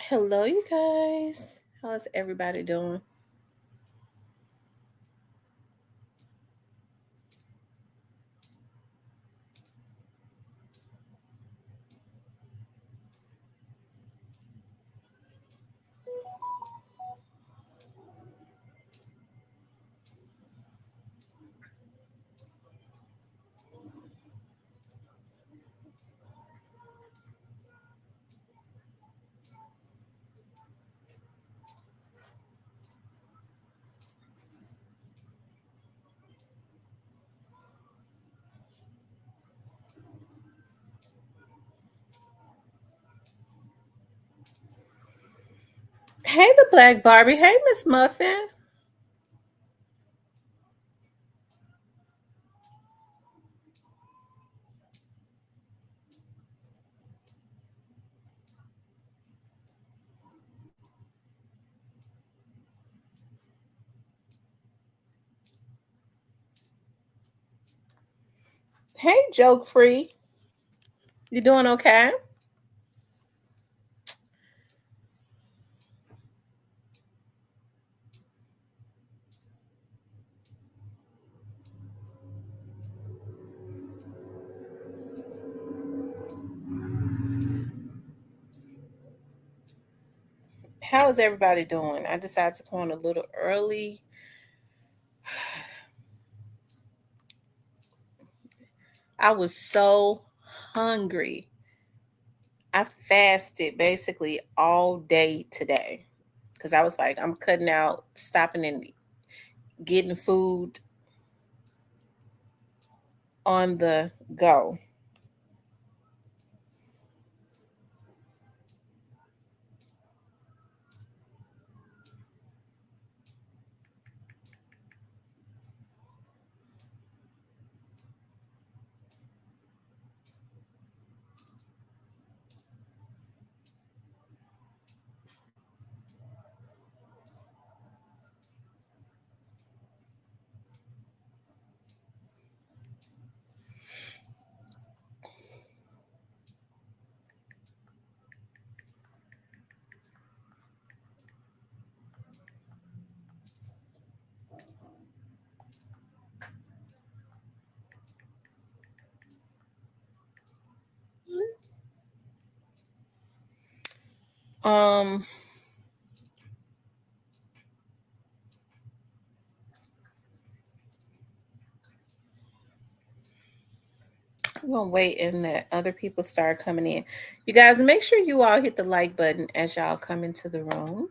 Hello, you guys. How's everybody doing? Hey, the Black Barbie. Hey, Miss Muffin. Hey, Joke Free. You doing okay? How's everybody doing? I decided to come on a little early. I was so hungry. I fasted basically all day today because I was like, I'm cutting out, stopping and getting food on the go. Um, I'm gonna wait and let other people start coming in. You guys, make sure you all hit the like button as y'all come into the room.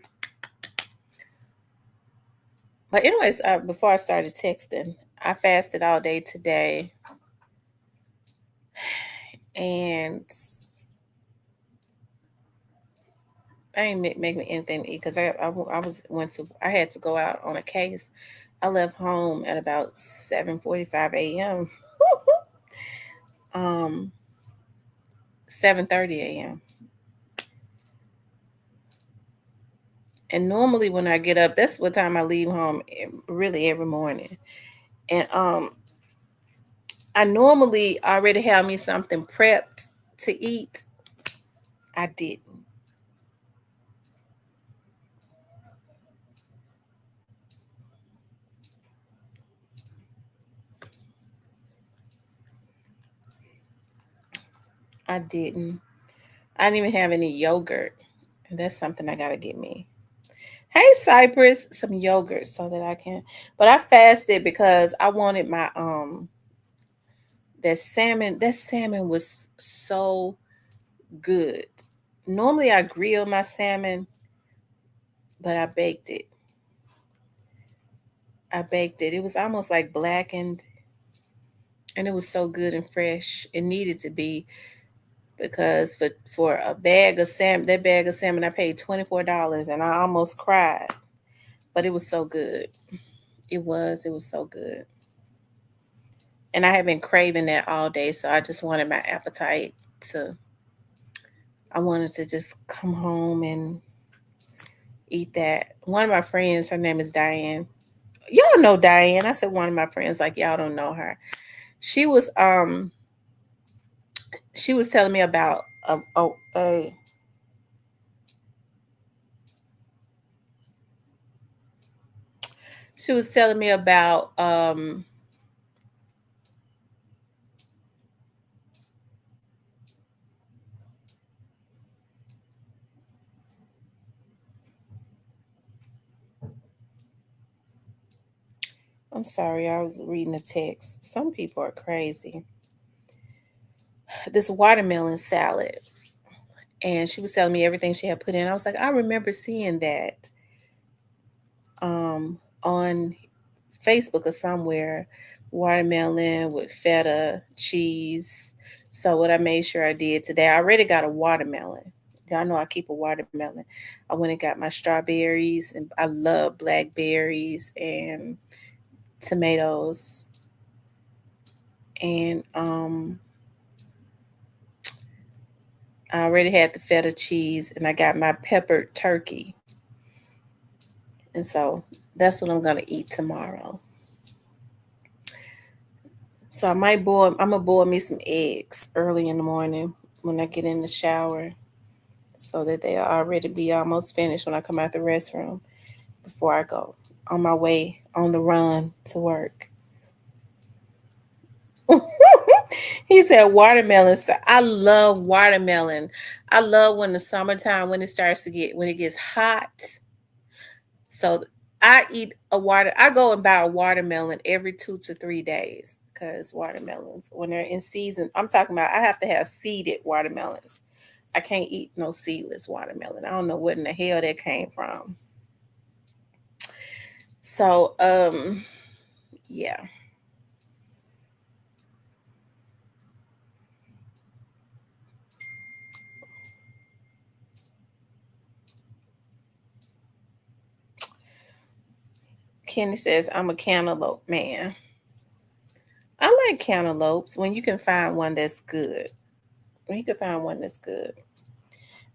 But anyways, before I started texting, I fasted all day today, and I ain't make me anything to eat because I was went to I had to go out on a case. I left home at about 7:45 a.m. um 7:30 a.m. And normally when I get up, that's what time I leave home really every morning. And I normally already have me something prepped to eat. I didn't. I didn't. I didn't even have any yogurt. And that's something I gotta get me. Hey Cypress, some yogurt so that I can, but I fasted because I wanted my that salmon. That salmon was so good. Normally I grill my salmon, but I baked it. I baked it. It was almost like blackened and it was so good and fresh. It needed to be because for a bag of salmon, that bag of salmon, I paid $24 and I almost cried. But it was so good. It was so good. And I have been craving that all day, so I just wanted my appetite to. I wanted to just come home and eat that. One of my friends, her name is Diane. Y'all know Diane. I said one of my friends, like y'all don't know her. She was she was telling me about a She was telling me about I'm sorry, I was reading a text. Some people are crazy. This watermelon salad. And she was telling me everything she had put in. I was like, I remember seeing that on Facebook or somewhere, watermelon with feta, cheese. So what I made sure I did today, I already got a watermelon. Y'all know I keep a watermelon. I went and got my strawberries, and I love blackberries and tomatoes. And I already had the feta cheese, and I got my peppered turkey. And so that's what I'm gonna eat tomorrow. So I'm gonna boil me some eggs early in the morning when I get in the shower so that they'll already be almost finished when I come out the restroom before I go on my way on the run to work. He said watermelon. So I love watermelon. I love when the summertime when it gets hot. So I go and buy a watermelon every 2 to 3 days because watermelons when they're in season, I'm talking about I have to have seeded watermelons. I can't eat no seedless watermelon. I don't know what in the hell that came from. So yeah. Kenny says I'm a cantaloupe man. I like cantaloupes when you can find one that's good. When you can find one that's good.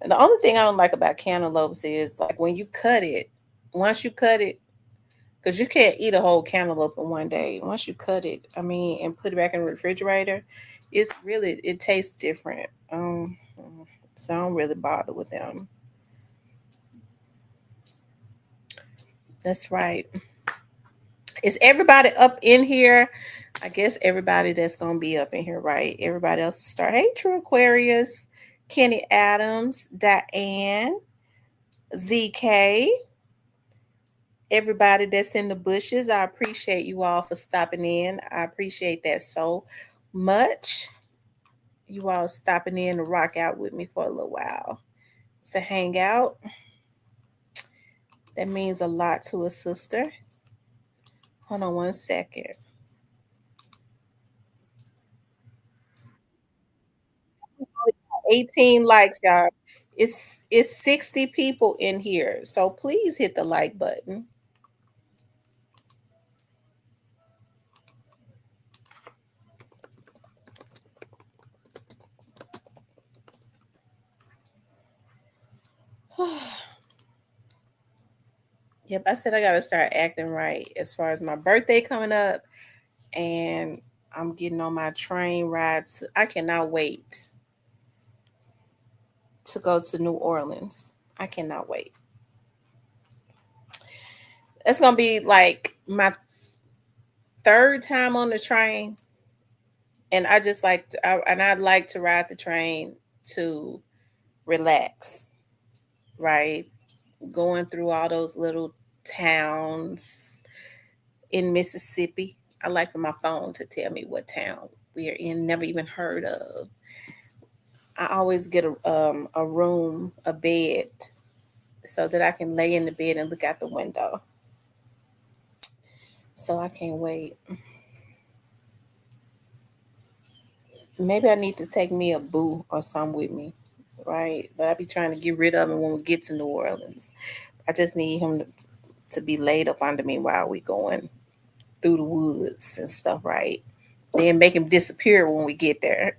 And the only thing I don't like about cantaloupes is like when you cut it, once you cut it, because you can't eat a whole cantaloupe in one day. Once you cut it, I mean, and put it back in the refrigerator, it tastes different. So I don't really bother with them. That's right. Is everybody up in here? I guess everybody that's gonna be up in here, right? Everybody else will start. Hey, True Aquarius, Kenny Adams, Diane, ZK, everybody that's in the bushes. I appreciate you all for stopping in. I appreciate that so much. You all stopping in to rock out with me for a little while to hang out. That means a lot to a sister. Hold on 1 second. 18 likes, y'all. It's 60 people in here. So please hit the like button. Yep, I said I gotta start acting right as far as my birthday coming up, and I'm getting on my train rides. I cannot wait to go to New Orleans. I cannot wait. It's gonna be like my third time on the train, and I'd like to ride the train to relax, right? Going through all those little towns in Mississippi. I like for my phone to tell me what town we are in, never even heard of. I always get a room, a bed, so that I can lay in the bed and look out the window. So I can't wait. Maybe I need to take me a boo or some with me, right? But I be trying to get rid of him when we get to New Orleans. I just need him to be laid up under me while we going through the woods and stuff, right? Then make him disappear when we get there.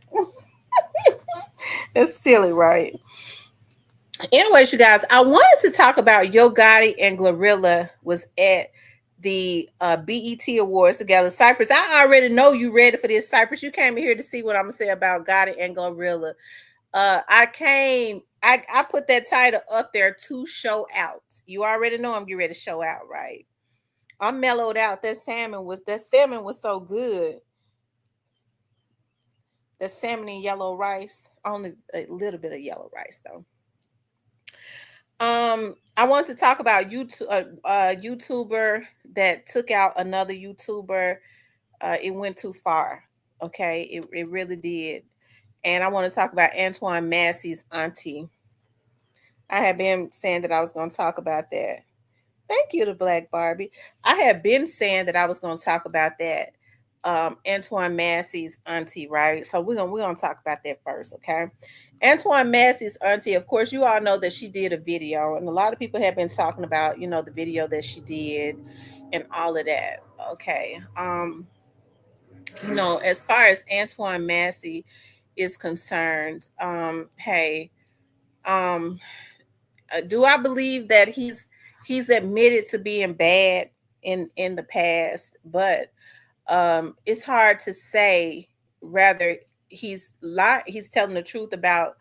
It's silly, right? Anyways, you guys, I wanted to talk about Yo Gotti and Glorilla was at the BET Awards together. Cypress, I already know you ready for this. Cypress, you came here to see what I'm gonna say about Gotti and Glorilla. I put that title up there to show out. You already know I'm getting ready to show out, right? I'm mellowed out. That salmon was so good. The salmon and yellow rice. Only a little bit of yellow rice though. I want to talk about YouTube, YouTuber that took out another YouTuber. It went too far. Okay, it really did. And I want to talk about Antoine Massey's auntie. I had been saying that I was going to talk about that. Thank you to Black Barbie. I had been saying that I was going to talk about that. Antoine Massey's auntie, right? So we're gonna talk about that first, okay? Antoine Massey's auntie, of course, you all know that she did a video, and a lot of people have been talking about, the video that she did and all of that. Okay. As far as Antoine Massey is concerned, hey, um, do I believe that he's admitted to being bad in the past, but it's hard to say whether he's telling the truth about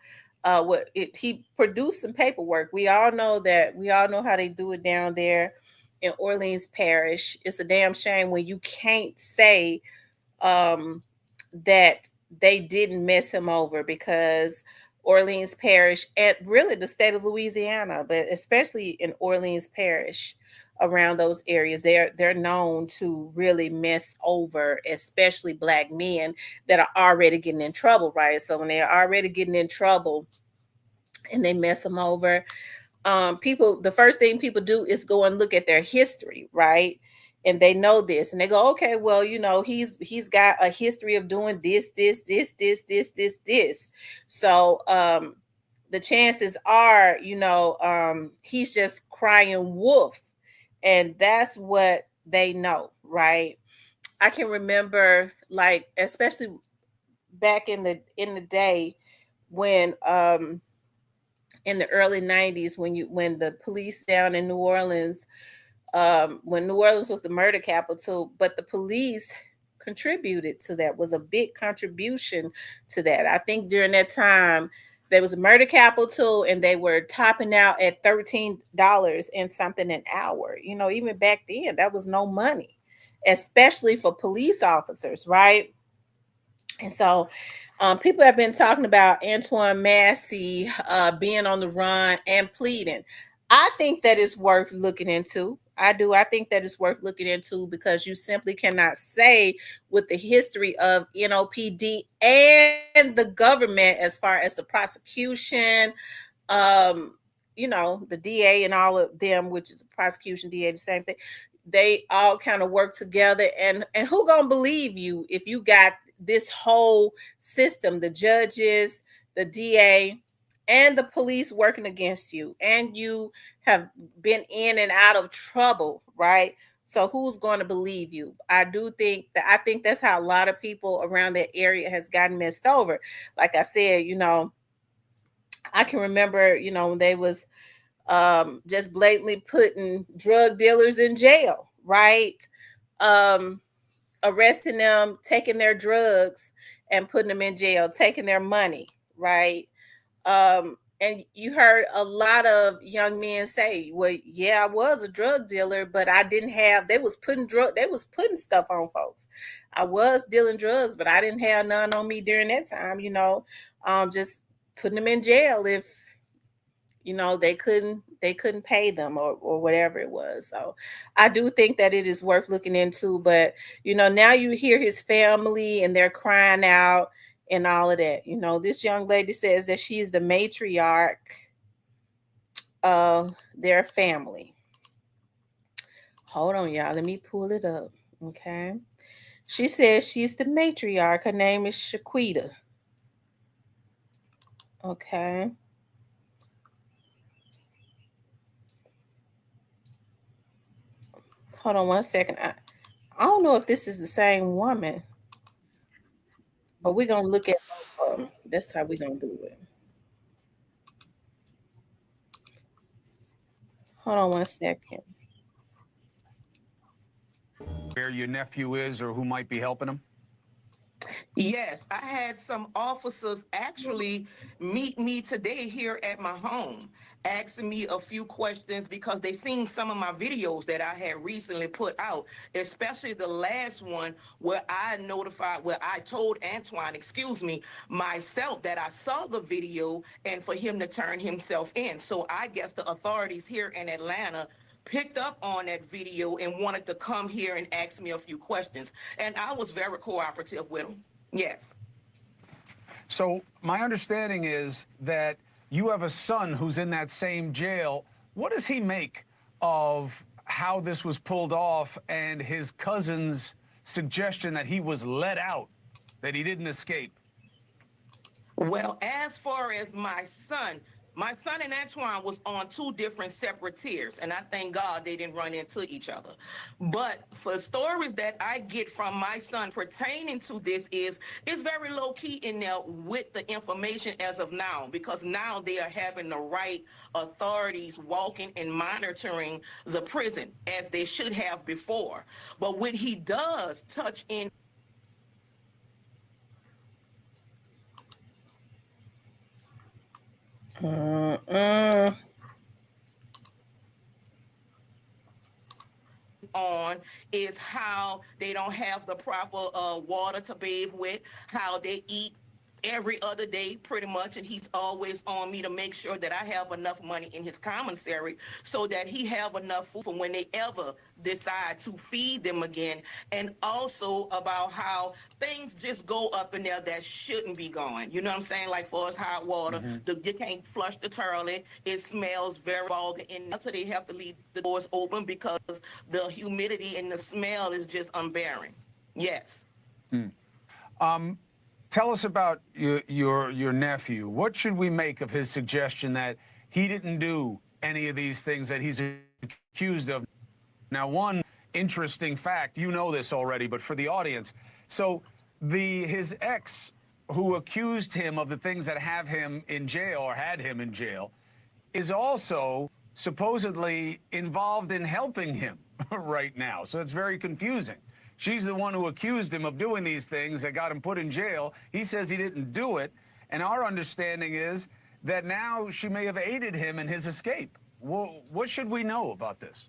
he produced some paperwork. We all know how they do it down there in Orleans Parish. It's a damn shame when you can't say um, that they didn't mess him over, because Orleans Parish, and really the state of Louisiana, but especially in Orleans Parish, around those areas, they're known to really mess over, especially black men that are already getting in trouble, right? So when they're already getting in trouble and they mess them over, people, the first thing people do is go and look at their history, right? And they know this, and they go, okay, well, he's got a history of doing this. So the chances are, he's just crying wolf, and that's what they know, right? I can remember, like, especially back in the day, when in the early 90s, when the police down in New Orleans, when New Orleans was the murder capital, but the police contributed to that, was a big contribution to that. I think during that time there was a murder capital, and they were topping out at $13 and something an hour. Even back then, that was no money, especially for police officers, right? And so people have been talking about Antoine Massey being on the run and pleading. I think that is worth looking into. I do. I think that is worth looking into, because you simply cannot say, with the history of NOPD and the government, as far as the prosecution, um, the DA and all of them, which is the prosecution, DA, the same thing. They all kind of work together, and who gonna believe you if you got this whole system, the judges, the DA, and the police working against you, and you have been in and out of trouble, right? So who's going to believe you? I think that's how a lot of people around that area has gotten messed over. Like I said, I can remember, when they was just blatantly putting drug dealers in jail, right? Um, Arresting them, taking their drugs and putting them in jail, taking their money, right? And you heard a lot of young men say, "Well, yeah, I was a drug dealer, but I didn't have." They was putting stuff on folks. I was dealing drugs, but I didn't have none on me during that time. Just putting them in jail if they couldn't pay them, or whatever it was. So I do think that it is worth looking into, but now you hear his family and they're crying out and all of that. This young lady says that she's the matriarch of their family. Hold on, y'all, let me pull it up. Okay. She says she's the matriarch. Her name is Shaquita. Okay. Hold on one second. I don't know if this is the same woman, but we're gonna look at both of them. That's how we're gonna do it. Hold on one second. Where your nephew is or who might be helping him? Yes, I had some officers actually meet me today here at my home, asking me a few questions because they seen some of my videos that I had recently put out, especially the last one where I told Antoine, excuse me, myself that I saw the video and for him to turn himself in. So I guess the authorities here in Atlanta picked up on that video and wanted to come here and ask me a few questions. And I was very cooperative with them. Yes. So my understanding is that you have a son who's in that same jail. What does he make of how this was pulled off and his cousin's suggestion that he was let out, that he didn't escape? Well, as far as my son and Antoine was on two different separate tiers, and I thank God they didn't run into each other. But for stories that I get from my son pertaining to this is it's very low key in there with the information as of now, because now they are having the right authorities walking and monitoring the prison as they should have before. But when he does touch in Mm-mm. on is how they don't have the proper water to bathe with, how they eat every other day pretty much, and he's always on me to make sure that I have enough money in his commissary so that he have enough food for when they ever decide to feed them again. And also about how things just go up in there that shouldn't be going, you know what I'm saying, like for us hot water, you can't flush the toilet, it smells very vulgar in there, so they have to leave the doors open because the humidity and the smell is just unbearing. Yes. Tell us about your nephew. What should we make of his suggestion that he didn't do any of these things that he's accused of? Now, one interesting fact, you know this already, but for the audience, so his ex who accused him of the things that have him in jail or had him in jail is also supposedly involved in helping him right now. So it's very confusing. She's the one who accused him of doing these things that got him put in jail. He says he didn't do it. And our understanding is that now she may have aided him in his escape. Well, what should we know about this?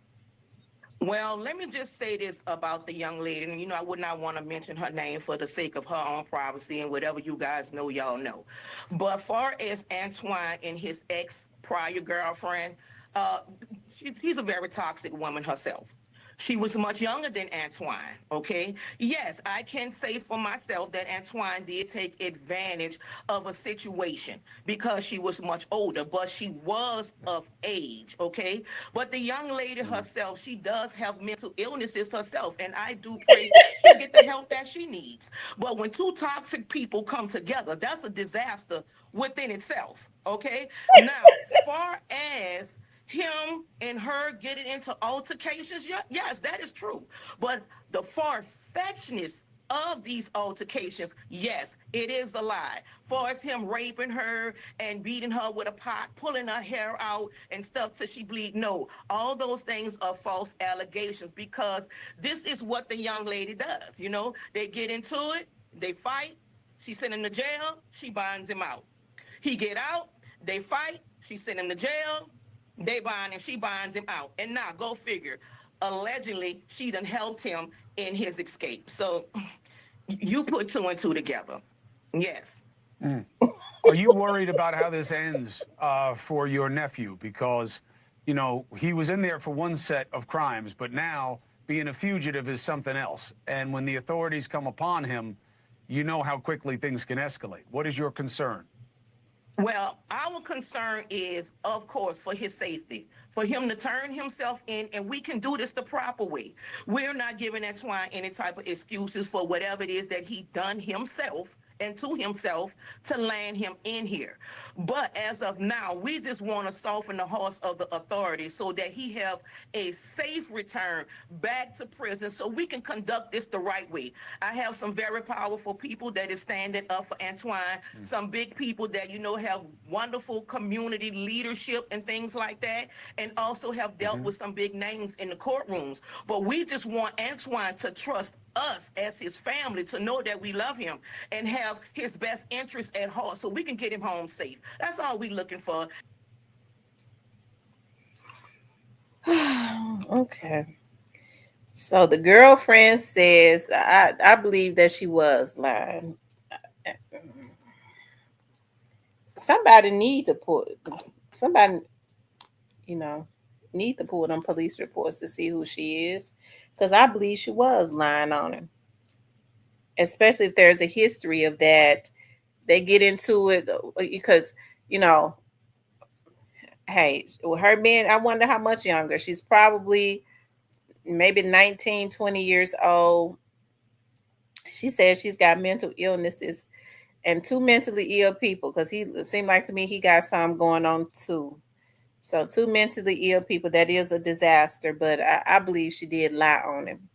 Well, let me just say this about the young lady. And, I would not want to mention her name for the sake of her own privacy, and whatever you guys know, y'all know. But far as Antoine and his ex prior girlfriend, uh, she's a very toxic woman herself. She was much younger than Antoine. Okay. Yes, I can say for myself that Antoine did take advantage of a situation because she was much older, but she was of age. Okay. But the young lady herself, she does have mental illnesses herself. And I do pray she get the help that she needs. But when two toxic people come together, that's a disaster within itself. Okay. Now, far as him and her getting into altercations, yes, that is true. But the far-fetchedness of these altercations, yes, it is a lie. Far as him raping her and beating her with a pot, pulling her hair out and stuff till she bleed, no, all those things are false allegations because this is what the young lady does. They get into it, they fight, she sent him to jail, she binds him out. He get out, they fight, she sent him to jail, they bind him, she binds him out. And now, go figure. Allegedly, she done helped him in his escape. So you put two and two together. Yes. Are you worried about how this ends for your nephew? Because, he was in there for one set of crimes, but now being a fugitive is something else. And when the authorities come upon him, you know how quickly things can escalate. What is your concern? Well, our concern is, of course, for his safety, for him to turn himself in, and we can do this the proper way. We're not giving Antoine any type of excuses for whatever it is that he done himself and to himself to land him in here. But as of now, we just want to soften the hearts of the authorities so that he have a safe return back to prison so we can conduct this the right way. I have some very powerful people that is standing up for Antoine, some big people that, have wonderful community leadership and things like that, and also have dealt with some big names in the courtrooms. But we just want Antoine to trust us as his family to know that we love him and have his best interest at heart so we can get him home safe. That's all we looking for. Okay. So the girlfriend says, I believe that she was lying. Somebody need to put somebody, you know, need to pull them police reports to see who she is. Because I believe she was lying on him. Especially if there's a history of that. They get into it because, you know, hey, her being, I wonder how much younger. She's probably maybe 19, 20 years old. She says she's got mental illnesses and two mentally ill people because he seemed like to me he got some going on too. So two mentally ill people, that is a disaster, but I believe she did lie on him.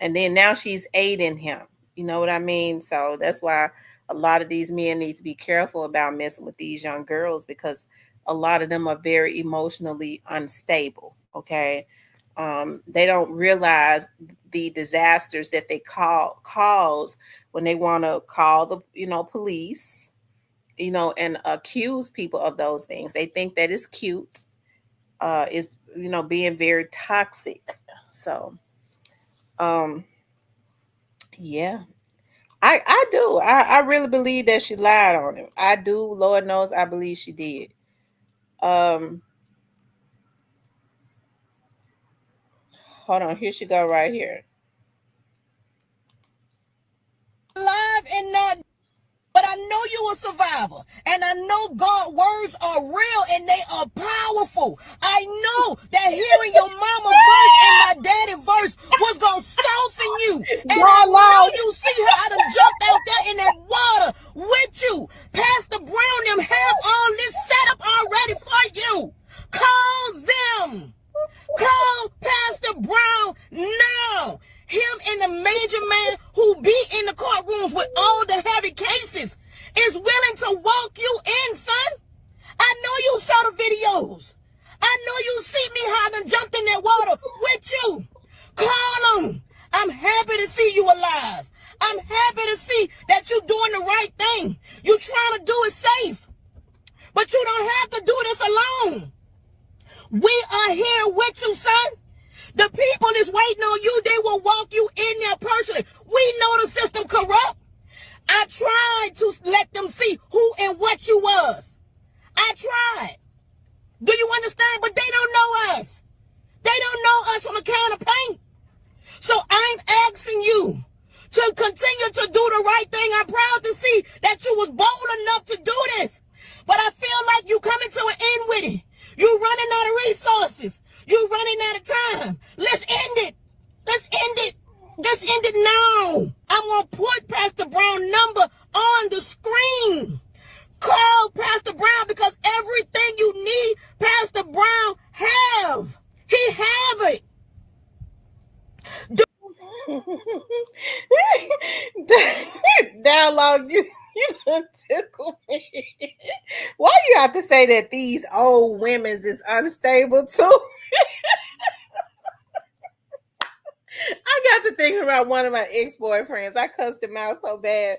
And then now she's aiding him. You know what I mean? So that's why a lot of these men need to be careful about messing with these young girls because a lot of them are very emotionally unstable. Okay. They don't realize the disasters that they cause when they want to call the police, and accuse people of those things. They think that is cute, is being very toxic. So um yeah, I do. I really believe that she lied on him. I do. Lord knows I believe she did. Um Hold on, here she go right here. Alive and not, but I know you a survivor. And I know God's words are real and they are powerful. I know that hearing your mama verse and my daddy verse was going to soften you. And I know you see her. I done jumped out there in that water with you. Pastor Brown, them have all this set up already for you. Call them. Call Pastor Brown now. Him and the major man who be in the courtrooms with all the heavy cases is willing to walk you in, son. I know you saw the videos. I know you see me how I done jumped in that water with you. Call them. I'm happy to see you alive. I'm happy to see that you're doing the right thing. You're trying to do it safe. But you don't have to do this alone. We are here with you, son. The people is waiting on you. They will walk you in there personally. We know the system corrupt. I tried to let them see who and what you was. I tried. Do you understand? But they don't know us. They don't know us from a can of paint. So I'm asking you to continue to do the right thing. I'm proud to see that you was bold enough to do this. But I feel like you coming to an end with it. You running out of resources. You running out of time. Let's end it. Let's end it. Let's end it now. I'm going to put Pastor Brown's number on the screen. Call Pastor Brown because everything you need, Pastor Brown have. He have it. Download, you done tickle me. Why you have to say that these old women's is unstable too? I got to thinking about one of my ex-boyfriends. I cussed him out so bad.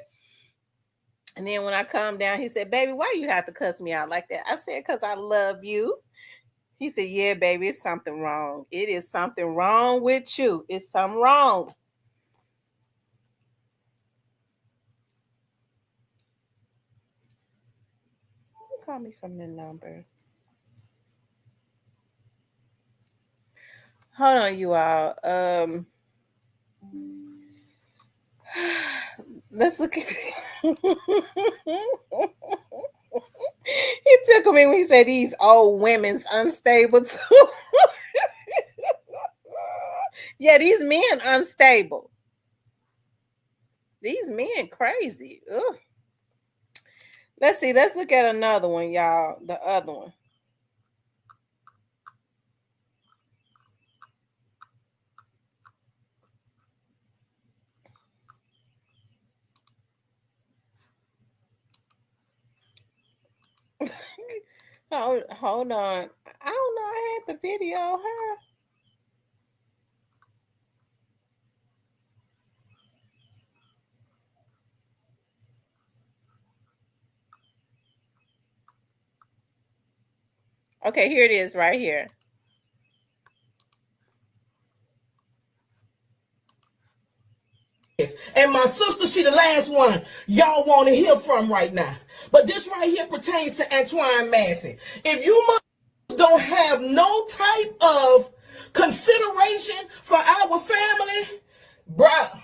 And then when I calmed down, he said, "Baby, why you have to cuss me out like that?" I said, "Because I love you." He said, "Yeah, baby, it's something wrong. It is something wrong with you. It's something wrong." Call me from the number. Hold on, you all. Let's look at. He tickled me when he said these old women's unstable too. Yeah, these men unstable. These men crazy. Ugh. Let's see. Let's look at another one, y'all. The other one. Hold on. I don't know. I had the video. Huh? Okay, here it is right here. And my sister, she the last one y'all want to hear from right now. But this right here pertains to Antoine Massey. If you don't have no type of consideration for our family, bruh,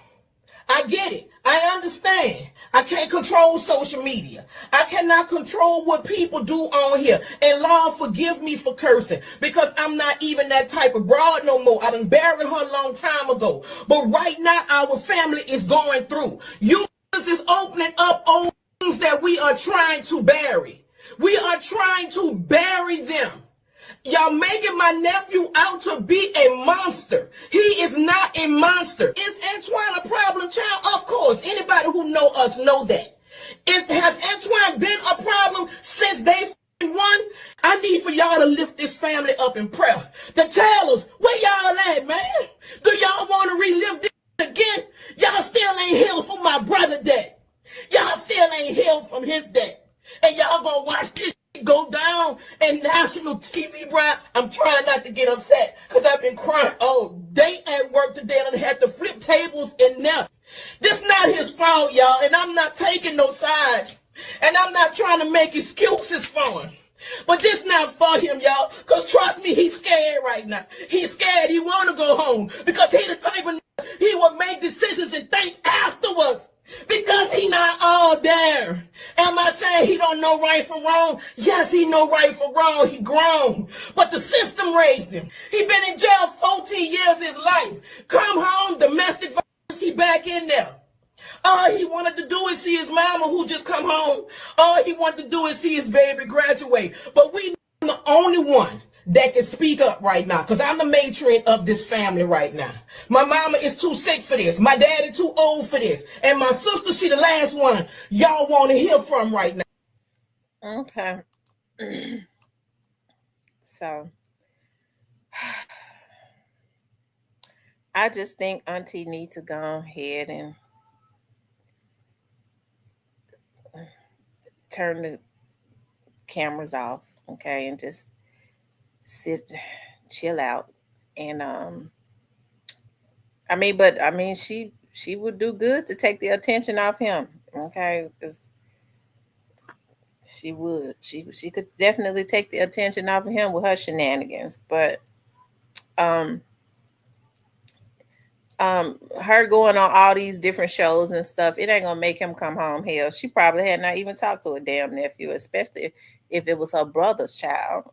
I get it. I understand. I can't control social media. I cannot control what people do on here. And Lord, forgive me for cursing because I'm not even that type of broad no more. I done buried her a long time ago. But right now, our family is going through. You is opening up old things that we are trying to bury. We are trying to bury them. Y'all making my nephew out to be a monster. He is not a monster. Is Antoine a problem child? Of course. Anybody who know us know that. Has Antoine been a problem since they won? I need for y'all to lift this family up in prayer. To tell us, where y'all at, man? Do y'all want to relive this again? Y'all still ain't healed from my brother death. Y'all still ain't healed from his death. And y'all gonna watch this go down in national TV, bro. I'm trying not to get upset because I've been crying all day at work today and I had to flip tables in there. This not his fault, y'all, and I'm not taking no sides. And I'm not trying to make excuses for him. But this not for him, y'all. Because trust me, he's scared right now. He's scared. He want to go home. Because he the type of he will make decisions and think afterwards. Because he not all there. Am I saying he don't know right from wrong? Yes, he know right from wrong. He grown. But the system raised him. He been in jail 14 years of his life. Come home, domestic violence, he back in there. All he wanted to do is see his mama who just come home. All he wanted to do is see his baby graduate. But we I'm the only one that can speak up right now because I'm the matron of this family right now. My mama is too sick for this. My daddy too old for this. And my sister, she the last one y'all want to hear from right now. Okay. So I just think Auntie need to go ahead and turn the cameras off, okay, and just sit, chill out, and she would do good to take the attention off him, okay, because she would, she could definitely take the attention off of him with her shenanigans, but um her going on all these different shows and stuff, it ain't gonna make him come home. Hell, she probably had not even talked to a damn nephew, especially if it was her brother's child.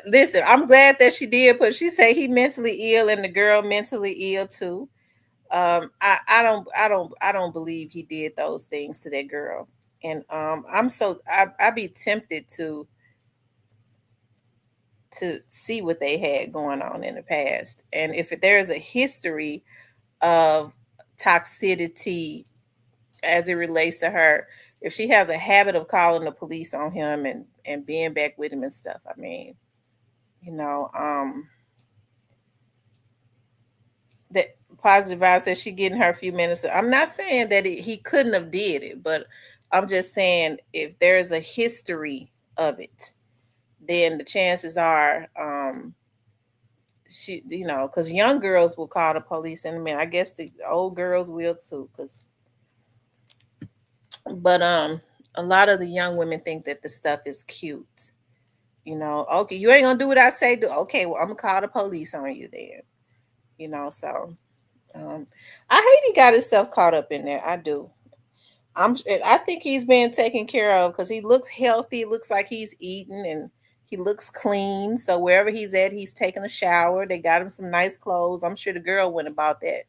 Listen, I'm glad that she did, but she said he mentally ill and the girl mentally ill too. I don't believe he did those things to that girl. And I be tempted to see what they had going on in the past. And if there's a history of toxicity as it relates to her, if she has a habit of calling the police on him and being back with him and stuff, I mean, you know, that positive vibe says she getting her a few minutes. I'm not saying that he couldn't have did it, but I'm just saying if there's a history of it, then the chances are she, because young girls will call the police in a minute. I guess the old girls will too, but a lot of the young women think that the stuff is cute. Okay, you ain't gonna do what I say. Do okay. Well, I'm gonna call the police on you then. So um, I hate he got himself caught up in there. I do. I think he's being taken care of because he looks healthy. Looks like he's eating and he looks clean. So wherever he's at, he's taking a shower. They got him some nice clothes. I'm sure the girl went about that.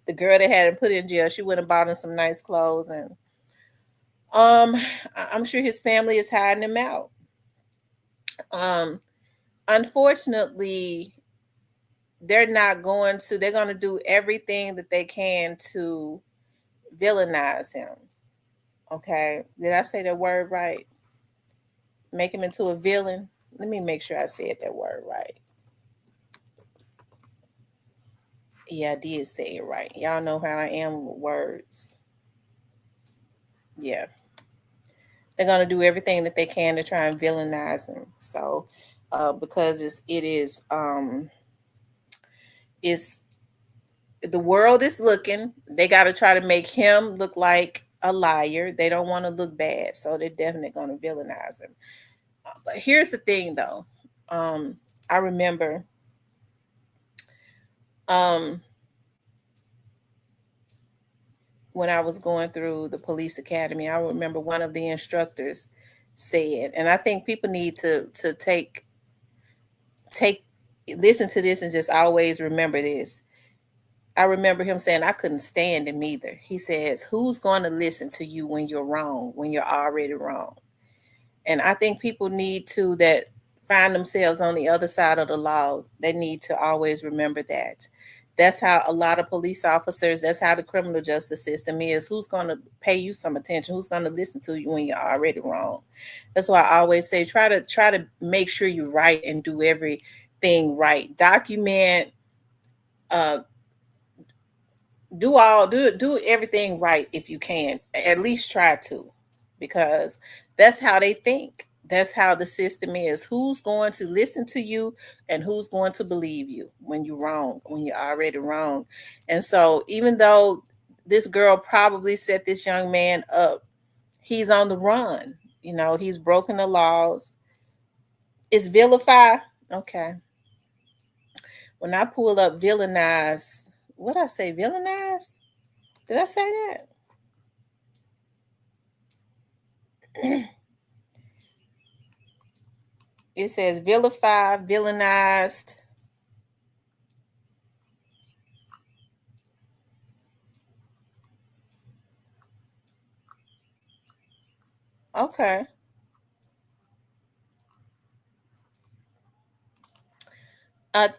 The girl that had him put in jail, she went and bought him some nice clothes, and um, I'm sure his family is hiding him out. Um, Unfortunately, they're going to do everything that they can to villainize him. Okay. Did I say that word right? Make him into a villain. Let me make sure I said that word right. Yeah, I did say it right. Y'all know how I am with words. Yeah. They're going to do everything that they can to try and villainize him. So, because it's the world is looking. They got to try to make him look like a liar. They don't want to look bad, so they're definitely going to villainize him. But here's the thing, though. I remember um, when I was going through the police academy. I remember one of the instructors said, and I think people need to take listen to this and just always remember this. I remember him saying, I couldn't stand him either. He says, who's going to listen to you when you're wrong, when you're already wrong? And I think people need to that find themselves on the other side of the law. They need to always remember that. That's how a lot of police officers, that's how the criminal justice system is. Who's going to pay you some attention? Who's going to listen to you when you're already wrong? That's why I always say try to make sure you're right and do everything right. Document, uh, do everything right if you can. At least try to, because that's how they think. That's how the system is. Who's going to listen to you and who's going to believe you when you're wrong, when you're already wrong? And so even though this girl probably set this young man up, he's on the run. He's broken the laws. Is vilify okay? When I pull up villainize, what I say, villainize? Did I say that? It says vilify, villainized. Okay.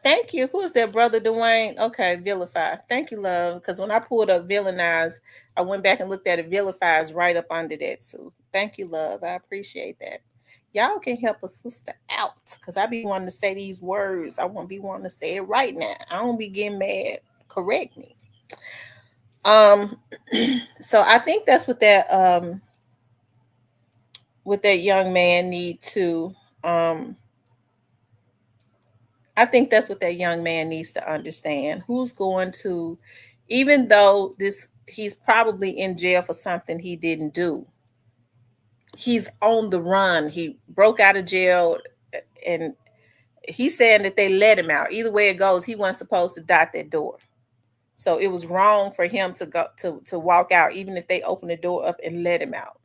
Thank you. Who's that, brother Dwayne? Okay, vilify. Thank you, love. Because when I pulled up villainize, I went back and looked at it. Vilify is right up under that too. Thank you, love. I appreciate that. Y'all can help a sister out because I be wanting to say these words. I won't be wanting to say it right now. I don't be getting mad. Correct me. Um, so I think that's what that young man need to um I think that's what that young man needs to understand. Who's going to, even though he's probably in jail for something he didn't do. He's on the run. He broke out of jail, and he's saying that they let him out. Either way it goes, he wasn't supposed to dot that door. So it was wrong for him to go to walk out, even if they open the door up and let him out.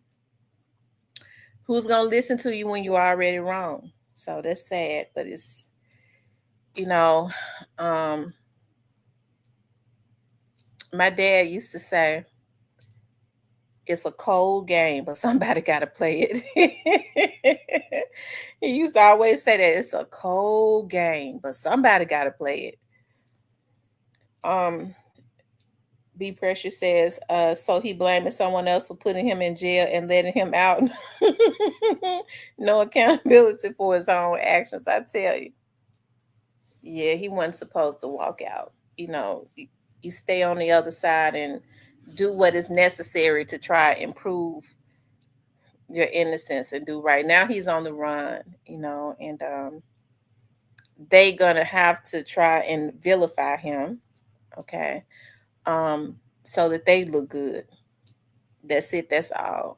Who's gonna listen to you when you're already wrong? So that's sad, but it's you know, um, my dad used to say, it's a cold game, but somebody got to play it. He used to always say that it's a cold game, but somebody got to play it. B Precious says, so he blaming someone else for putting him in jail and letting him out. No accountability for his own actions. I tell you. Yeah, he wasn't supposed to walk out. You stay on the other side and do what is necessary to try and improve your innocence and do right. Now he's on the run, and they gonna have to try and vilify him, okay, so that they look good. That's it. That's all.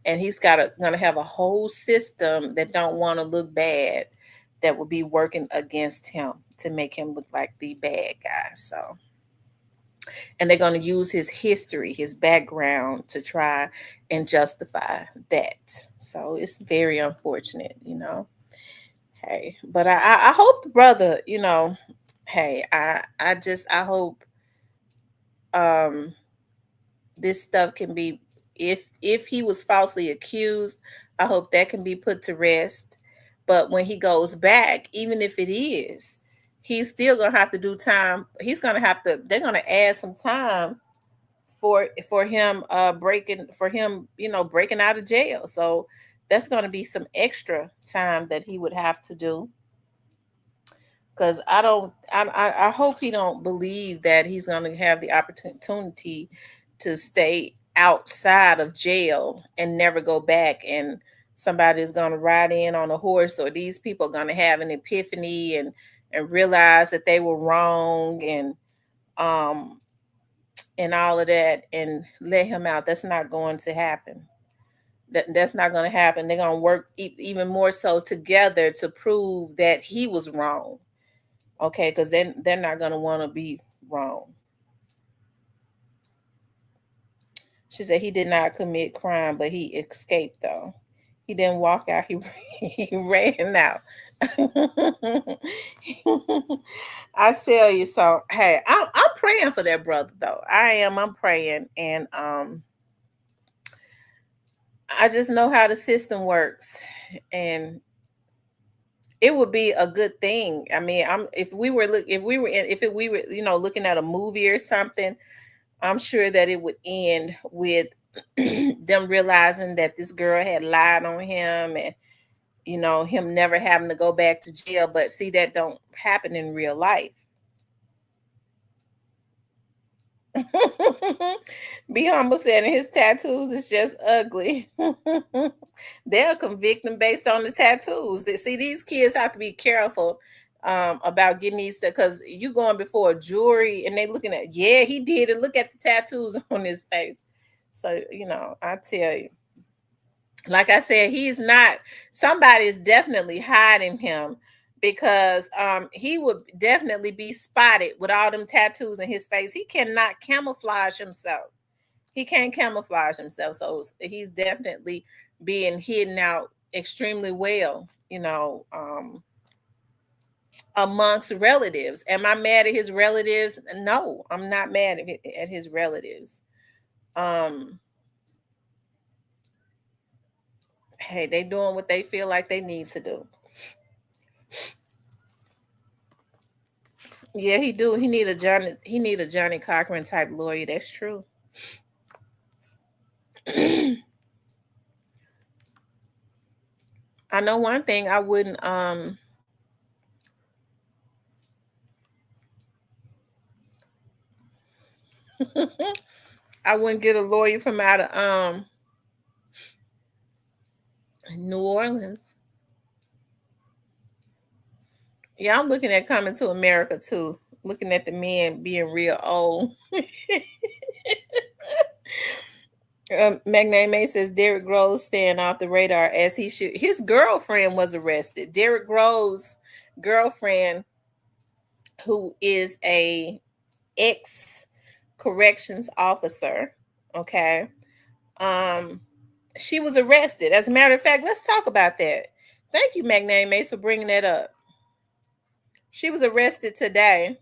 And he's gonna have a whole system that don't want to look bad, that will be working against him to make him look like the bad guy. So, and they're going to use his history, his background to try and justify that. So it's very unfortunate. Hey, but I hope the brother, hey, I hope um this stuff can be, if he was falsely accused, I hope that can be put to rest. But when he goes back, even if it is, he's still gonna have to do time. They're gonna add some time for him breaking out of jail. So that's gonna be some extra time that he would have to do. Because I hope he don't believe that he's gonna have the opportunity to stay outside of jail and never go back, and somebody is going to ride in on a horse, or these people are going to have an epiphany and realize that they were wrong, um and all of that, and let him out. That's not going to happen. That's not going to happen. They're going to work even more so together to prove that he was wrong. Okay, because then they're not going to want to be wrong. She said he did not commit crime, but he escaped though. He didn't walk out. He he ran out. I tell you, so hey, I'm praying for that brother though. I am. I'm praying, and I just know how the system works, and it would be a good thing. I mean, if we were looking at a movie or something, I'm sure that it would end with them realizing that this girl had lied on him, and him never having to go back to jail. But see, that don't happen in real life. Be humble said, and his tattoos is just ugly. They'll convict him based on the tattoos. See, these kids have to be careful about getting these, because you going before a jury and they looking at, yeah, he did it. Look at the tattoos on his face. So, I tell you, like I said, he's not, somebody is definitely hiding him, because he would definitely be spotted with all them tattoos in his face. He cannot camouflage himself. He can't camouflage himself. So he's definitely being hidden out extremely well, amongst relatives. Am I mad at his relatives? No, I'm not mad at his relatives. Hey, they doing what they feel like they need to do. Yeah, he do. He need a Johnny Cochran type lawyer. That's true. I know one thing, I wouldn't I wouldn't get a lawyer from out of New Orleans. Yeah, I'm looking at coming to America too. Looking at the men being real old. Magname says Derrick Groves staying off the radar as he should. His girlfriend was arrested. Derrick Groves' girlfriend, who is a ex corrections officer, okay, she was arrested. As a matter of fact, let's talk about that. Thank you, Magname, for bringing that up. She was arrested today.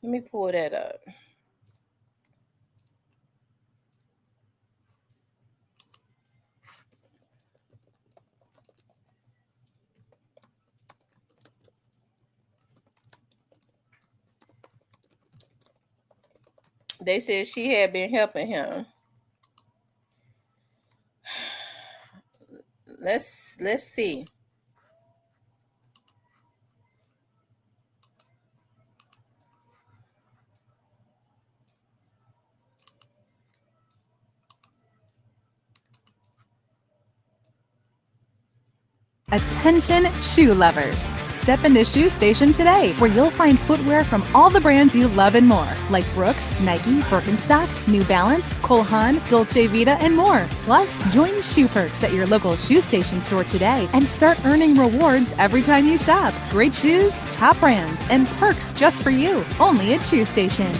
Let me pull that up. They said she had been helping him. Let's see. Attention shoe lovers. Step into Shoe Station today, where you'll find footwear from all the brands you love and more, like Brooks, Nike, Birkenstock, New Balance, Cole Haan, Dolce Vita, and more. Plus, join Shoe Perks at your local Shoe Station store today and start earning rewards every time you shop. Great shoes, top brands, and perks just for you, only at Shoe Station.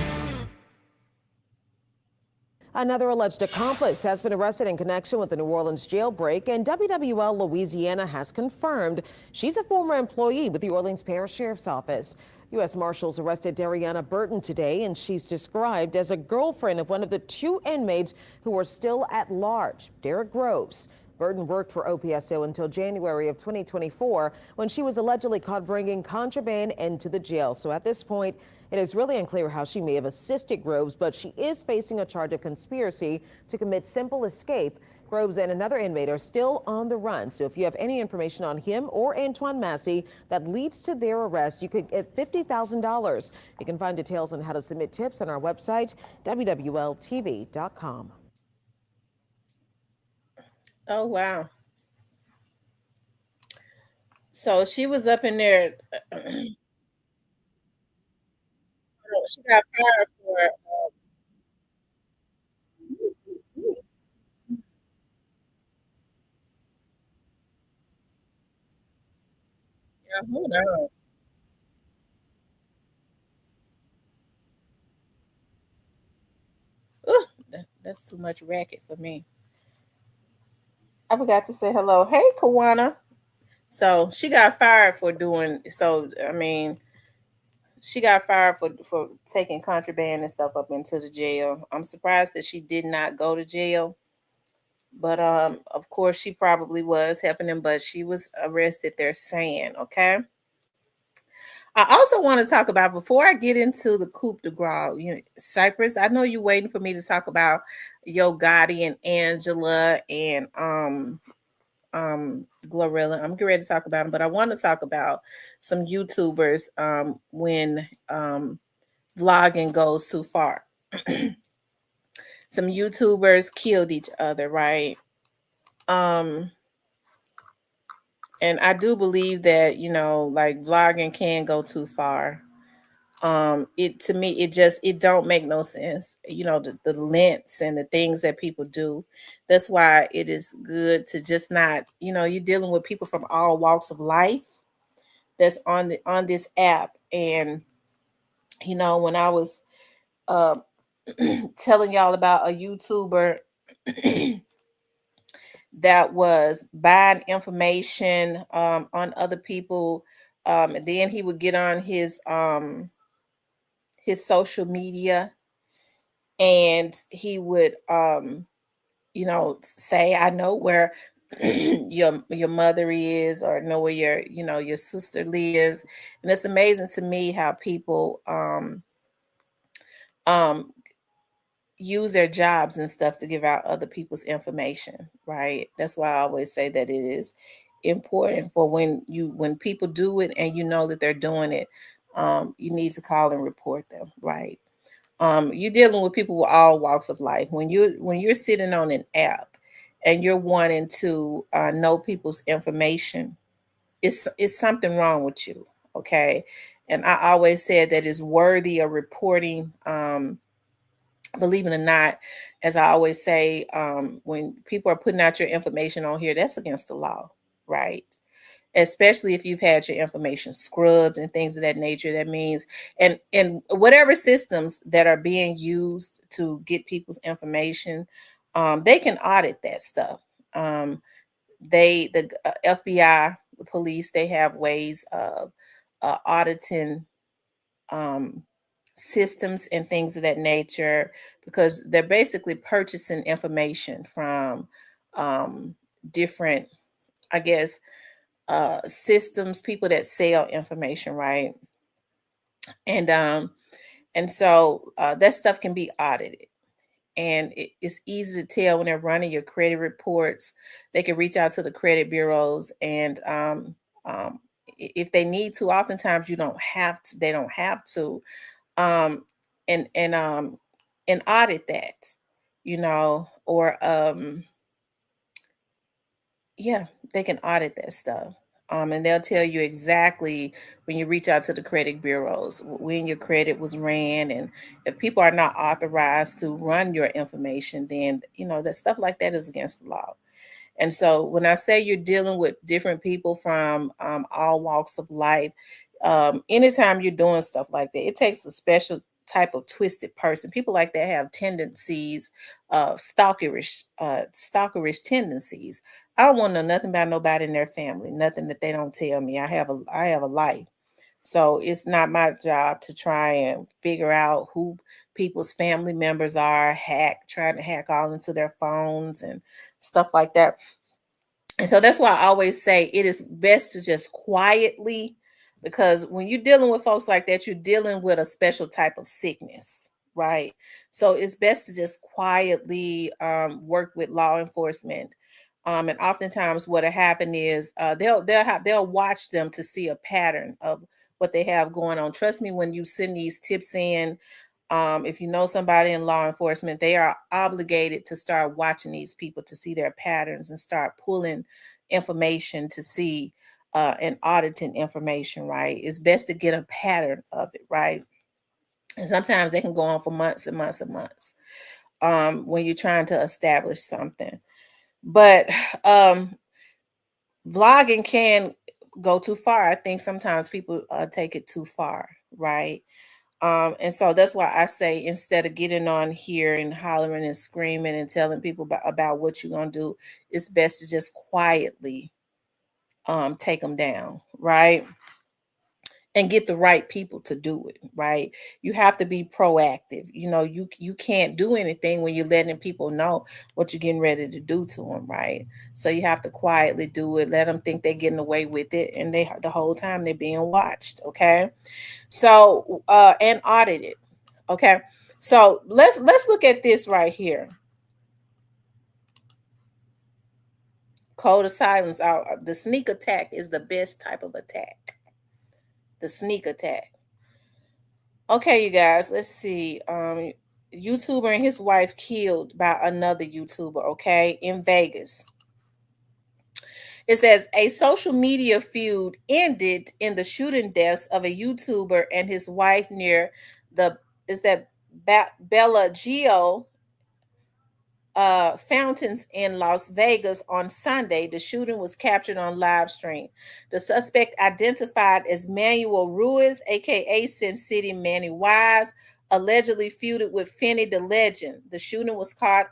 Another alleged accomplice has been arrested in connection with the New Orleans jailbreak, and WWL Louisiana has confirmed she's a former employee with the Orleans Parish Sheriff's Office. U.S. Marshals arrested Dariana Burton today, and she's described as a girlfriend of one of the two inmates who are still at large, Derrick Groves. Burton worked for OPSO until January of 2024 when she was allegedly caught bringing contraband into the jail. So at this point, it is really unclear how she may have assisted Groves, but she is facing a charge of conspiracy to commit simple escape. Groves and another inmate are still on the run. So if you have any information on him or Antoine Massey that leads to their arrest, you could get $50,000. You can find details on how to submit tips on our website, wwltv.com. Oh, wow. So she was up in there. She got fired for. Yeah, hold on. Ooh, that's too much racket for me. I forgot to say hello. Hey, Kawana. So she got fired for doing. So I mean, she got fired for taking contraband and stuff up into the jail. I'm surprised that she did not go to jail, but of course she probably was helping them. But she was arrested. They're saying, okay. I also want to talk about before I get into the coup de grace, Cypress. I know you're waiting for me to talk about Yo Gotti and Angela and Glorilla. I'm getting ready to talk about them, but I want to talk about some YouTubers when vlogging goes too far. Some YouTubers killed each other, right? Um, and I do believe that like vlogging can go too far. It to me it don't make no sense. The lengths and the things that people do. That's why it is good to just not, you're dealing with people from all walks of life that's on this app. And when I was uh telling y'all about a YouTuber that was buying information on other people, and then he would get on his social media, and he would say, I know where your mother is, or know where your sister lives. And it's amazing to me how people um use their jobs and stuff to give out other people's information, right? That's why I always say that it is important for when people do it and you know that they're doing it, you need to call and report them, right? You're dealing with people with all walks of life. When you're sitting on an app and you're wanting to know people's information, it's something wrong with you, okay? And I always said that it's worthy of reporting. Believe it or not, as I always say, when people are putting out your information on here, that's against the law, right? Especially if you've had your information scrubbed and things of that nature. That means, and whatever systems that are being used to get people's information, they can audit that stuff. The FBI, the police, they have ways of auditing um, systems and things of that nature, because they're basically purchasing information from different, I guess, systems, people that sell information, right? And so that stuff can be audited, and it's easy to tell when they're running your credit reports. They can reach out to the credit bureaus, and if they need to, oftentimes you don't have to. They don't have to, um, and and audit that, or yeah, they can audit that stuff. And they'll tell you exactly when you reach out to the credit bureaus when your credit was ran, and if people are not authorized to run your information, then that stuff like that is against the law. And so when I say you're dealing with different people from all walks of life, anytime you're doing stuff like that, it takes a special type of twisted person. People like that have tendencies, stalkerish tendencies. I don't want to know nothing about nobody in their family, nothing that they don't tell me. I have a life. So it's not my job to try and figure out who people's family members are, trying to hack all into their phones and stuff like that. And so that's why I always say it is best to just quietly, because when you're dealing with folks like that, you're dealing with a special type of sickness, right? So it's best to just quietly work with law enforcement. And oftentimes, what'll happen is they'll watch them to see a pattern of what they have going on. Trust me, when you send these tips in, if you know somebody in law enforcement, they are obligated to start watching these people to see their patterns and start pulling information to see and auditing information, right? It's best to get a pattern of it, right? And sometimes they can go on for months and months and months when you're trying to establish something. But vlogging can go too far. I think sometimes people take it too far, right? And so that's why I say, instead of getting on here and hollering and screaming and telling people about what you're gonna do, it's best to just quietly take them down, right? And get the right people to do it, right? You have to be proactive. You know, you can't do anything when you're letting people know what you're getting ready to do to them, right? So you have to quietly do it, let them think they're getting away with it, and they the whole time they're being watched, okay? So and audited. Okay. So let's look at this right here. Code of silence. The sneak attack is the best type of attack. The sneak attack. Okay, you guys, let's see. YouTuber and his wife killed by another YouTuber, okay, in Vegas. It says a social media feud ended in the shooting deaths of a YouTuber and his wife near the Bellagio fountains in Las Vegas on Sunday. The shooting was captured on live stream. The suspect, identified as Manuel Ruiz, aka Sin City Manny Wise, allegedly feuded with Finney the Legend. The shooting was caught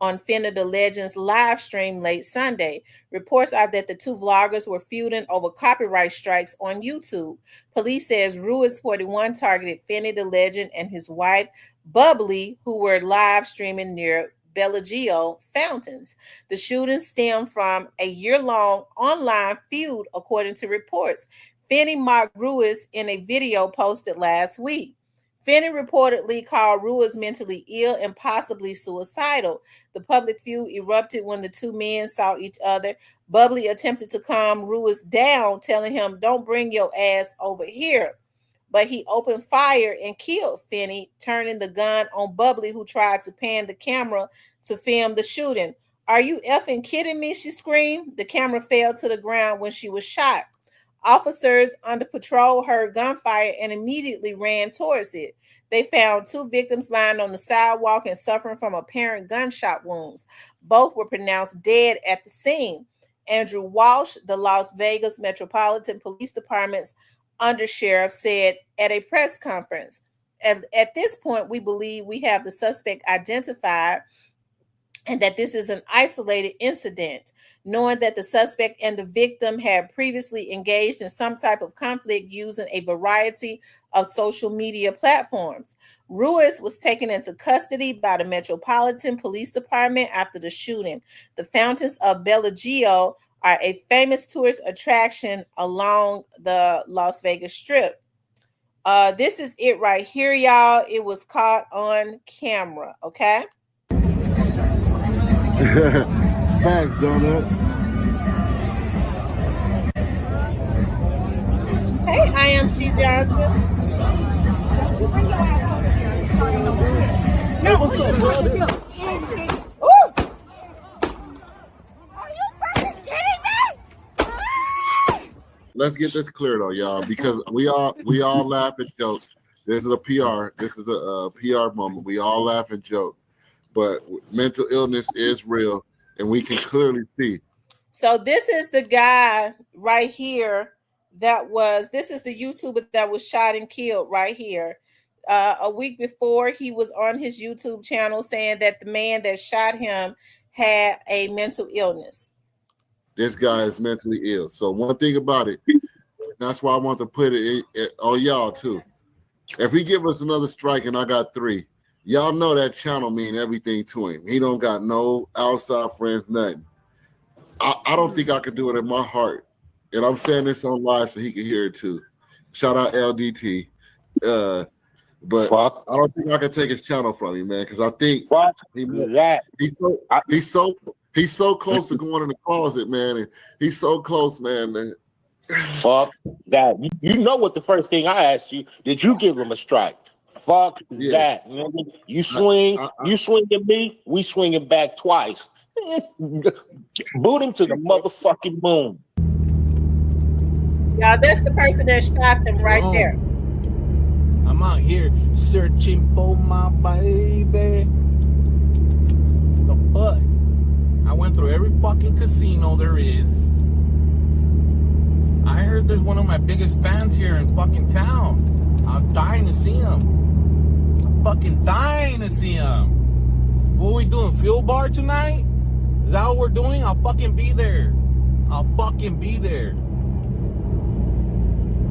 on Finney the Legend's live stream late Sunday. Reports are that the two vloggers were feuding over copyright strikes on YouTube. Police says Ruiz 41 targeted Finney the Legend and his wife Bubbly, who were live streaming near Bellagio fountains. The shooting stemmed from a year-long online feud, according to reports. Finney mocked Ruiz in a video posted last week. Finney reportedly called Ruiz mentally ill and possibly suicidal. The public feud erupted when the two men saw each other. Bubbly attempted to calm Ruiz down, telling him, "Don't bring your ass over here." But he opened fire and killed Finney, turning the gun on Bubbly, who tried to pan the camera to film the shooting. "Are you effing kidding me?" she screamed. The camera fell to the ground when she was shot. Officers under patrol heard gunfire and immediately ran towards it. They found two victims lying on the sidewalk and suffering from apparent gunshot wounds. Both were pronounced dead at the scene. Andrew Walsh, the Las Vegas Metropolitan Police Department's undersheriff, said at a press conference, at this point, we believe we have the suspect identified and that this is an isolated incident, knowing that the suspect and the victim had previously engaged in some type of conflict using a variety of social media platforms. Ruiz was taken into custody by the Metropolitan Police Department after the shooting. The fountains of Bellagio are a famous tourist attraction along the Las Vegas Strip. This is it right here, y'all. It was caught on camera, okay? Thanks, Donut. Hey, I am She Johnson. Ooh. Let's get this clear though, y'all, because we all laugh and joke. This is a PR. This is a PR moment. We all laugh and joke, but mental illness is real, and we can clearly see. So this is the guy right here. This is the YouTuber that was shot and killed right here. A week before, he was on his YouTube channel saying that the man that shot him had a mental illness. This guy is mentally ill. So one thing about it, that's why I want to put it on y'all too. If he give us another strike and I got 3, y'all know that channel mean everything to him. He don't got no outside friends, nothing. I don't think I could do it in my heart. And I'm saying this on live so he can hear it too. Shout out LDT. But Fuck I don't think I can take his channel from him, man, because I think that. he's so close to going in the closet, man. And he's so close, man. Fuck that. You know what the first thing I asked you, did you give him a strike? Fuck that. Nigga. You swing at me, we swinging back twice. Boot him to the motherfucking moon. Y'all, that's the person that shot them right there. I'm out here searching for my baby. The fuck? I went through every fucking casino there is. I heard there's one of my biggest fans here in fucking town. I'm dying to see him. I'm fucking dying to see him. What are we doing? Fuel bar tonight? Is that what we're doing? I'll fucking be there. I'll fucking be there.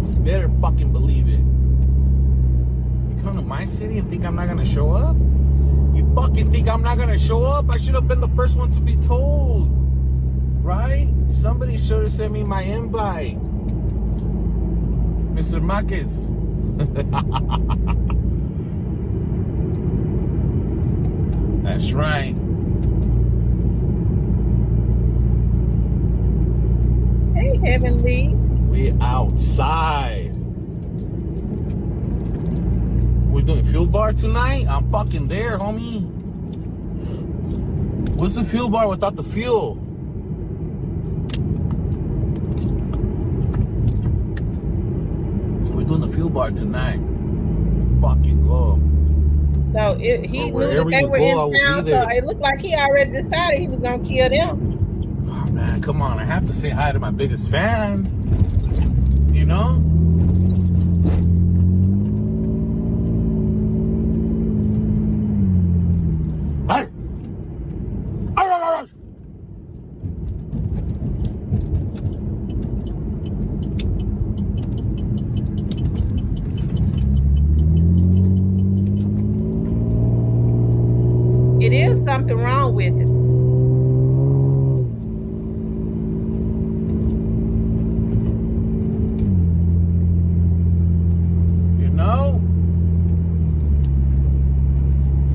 You better fucking believe it. You come to my city and think I'm not gonna show up? You fucking think I'm not gonna show up? I should have been the first one to be told. Right? Somebody should have sent me my invite. Mr. Marquez. That's right. Hey, Heavenly. We outside. We're doing fuel bar tonight? I'm fucking there, homie. What's the fuel bar without the fuel? We're doing the fuel bar tonight. Let's fucking go. So he knew that they were in town, so it looked like he already decided he was gonna kill them. Oh man, come on! I have to say hi to my biggest fan. You know. Hey. It is something wrong with it. You know?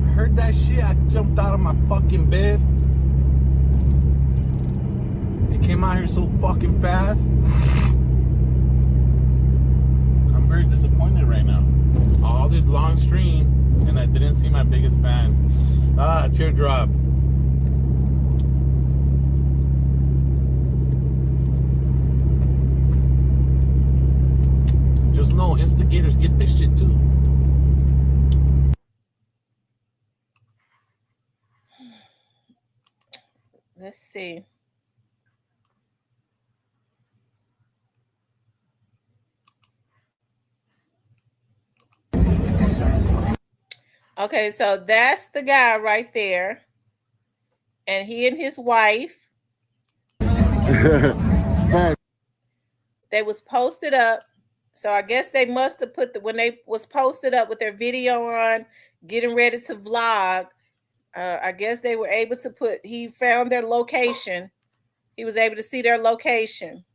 I heard that shit. I jumped out of my fucking bed. It came out here so fucking fast. I'm very disappointed right now. All this long stream, and I didn't see my biggest fan. Ah, teardrop. Just know instigators get this shit too. Let's see. Okay, so that's the guy right there. And he and his wife. They was posted up. So I guess they must have put when they was posted up with their video on, getting ready to vlog. I guess they were able to he found their location. He was able to see their location.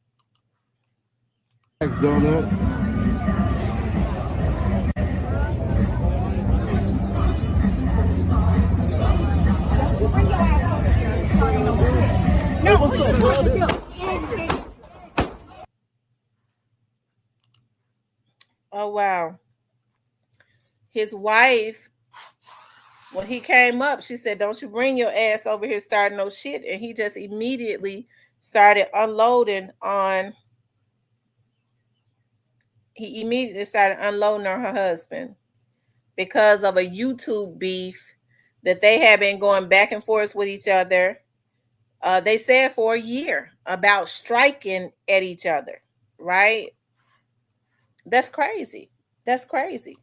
Thanks, Donut. Oh, wow. His wife, when he came up, she said, don't you bring your ass over here starting no shit. And he just immediately started unloading on her husband because of a YouTube beef that they had been going back and forth with each other. They said for a year about striking at each other, right? That's crazy. That's crazy.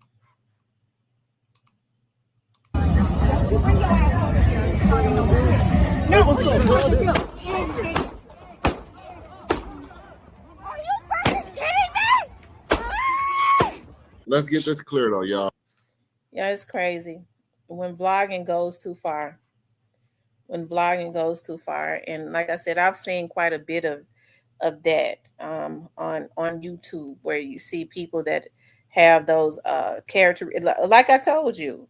Let's get this clear though, y'all. Yeah, it's crazy when vlogging goes too far. when vlogging goes too far. And like I said, I've seen quite a bit of that on YouTube, where you see people that have those character, like I told you,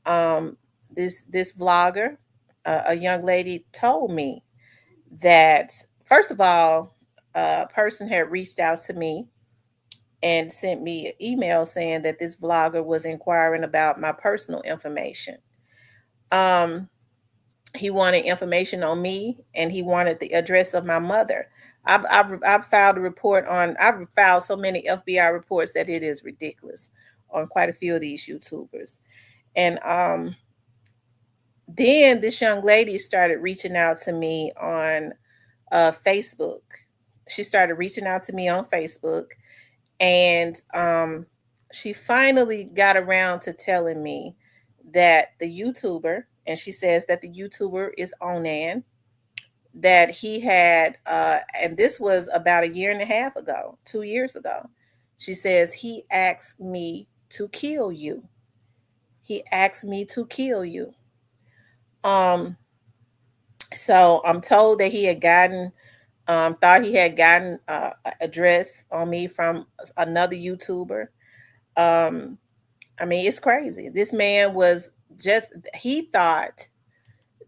um, this vlogger, a young lady told me that, first of all, a person had reached out to me and sent me an email saying that this vlogger was inquiring about my personal information. Um, he wanted information on me, and he wanted the address of my mother. I've filed a report on, I've filed so many FBI reports that it is ridiculous on quite a few of these YouTubers. And then this young lady started reaching out to me on Facebook. She started reaching out to me on Facebook, and she finally got around to telling me that the YouTuber, and she says that the YouTuber is Onan, that he had, and this was about a year and a half ago, 2 years ago. She says, he asked me to kill you. He asked me to kill you. Um, so I'm told that he had gotten, thought he had gotten address on me from another YouTuber. Um, I mean, it's crazy. This man was just, he thought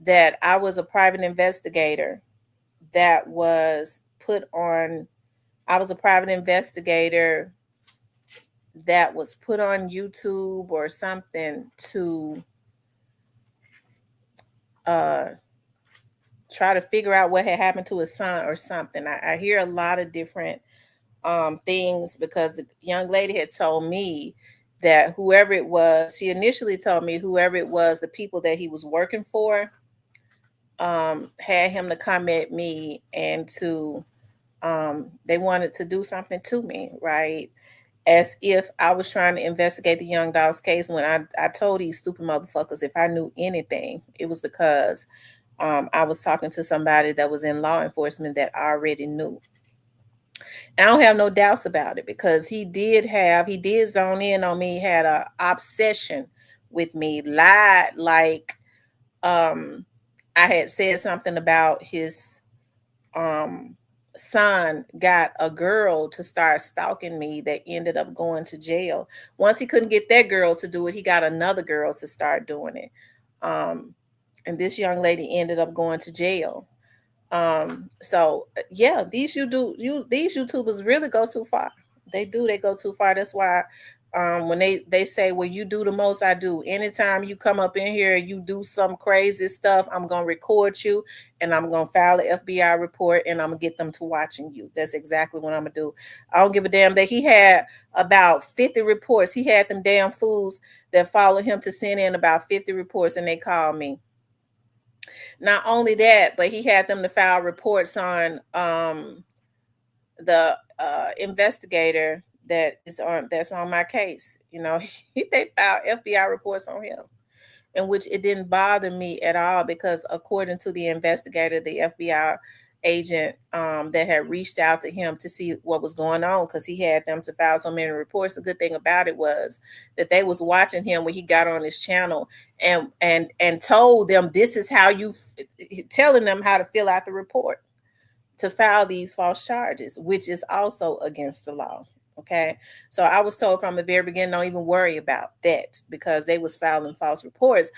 that I was a private investigator that was put on, I was a private investigator that was put on YouTube or something to uh, try to figure out what had happened to his son or something. I hear a lot of different things, because the young lady had told me that whoever it was, she initially told me whoever it was, the people that he was working for, had him to come at me and to, they wanted to do something to me, right? As if I was trying to investigate the young dog's case, when I told these stupid motherfuckers if I knew anything, it was because I was talking to somebody that was in law enforcement that I already knew. And I don't have no doubts about it, because he did zone in on me, had a obsession with me, lied like um I had said something about his um son got a girl to start stalking me that ended up going to jail. Once he couldn't get that girl to do it, he got another girl to start doing it. Um and this young lady ended up going to jail. So yeah, these YouTubers really go too far. They do, they go too far. That's why when they say, well, you do the most, I do. Anytime you come up in here and you do some crazy stuff, I'm gonna record you, and I'm gonna file an FBI report, and I'm gonna get them to watching you. That's exactly what I'm gonna do. I don't give a damn that he had about 50 reports. He had them damn fools that followed him to send in about 50 reports, and they called me. Not only that, but he had them to file reports on the investigator that's on my case. They filed FBI reports on him, in which it didn't bother me at all, because according to the investigator, the FBI agent that had reached out to him to see what was going on, because he had them to file so many reports. The good thing about it was that they was watching him when he got on his channel, and told them, this is how you, telling them how to fill out the report to file these false charges, which is also against the law. Okay. So I was told from the very beginning, don't even worry about that, because they was filing false reports.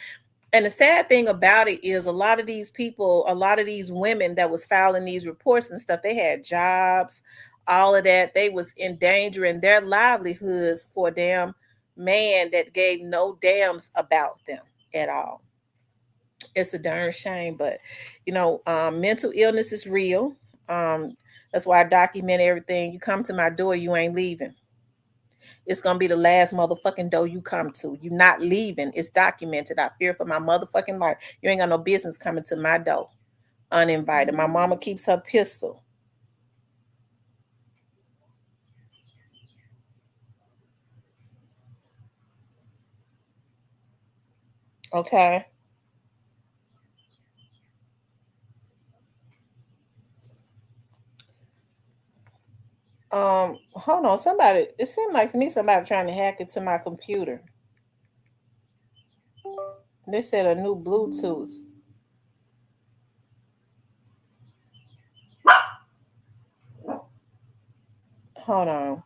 And the sad thing about it is, a lot of these people, a lot of these women that was filing these reports and stuff, they had jobs, all of that. They was endangering their livelihoods for a damn man that gave no damns about them at all. It's a darn shame, but mental illness is real. Um, that's why I document everything. You come to my door, you ain't leaving. It's gonna be the last motherfucking door you come to. You not leaving. It's documented. I fear for my motherfucking life. You ain't got no business coming to my door uninvited. My mama keeps her pistol. Okay. Hold on. Somebody. It seemed like to me somebody trying to hack into my computer. They said a new Bluetooth. Hold on.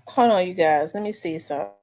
Hold on, you guys. Let me see something.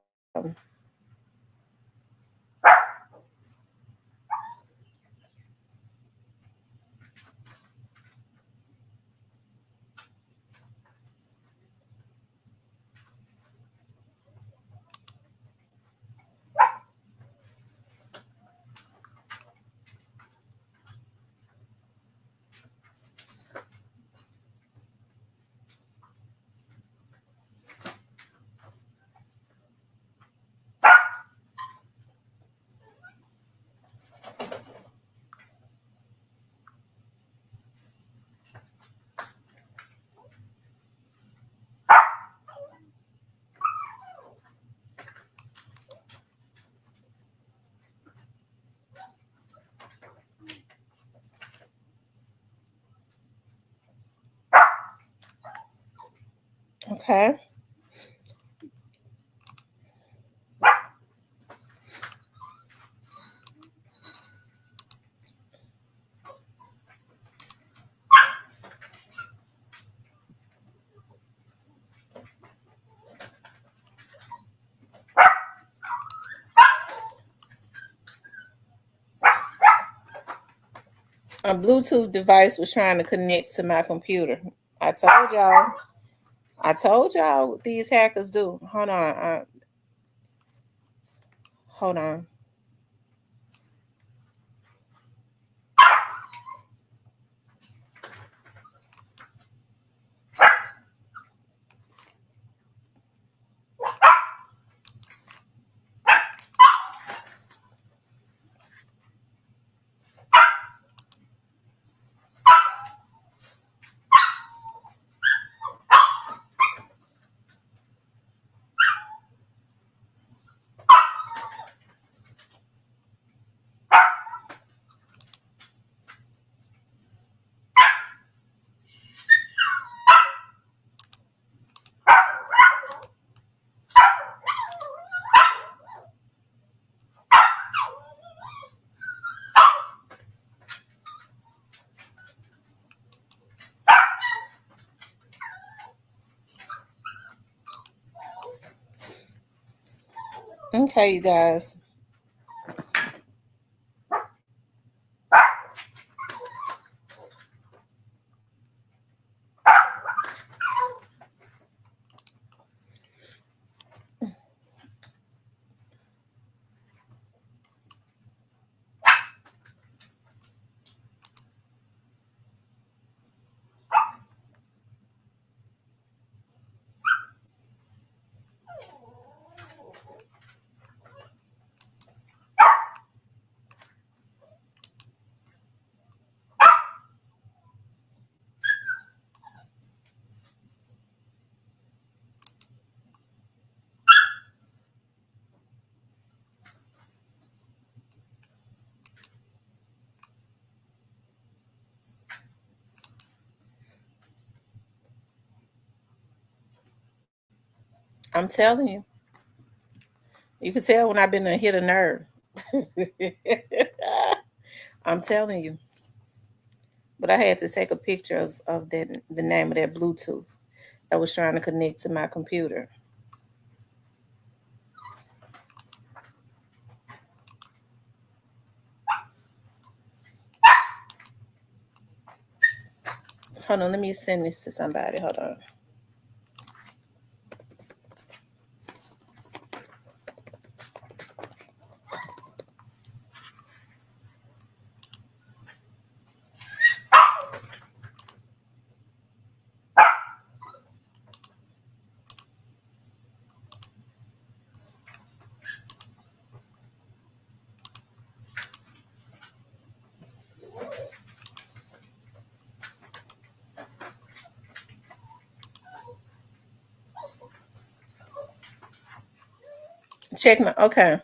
Okay. A Bluetooth device was trying to connect to my computer. I told y'all. I told y'all what these hackers do. Hold on. Hold on. Okay, you guys. I'm telling you. You can tell when I've been to hit a nerve. I'm telling you. But I had to take a picture of the name of that Bluetooth that was trying to connect to my computer. Hold on, let me send this to somebody. Hold on. Check my, okay.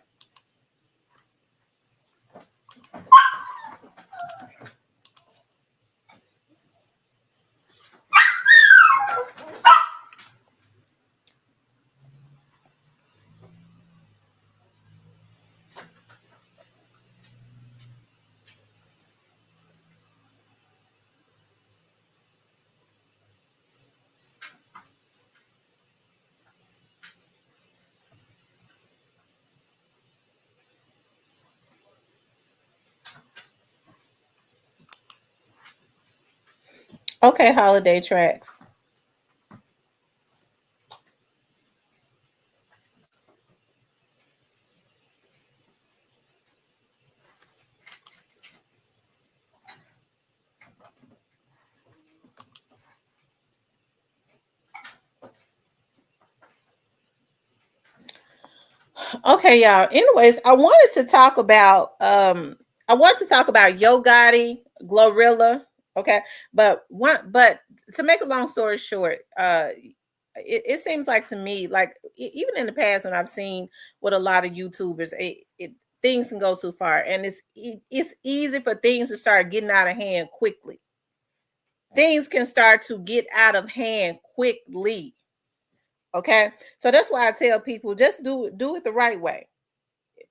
Okay, holiday tracks. Okay, y'all. Anyways, I want to talk about Yo Gotti, Glorilla. Okay, but to make a long story short, it seems like to me, like even in the past when I've seen with a lot of YouTubers, things can go too far, and it's easy for things to start getting out of hand quickly. Things can start to get out of hand quickly. Okay, so that's why I tell people just do it the right way.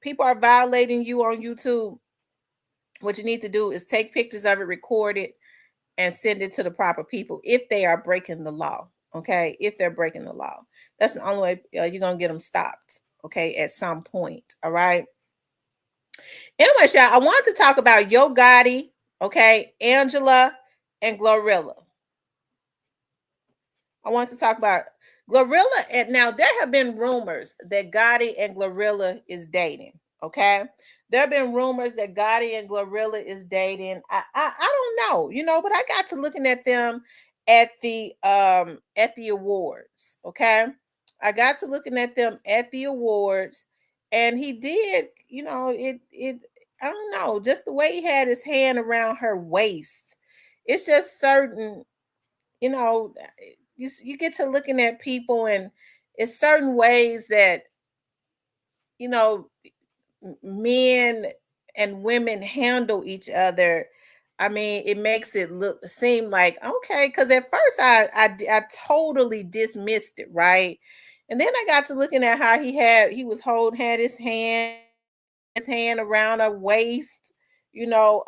People are violating you on YouTube. What you need to do is take pictures of it, record it, and send it to the proper people if they are breaking the law. Okay, if they're breaking the law, that's the only way you're gonna get them stopped. Okay, at some point. All right. Anyway, y'all, I wanted to talk about Yo Gotti, okay, Angela, and Glorilla. I want to talk about Glorilla. And now there have been rumors that Gotti and Glorilla is dating. Okay. There have been rumors that Gotti and Glorilla is dating. I don't know, but I got to looking at them at the awards. Okay. I got to looking at them at the awards, and he did, it I don't know, just the way he had his hand around her waist. It's just certain, you know, you get to looking at people, and it's certain ways that you know men and women handle each other. I mean, it makes it seem like okay, because at first I totally dismissed it, right? And then I got to looking at how he was had his hand around her waist, you know,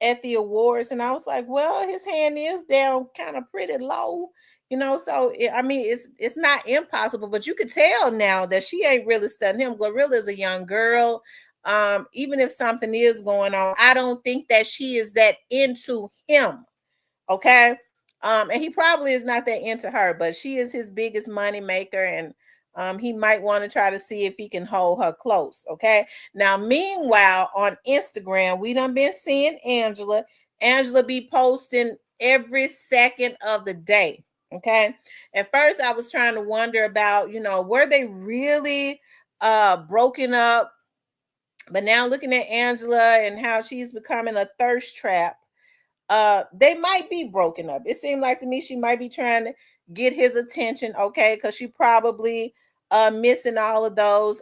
at the awards, and I was like, well, his hand is down kind of pretty low, So I mean, it's not impossible, but you could tell now that she ain't really studying him. Glorilla is a young girl. Even if something is going on, I don't think that she is that into him. Okay. And he probably is not that into her, but she is his biggest money maker, and he might want to try to see if he can hold her close. Okay. Now, meanwhile, on Instagram, we done been seeing Angela be posting every second of the day. Okay. At first, I was trying to wonder about, were they really broken up? But now looking at Angela and how she's becoming a thirst trap, they might be broken up. It seemed like to me she might be trying to get his attention, okay, because she probably missing all of those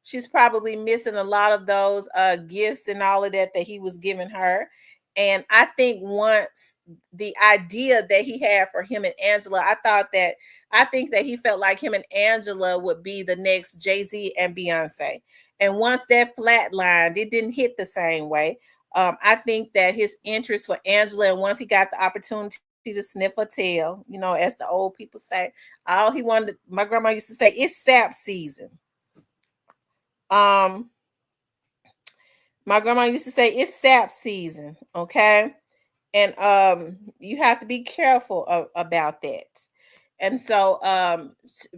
she's probably missing a lot of those gifts and all of that he was giving her. And I think once the idea that he had for him and Angela, I think that he felt like him and Angela would be the next Jay-Z and Beyonce. And once that flatlined, it didn't hit the same way. I think that his interest for Angela, and once he got the opportunity to sniff her tail, as the old people say, all he wanted, my grandma used to say, it's sap season. My grandma used to say it's sap season, okay? And you have to be careful about that. And so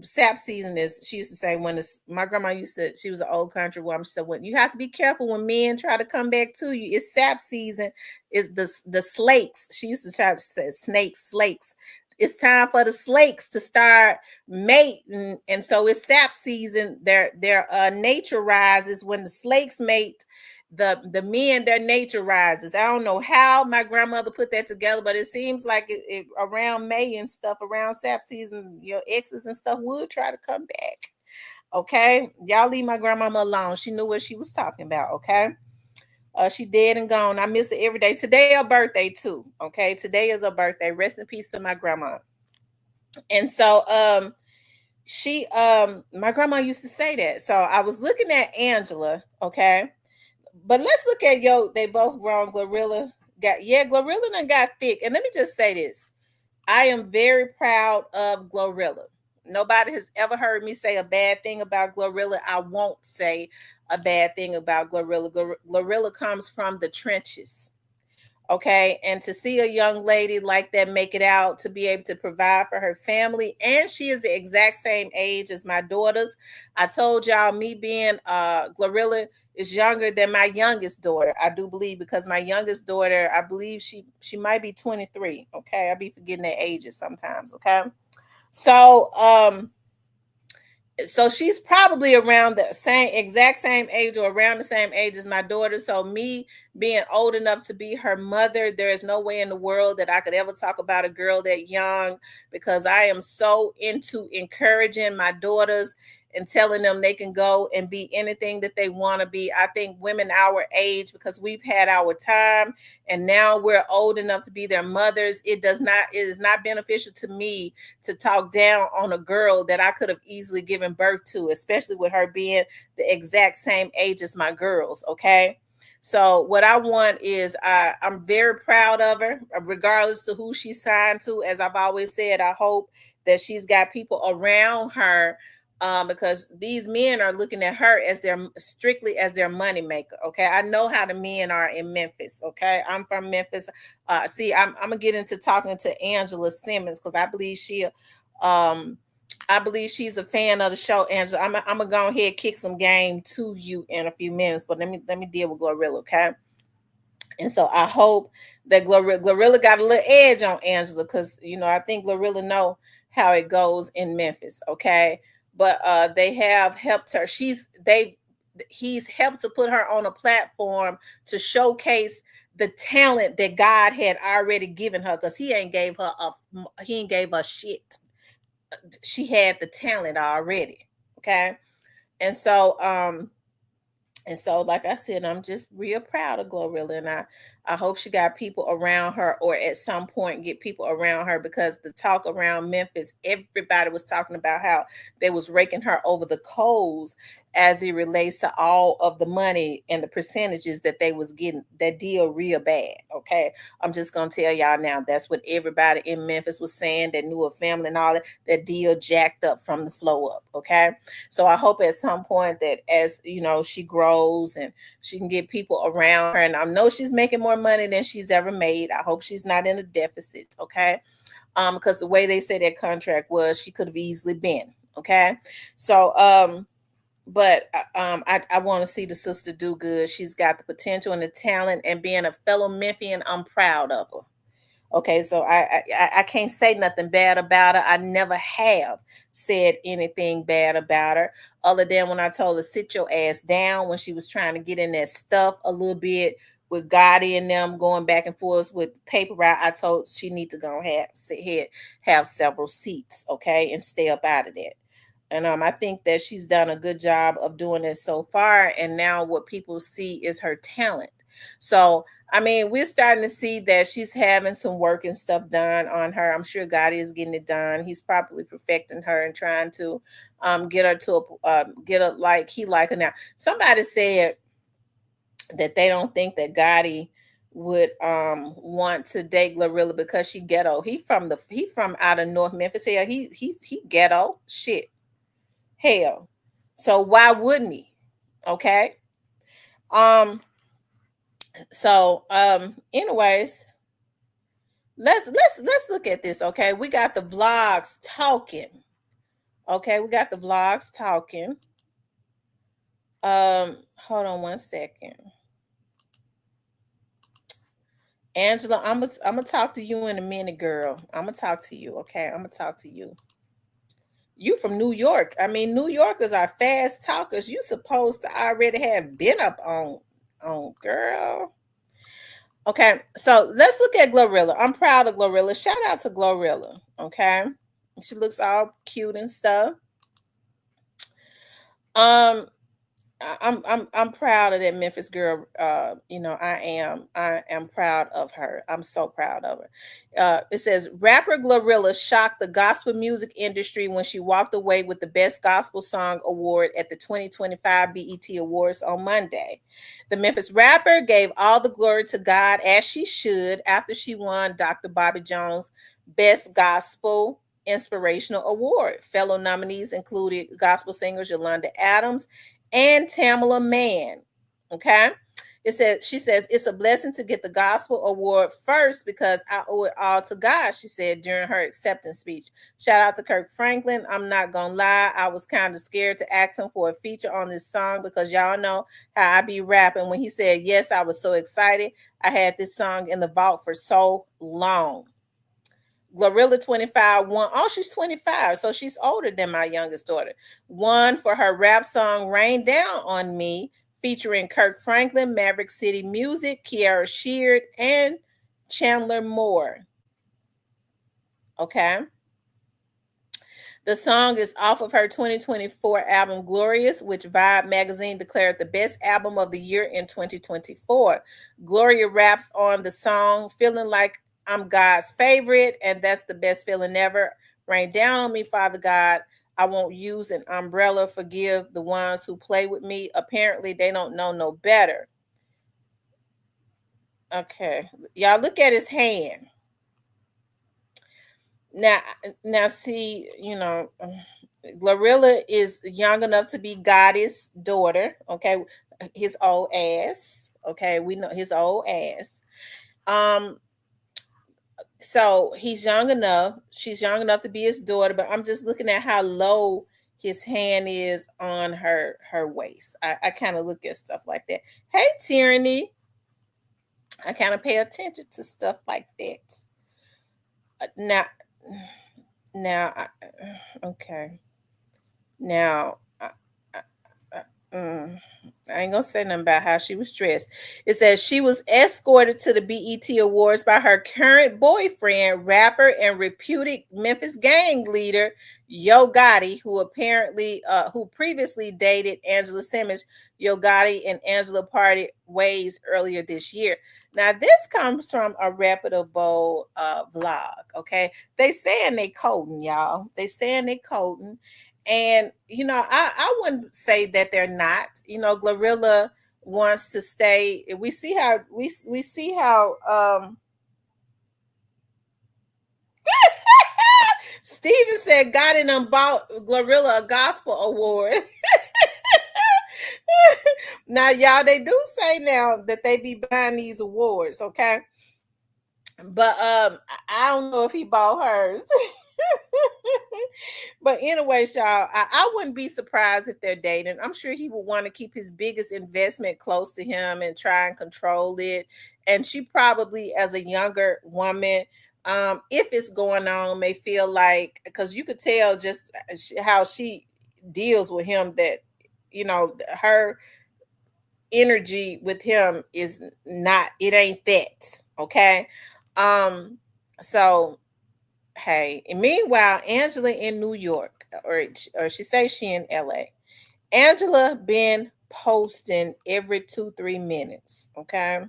sap season is, she used to say, my grandma she was an old country woman, she said, when you have to be careful when men try to come back to you, it's sap season, is the slakes. She used to try to say slakes. It's time for the slakes to start mating, and so it's sap season. Their nature rises when the slakes mate. The men, their nature rises. I don't know how my grandmother put that together, but it seems like it around May and stuff, around sap season, your exes and stuff would try to come back. Okay, y'all leave my grandmama alone. She knew what she was talking about. Okay, she dead and gone. I miss her every day. Today her birthday too. Okay, today is her birthday. Rest in peace to my grandma. And so she my grandma used to say that. So I was looking at Angela. Okay, but let's look at they both wrong. Glorilla Glorilla done got thick. And let me just say this. I am very proud of Glorilla. Nobody has ever heard me say a bad thing about Glorilla. I won't say a bad thing about Glorilla. Glorilla comes from the trenches. Okay. And to see a young lady like that make it out to be able to provide for her family, and she is the exact same age as my daughters. I told y'all, me being Glorilla is younger than my youngest daughter. I do believe, because my youngest daughter, I believe she might be 23. Okay. I be forgetting their ages sometimes. Okay. So so she's probably around the exact same age, or around the same age as my daughter. So me being old enough to be her mother, there is no way in the world that I could ever talk about a girl that young, because I am so into encouraging my daughters and telling them they can go and be anything that they want to be. I think women our age, because we've had our time and now we're old enough to be their mothers, it is not beneficial to me to talk down on a girl that I could have easily given birth to, especially with her being the exact same age as my girls. Okay. So what I want is, I'm very proud of her, regardless to who she signed to. As I've always said, I hope that she's got people around her, because these men are looking at her as strictly as their money maker. Okay, I know how the men are in Memphis. Okay, I'm from Memphis. See, I'm gonna get into talking to Angela Simmons, because um, I believe she's a fan of the show. Angela, I'm gonna go ahead and kick some game to you in a few minutes, but let me deal with Glorilla. Okay. And so I hope that Glorilla got a little edge on Angela, because I think Glorilla know how it goes in Memphis. Okay, but they have helped her. He's helped to put her on a platform to showcase the talent that God had already given her, because he ain't gave her shit. She had the talent already. Okay, and so like I said, I'm just real proud of Glorilla, and I hope she got people around her, or at some point get people around her, because the talk around Memphis, everybody was talking about how they was raking her over the coals as it relates to all of the money and the percentages that they was getting. That deal real bad. Okay, I'm just gonna tell y'all now, that's what everybody in Memphis was saying that knew a family and all that. That deal jacked up from the flow up. Okay, so I hope at some point that, as she grows and she can get people around her, and I know she's making more money than she's ever made. I hope she's not in a deficit. Okay, because the way they say that contract was, she could have easily been. Okay, so but I want to see the sister do good. She's got the potential and the talent, and being a fellow Memphian, I'm proud of her. Okay, so I can't say nothing bad about her. I never have said anything bad about her, other than when I told her sit your ass down when she was trying to get in that stuff a little bit with Gotti and them going back and forth with paper route. I told she need to go have several seats, okay, and stay up out of that. And I think that she's done a good job of doing this so far. And now what people see is her talent. So I mean, we're starting to see that she's having some work and stuff done on her. I'm sure Gotti is getting it done. He's probably perfecting her and trying to get her to get her like he like her now. Somebody said that they don't think that Gotti would want to date Glorilla because she ghetto. He from out of North Memphis. Hell, he ghetto shit. Hell. So why wouldn't he? Okay. Um so anyways, let's look at this. Okay, we got the vlogs talking. Okay, we got the vlogs talking. Hold on one second. Angela, I'm gonna talk to you in a minute, girl. I'm gonna talk to you. Okay, I'm gonna talk to you. You from New York. I mean, New Yorkers are fast talkers. You supposed to already have been up on girl. Okay, so let's look at Glorilla. I'm proud of Glorilla. Shout out to Glorilla. Okay, she looks all cute and stuff. Um, I'm proud of that Memphis girl. I am proud of her. I'm so proud of her. It says rapper Glorilla shocked the gospel music industry when she walked away with the Best Gospel Song Award at the 2025 BET Awards on Monday. The Memphis rapper gave all the glory to God as she should after she won Dr. Bobby Jones' Best Gospel Inspirational Award. Fellow nominees included gospel singers Yolanda Adams and Tamala Mann. Okay. She says, it's a blessing to get the gospel award first because I owe it all to God, she said during her acceptance speech. Shout out to Kirk Franklin. I'm not going to lie. I was kind of scared to ask him for a feature on this song because y'all know how I be rapping. When he said yes, I was so excited. I had this song in the vault for so long. Glorilla 25 won. Oh, she's 25, so she's older than my youngest daughter. Won for her rap song Rain Down on Me, featuring Kirk Franklin, Maverick City Music, Kiara Sheard, and Chandler Moore. Okay. The song is off of her 2024 album Glorious, which Vibe magazine declared the best album of the year in 2024. Gloria raps on the song, feeling like I'm God's favorite, and that's the best feeling ever. Rain down on me, Father God. I won't use an umbrella. Forgive the ones who play with me. Apparently, they don't know no better. Okay. Y'all look at his hand. Now, see, Glorilla is young enough to be Goddess' daughter. Okay, his old ass. Okay, we know his old ass. So he's young enough. She's young enough to be his daughter. But I'm just looking at how low his hand is on her waist. I kind of look at stuff like that. Hey, Tyranny. I kind of pay attention to stuff like that. Okay. Now, I ain't gonna say nothing about how she was dressed. It says she was escorted to the BET Awards by her current boyfriend, rapper and reputed Memphis gang leader Yo Gotti, who previously dated Angela Simmons. Yo Gotti and Angela parted ways earlier this year. Now, this comes from a reputable vlog. Okay, they saying they coding, y'all. They saying they coding. And I wouldn't say that they're not. Glorilla wants to stay. We see how Steven said God and them bought Glorilla a gospel award. Now, y'all, they do say now that they be buying these awards, okay? But I don't know if he bought hers. But anyways, y'all, I wouldn't be surprised if they're dating. I'm sure he would want to keep his biggest investment close to him and try and control it. And she probably, as a younger woman, if it's going on, may feel like, because you could tell just how she deals with him, that her energy with him is not, it ain't that, okay? So hey, and meanwhile, Angela in New York, or she say she in LA. Angela been posting every 2-3 minutes. Okay,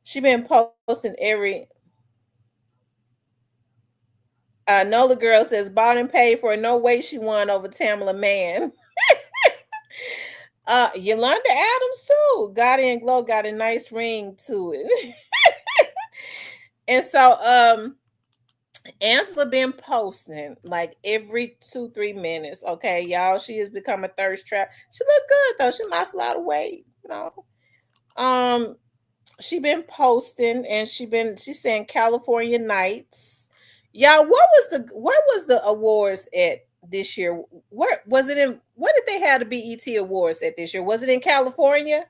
she been posting every. Nola girl says bought and paid for. No way she won over Tamala Mann. Yolanda Adams too. Gotti and Glow got a nice ring to it. And so Angela been posting like every 2-3 minutes. Okay, y'all. She has become a thirst trap. She look good though. She lost a lot of weight. She been posting, and she's saying California Nights. Y'all, where was the awards at this year? Where was it in? What did they have the BET Awards at this year? Was it in California?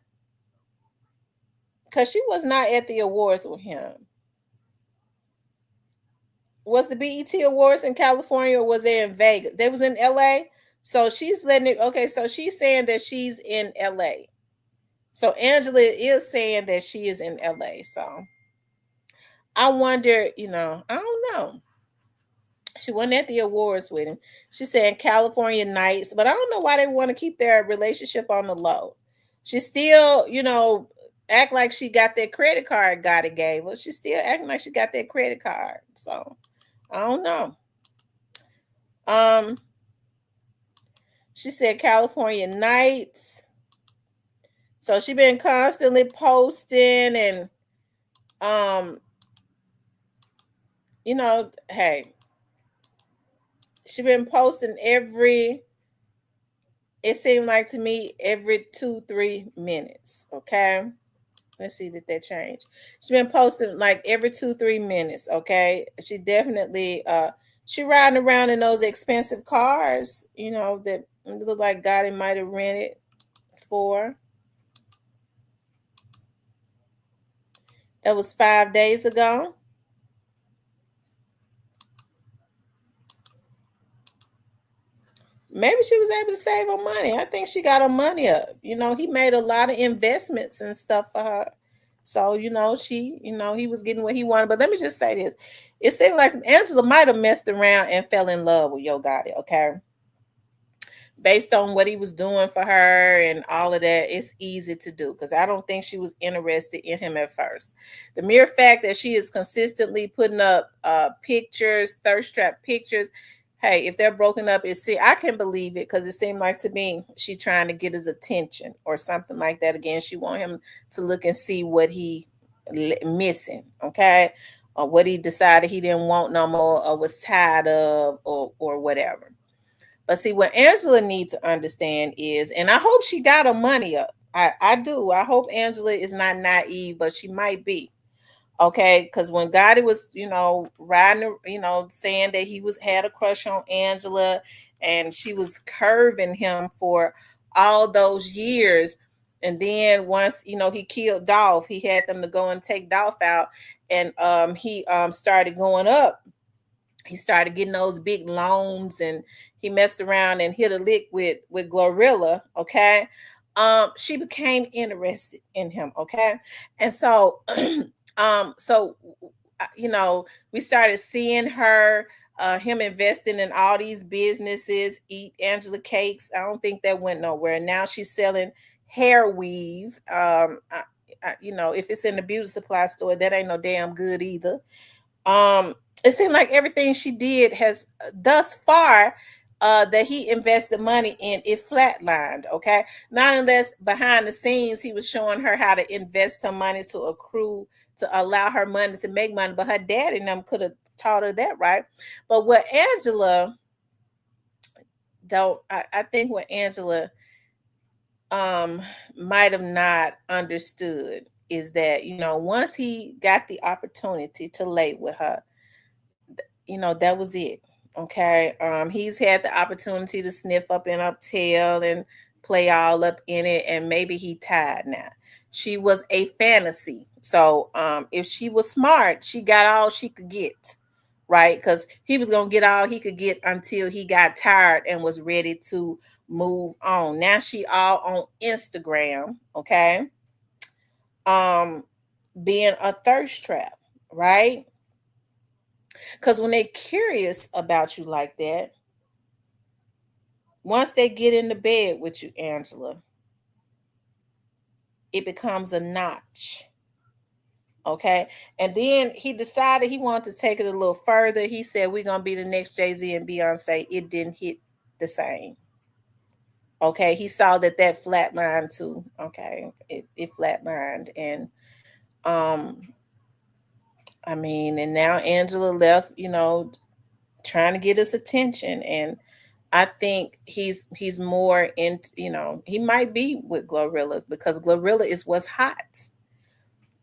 Because she was not at the awards with him. Was the BET Awards in California, or was it in Vegas? They was in LA. So she's letting it. Okay, so she's saying that she's in LA. So Angela is saying that she is in LA. So I wonder, I don't know. She wasn't at the awards with him. She said California Nights, but I don't know why they want to keep their relationship on the low. She still, act like she got that credit card God it gave her. She's still acting like she got that credit card. So I don't know. Um, she said California Nights. So she been constantly posting and hey, she been posting it seemed like to me every 2-3 minutes. Okay. Let's see that changed. She's been posting like every 2-3 minutes. Okay. She definitely she riding around in those expensive cars, that look like God might have rented for. That was 5 days ago. Maybe she was able to save her money. I think she got her money up. He made a lot of investments and stuff for her. So, he was getting what he wanted. But let me just say this. It seemed like Angela might have messed around and fell in love with Yo Gotti, okay? Based on what he was doing for her and all of that, it's easy to do because I don't think she was interested in him at first. The mere fact that she is consistently putting up pictures, thirst trap pictures, hey, if they're broken up, I can believe it because it seemed like to me she trying to get his attention or something like that. Again, she want him to look and see what he missing, okay, or what he decided he didn't want no more or was tired of or whatever. But see, what Angela needs to understand is, and I hope she got her money up. I do. I hope Angela is not naive, but she might be. Okay, because when Gotti was, riding, saying that he had a crush on Angela, and she was curving him for all those years, and then once he killed Dolph, he had them to go and take Dolph out, and he started going up. He started getting those big loans, and he messed around and hit a lick with Glorilla. Okay, she became interested in him. Okay, and so so we started seeing him investing in all these businesses, Eat Angela Cakes. I don't think that went nowhere. Now she's selling hair weave. If it's in the beauty supply store, that ain't no damn good either. It seemed like everything she did has thus far that he invested money in, it flatlined. Okay, not unless behind the scenes he was showing her how to invest her money to accrue, to allow her money to make money. But her dad and them could have taught her that, right? But what Angela don't, I think what Angela might have not understood is that once he got the opportunity to lay with her, that was it. Okay. He's had the opportunity to sniff up in her tail and play all up in it, and maybe he tired now. She was a fantasy. So if she was smart, she got all she could get, right? Because he was gonna get all he could get until he got tired and was ready to move on. Now she all on Instagram, okay? Being a thirst trap, right? Because when they're curious about you like that, once they get in the bed with you, Angela, it becomes a notch. Okay. And then he decided he wanted to take it a little further. He said, we're going to be the next Jay-Z and Beyonce. It didn't hit the same. Okay. He saw that flatlined too. Okay. It flatlined. And, and now Angela left, trying to get his attention. And I think he's more in, he might be with Glorilla because Glorilla is what's hot.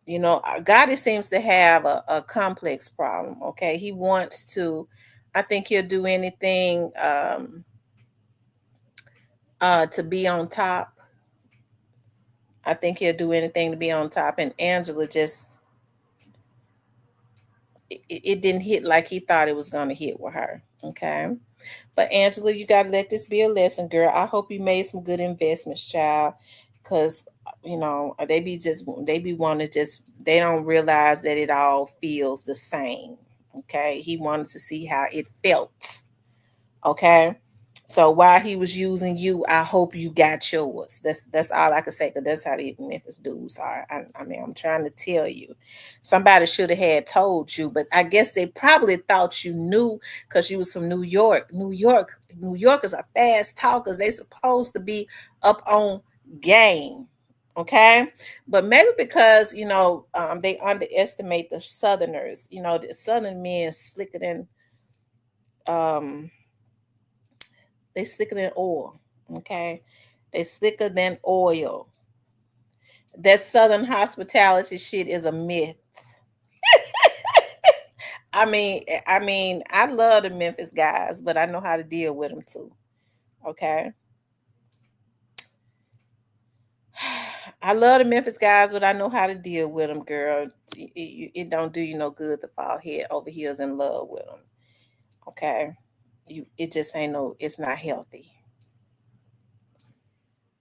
Gotti seems to have a complex problem. Okay. He wants to, I think he'll do anything to be on top. I think he'll do anything to be on top. And Angela just, it didn't hit like he thought it was going to hit with her. Okay. But Angela, you got to let this be a lesson, girl. I hope you made some good investments, child. Because, they be wanting to they don't realize that it all feels the same. Okay, he wanted to see how it felt. Okay. So while he was using you, I hope you got yours. That's all I can say, because that's how the Memphis dudes are. I mean, I'm trying to tell you. Somebody should have had told you, but I guess they probably thought you knew because you was from New York. New Yorkers are fast talkers. They supposed to be up on game. Okay. But maybe because, they underestimate the Southerners. The Southern men slicker than um they slicker than oil. Okay. They slicker than oil. That Southern hospitality shit is a myth. I love the Memphis guys, but I know how to deal with them too. Okay. I love the Memphis guys, but I know how to deal with them, girl. It don't do you no good to fall head over heels in love with them. Okay. It just ain't no, it's not healthy.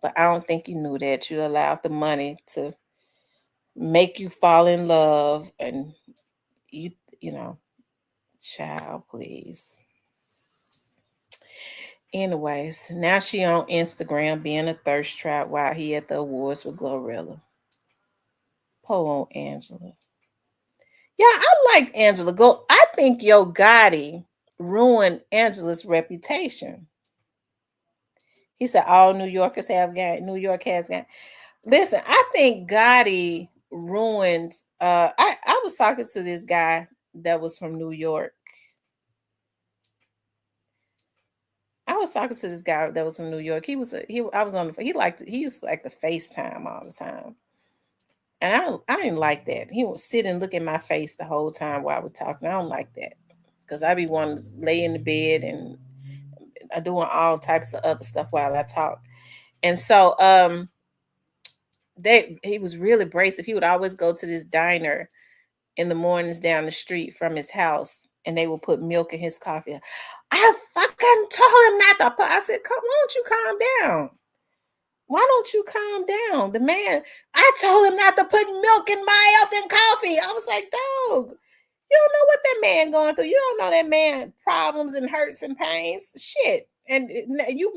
But I don't think you knew that. You allowed the money to make you fall in love, and you you know child, please. Anyways, now she on Instagram being a thirst trap while he at the awards with Glorilla. Poor on Angela. Yeah, I liked Angela. I think Yo Gotti ruined Angela's reputation. He said all New Yorkers have game. New York has game. Listen, I think Gotti ruined. I was talking to this guy that was from New York. I was talking to this guy that was from New York. I was on the he used to like the FaceTime all the time. And I didn't like that. He would sit and look at my face the whole time while we're talking. I don't like that. Because I be wanting to lay in the bed and doing all types of other stuff while I talk. And so he was really abrasive. He would always go to this diner in the mornings down the street from his house, and they would put milk in his coffee. I fucking told him not to put. I said, "Come, why don't you calm down? Why don't you calm down?" The man, I told him not to put milk in my effing coffee. I was like, dog, you don't know what that man going through. You don't know that man problems and hurts and pains. Shit. And you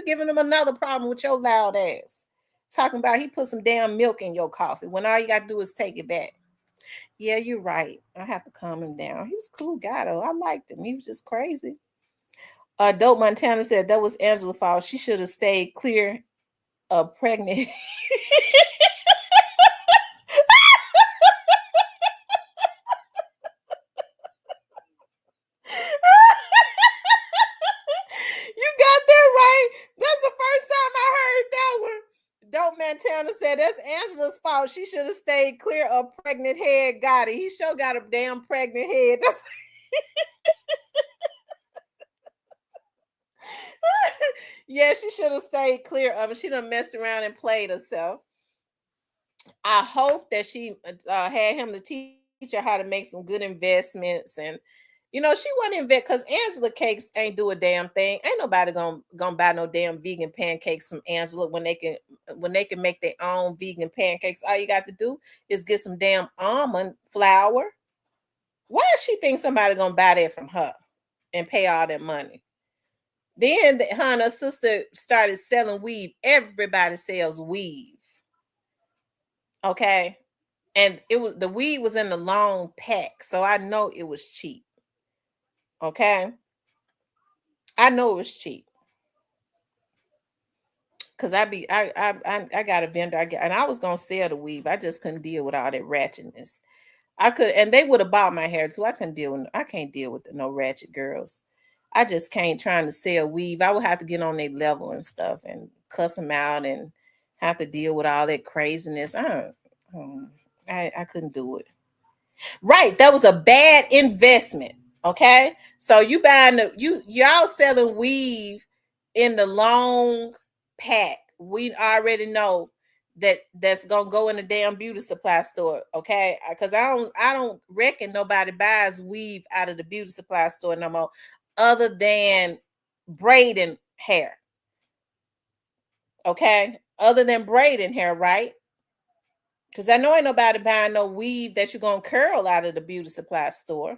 giving him another problem with your loud ass. Talking about he put some damn milk in your coffee when all you got to do is take it back. Yeah, you're right. I have to calm him down. He was a cool guy though. I liked him. He was just crazy. Dope Montana said that was Angela's fault. She should have stayed clear of pregnant. You got that right. That's the first time I heard that one. Dope Montana said that's Angela's fault. She should have stayed clear of pregnant head Gotti. He sure got a damn pregnant head. That's yeah, she should have stayed clear of it. She done messed around and played herself. I hope that she had him to teach her how to make some good investments, and she wasn't invest because Angela Cakes ain't do a damn thing. Ain't nobody gonna buy no damn vegan pancakes from Angela when they can make their own vegan pancakes. All you got to do is get some damn almond flour. Why does she think somebody gonna buy that from her and pay all that money? Then her and her sister started selling weave. Everybody sells weave. Okay. And the weed was in the long pack, so I know it was cheap. Okay, I know it was cheap because I got a vendor. And I was gonna sell the weave. I just couldn't deal with all that ratchetness. I could, and they would have bought my hair too. I can't deal with no ratchet girls. I just can't trying to sell weave. I would have to get on their level and stuff and cuss them out and have to deal with all that craziness. I couldn't do it. Right. That was a bad investment. Okay. So you buying y'all selling weave in the long pack. We already know that's gonna go in the damn beauty supply store. Okay. Because I don't reckon nobody buys weave out of the beauty supply store no more, other than braiding hair. Okay. Other than braiding hair, right? Because I know ain't nobody buying no weave that you're gonna curl out of the beauty supply store.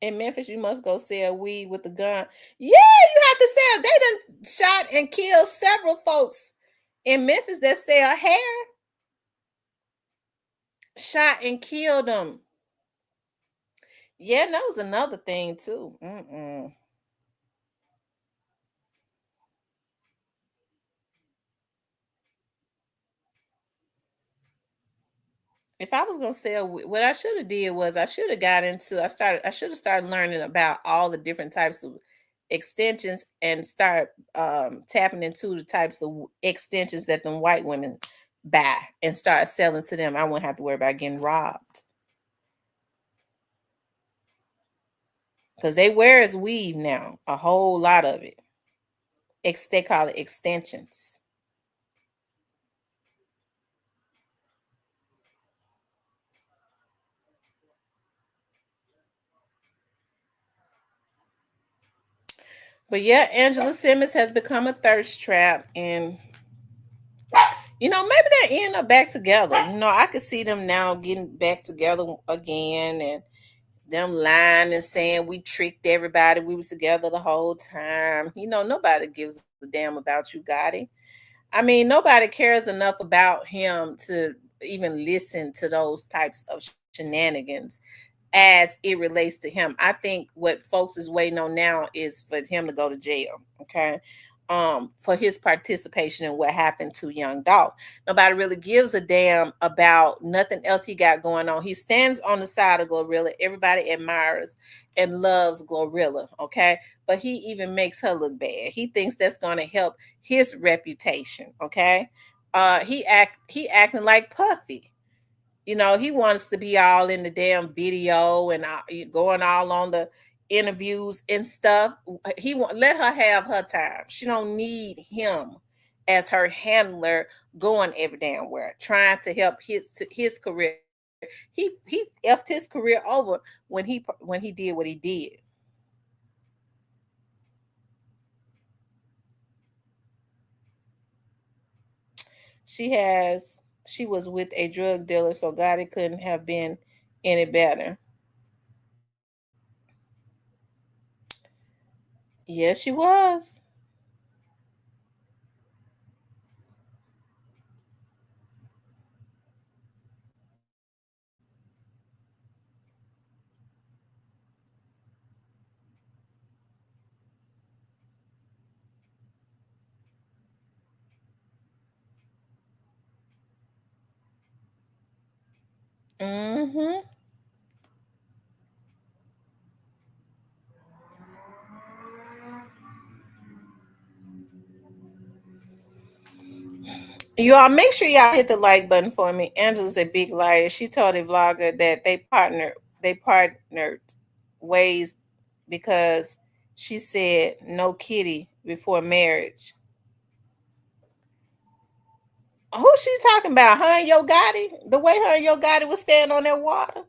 In Memphis, you must go sell weed with a gun. Yeah, you have to sell. They done shot and killed several folks in Memphis that sell hair. Shot and killed them. Yeah, and that was another thing too. If I was gonna sell, what I should have did was I should have got into. I should have started learning about all the different types of extensions and start tapping into the types of extensions that them white women buy and start selling to them. I wouldn't have to worry about getting robbed because they wear is weave now, a whole lot of it. They call it extensions. But yeah, Angela Simmons has become a thirst trap, and maybe they end up back together. I could see them now getting back together again, and them lying and saying we tricked everybody. We was together the whole time. Nobody gives a damn about you, Gotti. I mean, nobody cares enough about him to even listen to those types of shenanigans as it relates to him. I think what folks is waiting on now is for him to go to jail. Okay. For his participation in what happened to young Dolph. Nobody really gives a damn about nothing else he got going on. He stands on the side of Glorilla. Everybody admires and loves Glorilla. Okay. But he even makes her look bad. He thinks that's going to help his reputation. Okay. He acting like Puffy. He wants to be all in the damn video and going all on the interviews and stuff. Let her have her time. She don't need him as her handler going every damn where trying to help his career. He effed his career over when he did what he did. She was with a drug dealer, so God, it couldn't have been any better. Yes, she was. Mm-hmm. Y'all make sure y'all hit the like button for me. Angela's a big liar. She told a vlogger that they partnered ways because she said no kitty before marriage. Who she talking about? Her and Yo Gotti? The way her and Yo Gotti was standing on that water?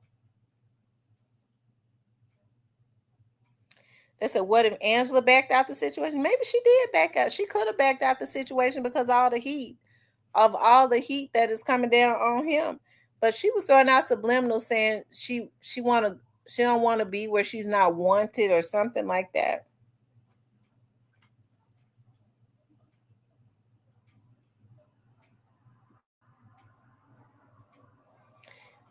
They said, what if Angela backed out the situation? Maybe she did back out. She could have backed out the situation because all the heat that is coming down on him. But she was throwing out subliminal saying she don't want to be where she's not wanted or something like that.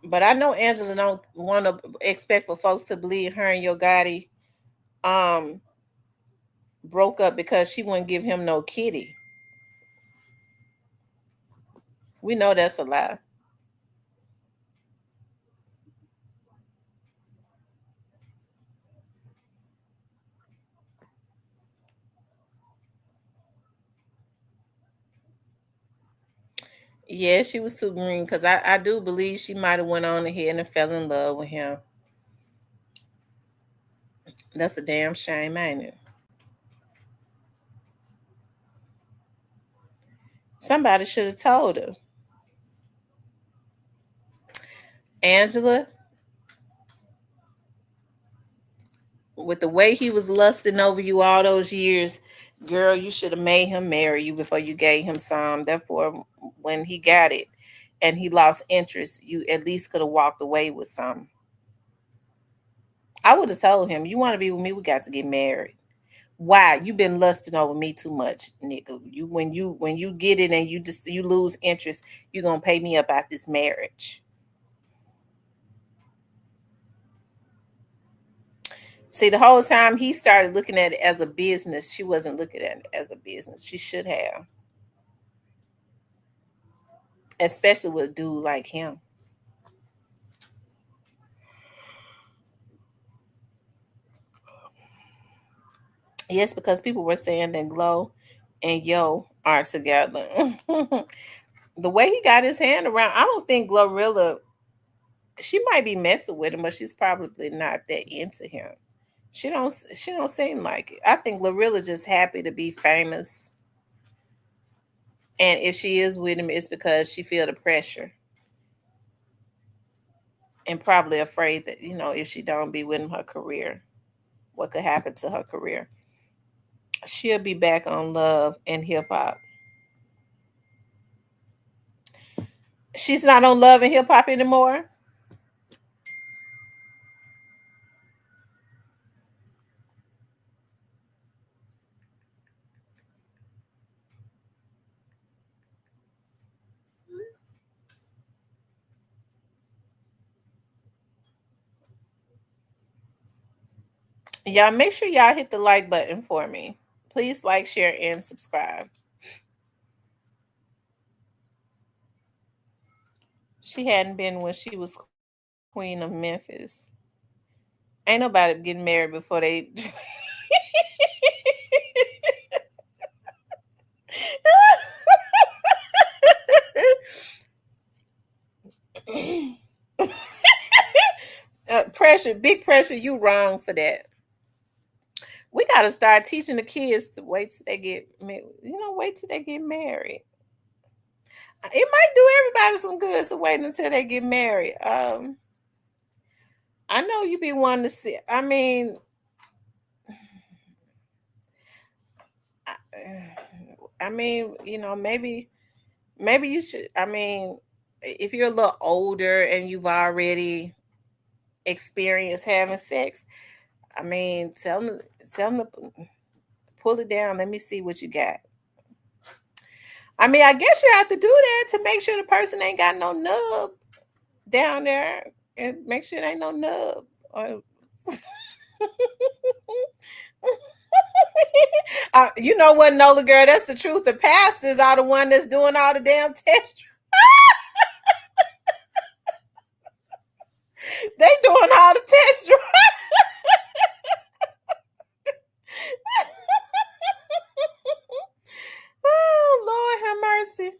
But I know Angela don't want to expect for folks to believe her and Yo Gotti um broke up because she wouldn't give him no kitty. We know that's a lie. Yeah, she was too green because I do believe she might have went on ahead and fell in love with him. That's a damn shame, ain't it? Somebody should have told her. Angela, with the way he was lusting over you all those years, girl, you should have made him marry you before you gave him some. Therefore, when he got it and he lost interest, you at least could have walked away with some. I would have told him, you want to be with me, we got to get married. Why? You been lusting over me too much, nigga. When you get it and you lose interest, you gonna pay me up out this marriage. See, the whole time he started looking at it as a business. She wasn't looking at it as a business. She should have, especially with a dude like him. Yes, because people were saying that Glow and Yo are together. The way he got his hand around, I don't think Glorilla. She might be messing with him, but she's probably not that into him. She don't seem like it. I think Glorilla just happy to be famous, and if she is with him, it's because she feel the pressure and probably afraid that if she don't be with him, her career, what could happen to her career. She'll be back on Love and Hip Hop. She's not on Love and Hip Hop anymore. Y'all make sure y'all hit the like button for me. Please like, share, and subscribe. She hadn't been when she was Queen of Memphis. Ain't nobody getting married before they. Pressure, big pressure. You wrong for that. We gotta start teaching the kids to wait till they get, wait till they get married. It might do everybody some good to wait until they get married. I know you be wanting to see. I mean, maybe you should. I mean, if you're a little older and you've already experienced having sex, I mean, tell them to pull it down. Let me see what you got. I mean, I guess you have to do that to make sure the person ain't got no nub down there, and make sure there ain't no nub. Or you know what, Nola girl? That's the truth. The pastors are the one that's doing all the damn test. They doing all the test. Oh, Lord have mercy.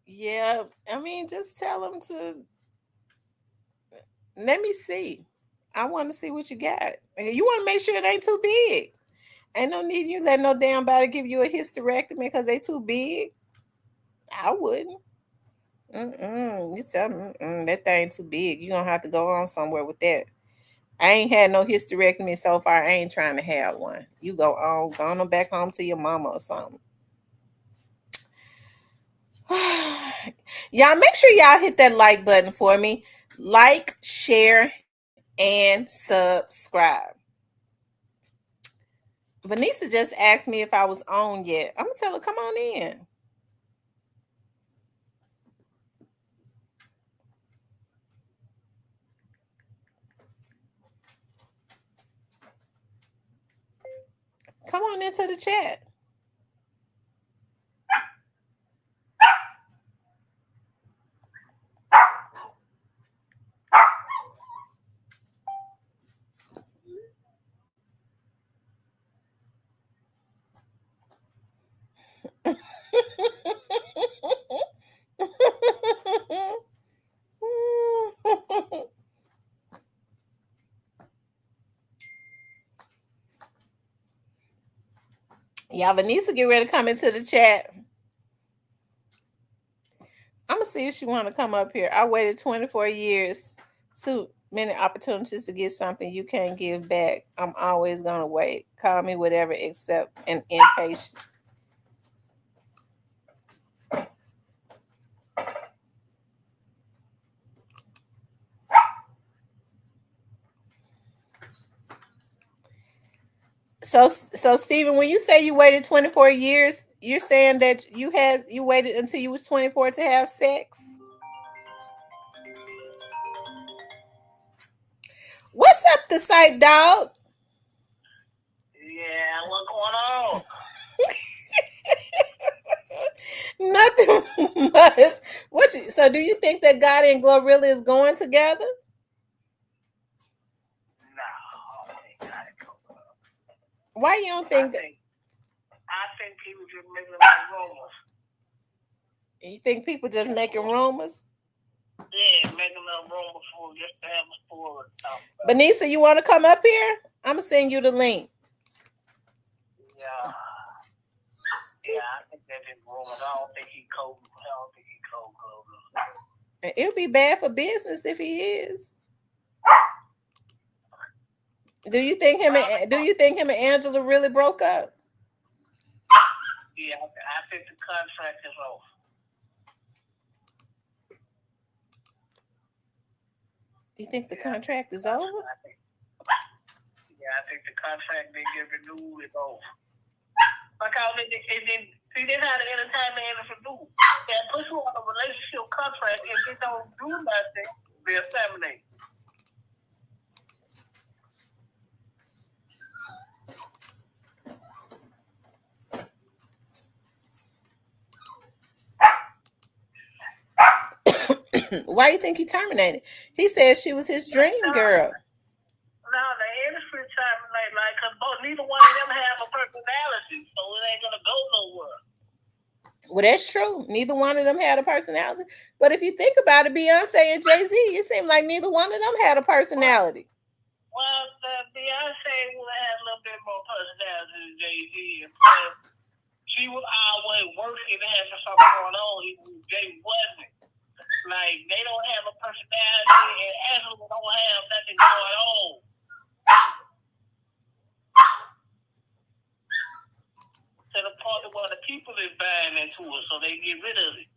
Yeah, I mean, just tell them to let me see. I want to see what you got. You want to make sure it ain't too big. Ain't no need you let no damn body give you a hysterectomy because they too big. I wouldn't. You tell me that thing too big. You gonna have to go on somewhere with that. I ain't had no hysterectomy so far. I ain't trying to have one. You go on back home to your mama or something. Y'all make sure y'all hit that like button for me. Like, share, and subscribe. Vanessa just asked me if I was on yet. I'm gonna tell her, come on in. Come on into the chat. Y'all, Vanessa, get ready to come into the chat. I'm gonna see if she want to come up here. I waited 24 years, too many opportunities to get something you can't give back. I'm always gonna wait. Call me whatever except an impatient. So Stephen, when you say you waited 24 years, you're saying that you waited until you was 24 to have sex? What's up, the site dog? Yeah, what's going on? Nothing much. So do you think that God and Glorilla is going together? No, I don't think God is going. Why you don't think? I think people just making up rumors. You think people just making rumors? Yeah, making up rumors for just to have a story to talk about. Benisa, you want to come up here? I'm gonna send you the link. Yeah. Yeah, I think that's just rumors. I don't think he cold. It'll be bad for business if he is. Do you think him and Angela really broke up? Yeah, I think the contract is over. You think the contract is over? I think the contract they get renewed is over. Because they how the entertainment industry do. They put you on a relationship contract and they don't do nothing, they'll terminate. Why do you think he terminated? He said she was his dream girl. No, the industry terminated because neither one of them have a personality, so it ain't gonna go nowhere. Well, that's true. Neither one of them had a personality. But if you think about it, Beyonce and Jay-Z, it seemed like neither one of them had a personality. Well, Beyonce would have had a little bit more personality than Jay-Z. She was always working and having something going on. Jay wasn't. Like, they don't have a personality, and Angela don't have nothing going on. To the point where the people is buying into it, so they get rid of it.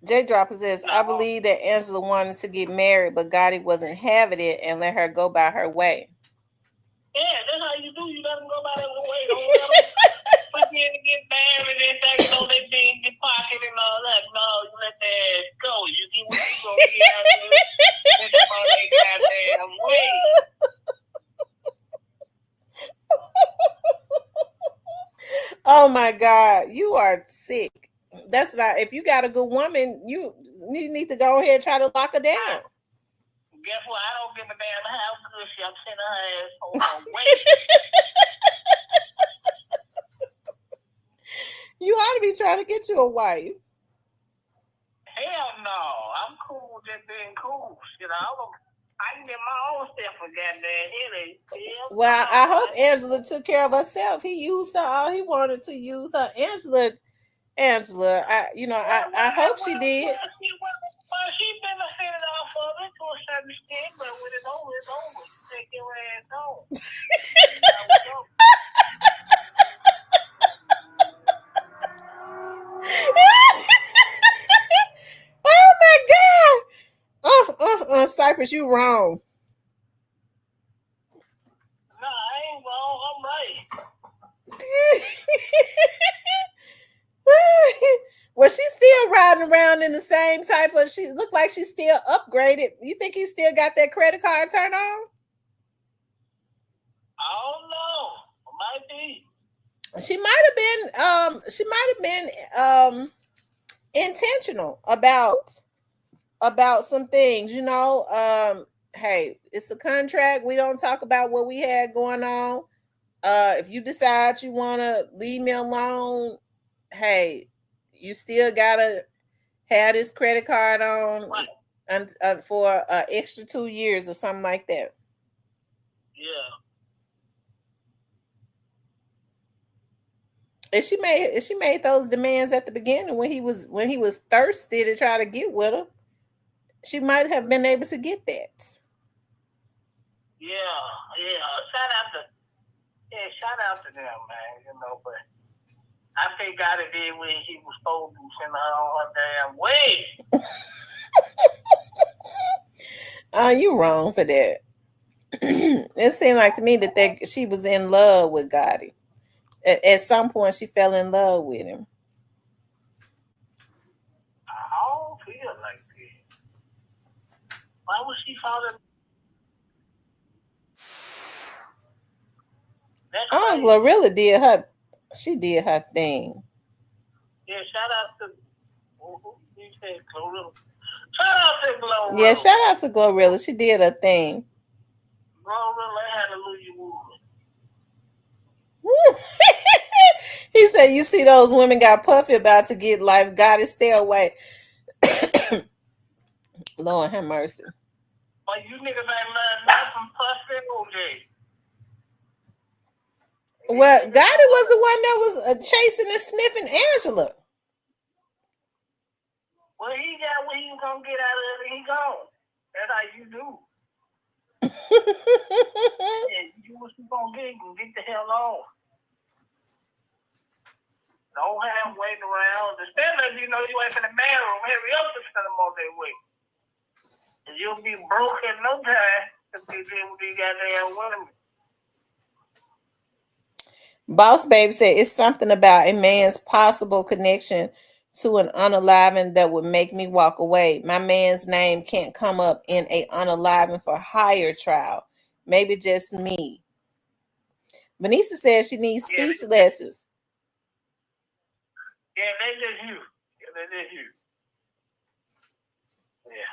J Dropper says, I believe that Angela wanted to get married, but Gotti wasn't having it and let her go by her way. Yeah, that's how you do. You let them go by their way. Don't let them forget to get married and think they be in your pocket and all that. No, you let that go. You get what you gonna get out of it. Let them on their goddamn way. Oh my God, you are sick. That's not. If you got a good woman, you need to go ahead and try to lock her down. Guess what? I don't give a damn how good she. I'm sending her ass on her way. You ought to be trying to get you a wife. Hell no. I'm cool with just being cool. You know, I can get my own stuff for goddamn headache. Well, I hope Angela took care of herself. He used her all he wanted to use her. Angela, I hope she did. Well, she benefited off of it to a certain extent, but when it's over, it's over. You take your ass home. Oh my God! Cypress, you wrong. No, I ain't wrong. I'm right. Well, she's still riding around in the same type of. She looked like she's still upgraded. You think he still got that credit card turned on? I don't know. Might be. She might have been intentional about some things. Hey, it's a contract. We don't talk about what we had going on. If you decide you want to leave me alone, hey, you still gotta have this credit card on for extra 2 years or something like that. Yeah. And she made those demands at the beginning when he was thirsty to try to get with her. She might have been able to get that. Yeah. Shout out to them, man. But I think God did when he was supposed to send her on her damn way. You wrong for that. It seemed like to me that she was in love with Gotti. At some point, she fell in love with him. I don't feel like that. Why would she fall in? Glorilla did her. She did her thing. Yeah, shout out to you said Glorilla. Shout out to Glorilla. Yeah, shout out to Glorilla. She did her thing. Glorilla, hallelujah. He said, "You see those women got puffy about to get life. God is stay away." Lord have mercy. But you niggas ain't learned nothing from Puffy OJ. Well, Gotti was the one that was chasing and sniffing Angela. Well, he got what he was gonna get out of it. He gone. That's how you do. Yeah, you what you gonna get and get the hell on. Don't have him waiting around. Especially if you know you ain't finna marry him. Hurry up to send him on their way. And you'll be broke in no time to be dealing with these goddamn women. Boss Baby said it's something about a man's possible connection to an unaliving that would make me walk away. My man's name can't come up in a unaliving for hire trial. Maybe just me. Vanessa says she needs speech lessons. Yeah, that's just you. Yeah, that's just you. Yeah.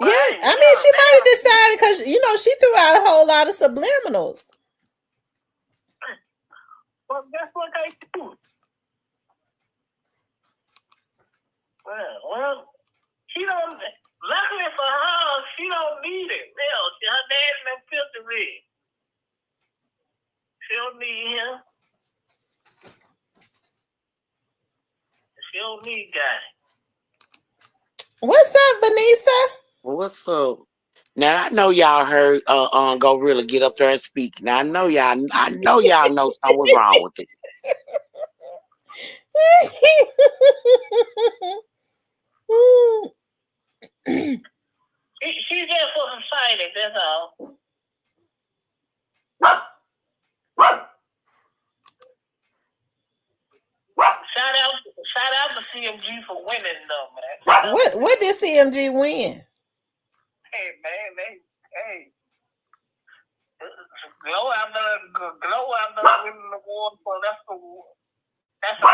Yeah, I mean, she might have decided because, she threw out a whole lot of subliminals. Well, that's what they do. Well, she don't, luckily for her, she don't need it. Hell, her dad done filthy red. She don't need him. She don't need guy. What's up, Vanessa? What's up? Now I know y'all heard Gorilla get up there and speak. Now I know y'all know something was wrong with it. She's there for society, that's all. Shout out to CMG for winning though, man. What did CMG win? Hey man, Glow after winning the award, so that's a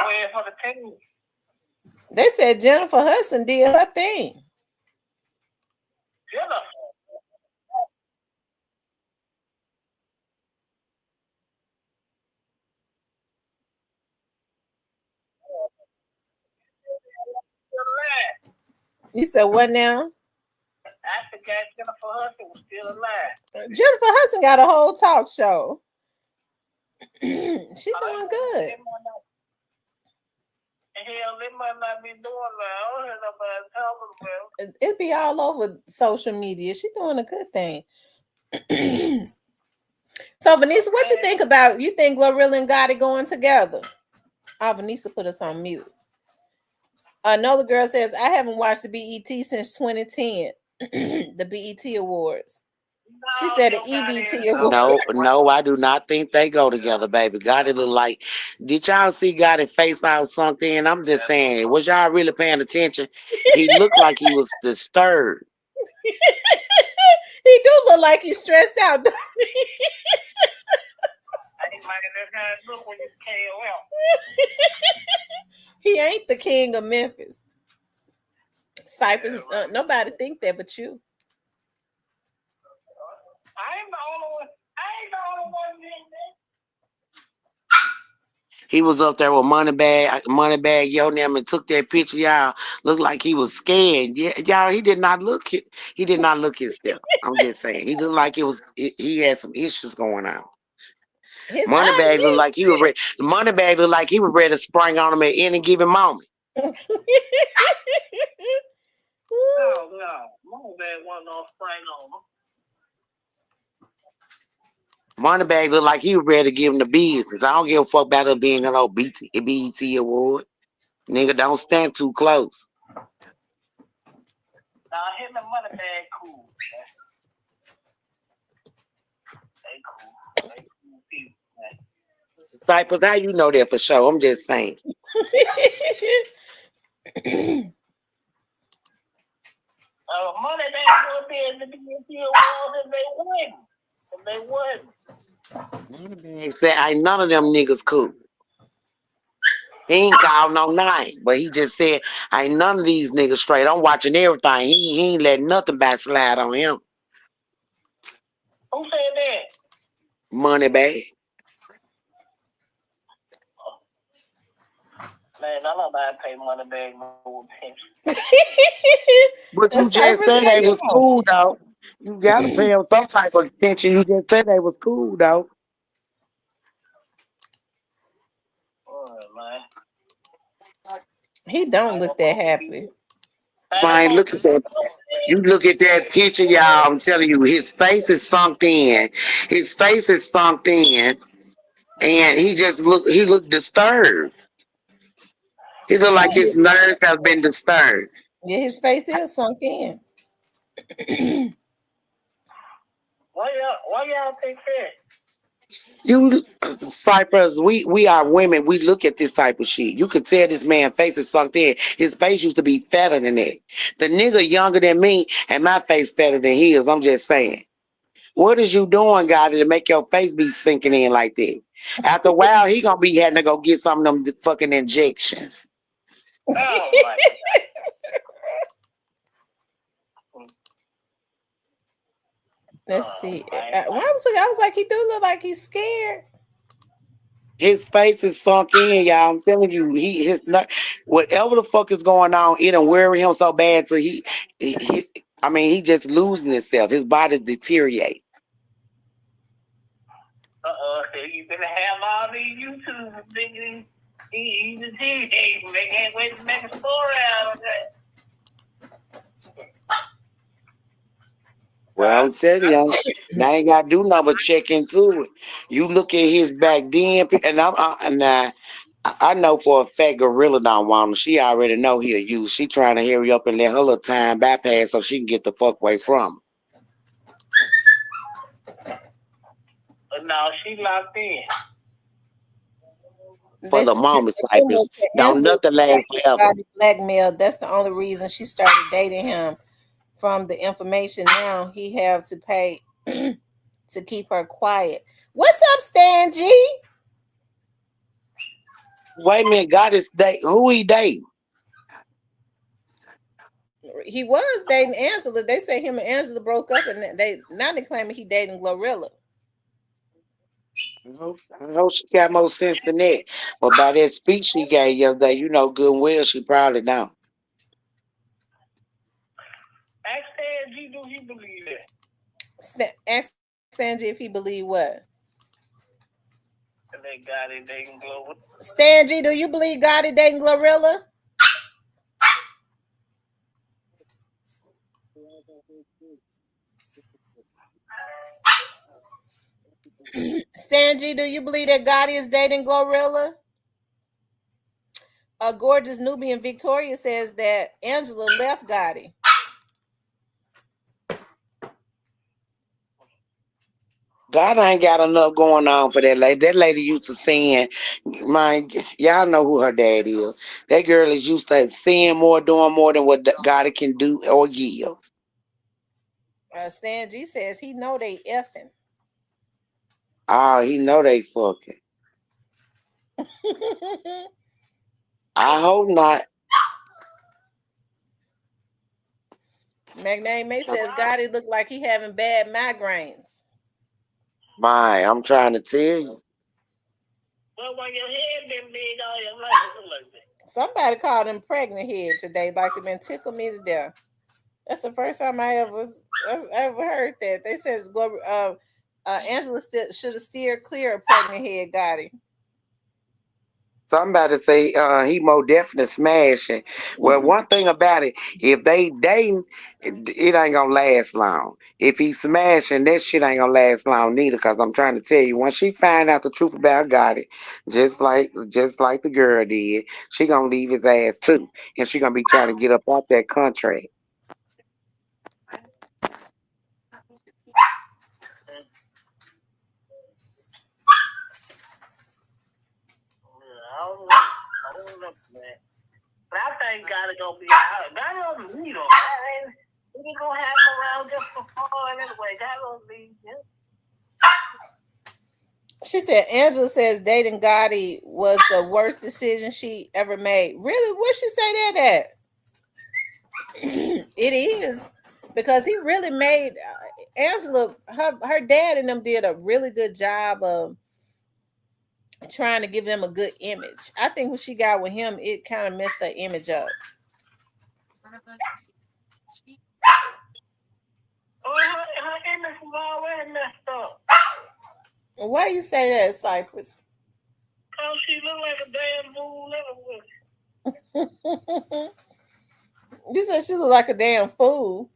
win for the team. They said Jennifer Hudson did her thing. Jennifer. You said what now? I forgot Jennifer Hudson was still alive. Jennifer Hudson got a whole talk show. She doing good. Hell, they might not be doing that. I don't hear nobody talking about it. It be all over social media. She doing a good thing. So, Vanessa, what you think about? You think Glorilla and Gotti going together? Vanessa put us on mute. Another girl says, I haven't watched the BET since 2010, the BET Awards. She said the EBT Awards. No, I do not think they go together, baby. Gotti look like, did y'all see Gotti face out something? And I'm just saying, was y'all really paying attention? He looked like he was disturbed. He do look like he's stressed out, don't he? Look when you KOL. He ain't the king of Memphis. Cypress, nobody think that but you. I ain't the only one in there. He was up there with Moneybag, yo, them, and took that picture, y'all. Looked like he was scared. Yeah, y'all, he did not look himself. I'm just saying. He looked like he had some issues going on. Moneybag looked like he was ready. Moneybag looked like he was ready to spring on him at any given moment. No, Moneybag wasn't on spring on him. Moneybag look like he was ready to give him the business. I don't give a fuck about her being an old BET award. Nigga, don't stand too close. Now, him and Moneybag cool. They cool. They cool people, man. Cypress, how you know that for sure? I'm just saying. Moneybag would be in the BET Awards if they win. Moneybag said, ain't none of them niggas cool. He ain't called no name, but he just said, ain't none of these niggas straight. I'm watching everything. He ain't letting nothing backslide on him. Who said that? Moneybag. Man, I don't about to pay Moneybag no attention. But you just said they was cool, though. You gotta pay them some type of attention. You just said they was cool, though. Man. He don't look that happy. Fine, look at that. You look at that picture, y'all. I'm telling you, his face is sunk in. His face is sunk in, and he looked disturbed. He looked like his nerves have been disturbed. Yeah, his face is sunk in. Why y'all think that? You Cypress, we are women. We look at this type of shit. You could tell this man's face is sunk in. His face used to be fatter than that. The nigga younger than me and my face fatter than his. I'm just saying. What is you doing, God, to make your face be sinking in like that? After a while, he gonna be having to go get some of them fucking injections. Oh my God. Let's see. I was like, he do look like he's scared. His face is sunk in, y'all. I'm telling you, whatever the fuck is going on, it don't worry him so bad. So he just losing himself. His body's deteriorating. So you gonna have all these YouTube niggas. He's a teenager. They can't wait to make a story out of that. Well, I'm telling you, now I ain't gotta do nothing but check into it. You look at his back then, and I know for a fact Gorilla don't want him. She already know he'll use. She trying to hurry up and let her little time bypass so she can get the fuck away from him. But now she locked in. For the moment, Cypress. Don't nothing last forever. Blackmail. That's the only reason she started dating him. From the information now, he have to pay to keep her quiet. What's up, Stan G? Wait a minute, God is dating. Who he dating? He was dating Angela. They say him and Angela broke up, and they claiming he dating Glorilla. I know she got more sense than that. But by that speech she gave yesterday, you know good and well she probably don't. Ask Stan G, do he believe that? Ask Stan G if he believe what? They got it dating Glorilla. Stan G, do you believe Gotti dating Glorilla? Stan G, do you believe that Gotti is dating Glorilla? A gorgeous Nubian Victoria says that Angela left Gotti. God ain't got enough going on for that lady. That lady used to saying, y'all know who her dad is. That girl is used to seeing more, doing more than what God can do or give. Stan G says he know they effing. Oh, he know they fucking. I hope not. McName May says Gotti look like he having bad migraines. I'm trying to tell you. Well, when your head been big all your life, it look like that. Somebody called him pregnant head today, like it been tickled me to death. That's the first time I ever heard that. They says Angela should have steered clear of pregnant head Gotti. Somebody say he more definitely smashing. Well, one thing about it, if they dating, it ain't gonna last long. If he smashing, that shit ain't gonna last long neither. Cause I'm trying to tell you, once she find out the truth about Gotti, just like the girl did, she gonna leave his ass too, and she gonna be trying to get up off that contract. I don't know, man. But I think gotta go be out. God don't need him. We just gonna have him around just for fun anyway. God don't need him. She said Angela says dating Gotti was the worst decision she ever made. Really? Where'd she say that at? It is. Because he really made Angela, her dad and them did a really good job of trying to give them a good image. I think when she got with him, it kind of messed her image up. Her image was already messed up. Why you say that, Cypress? Cause she looked like a damn fool anyway. You said she looked like a damn fool.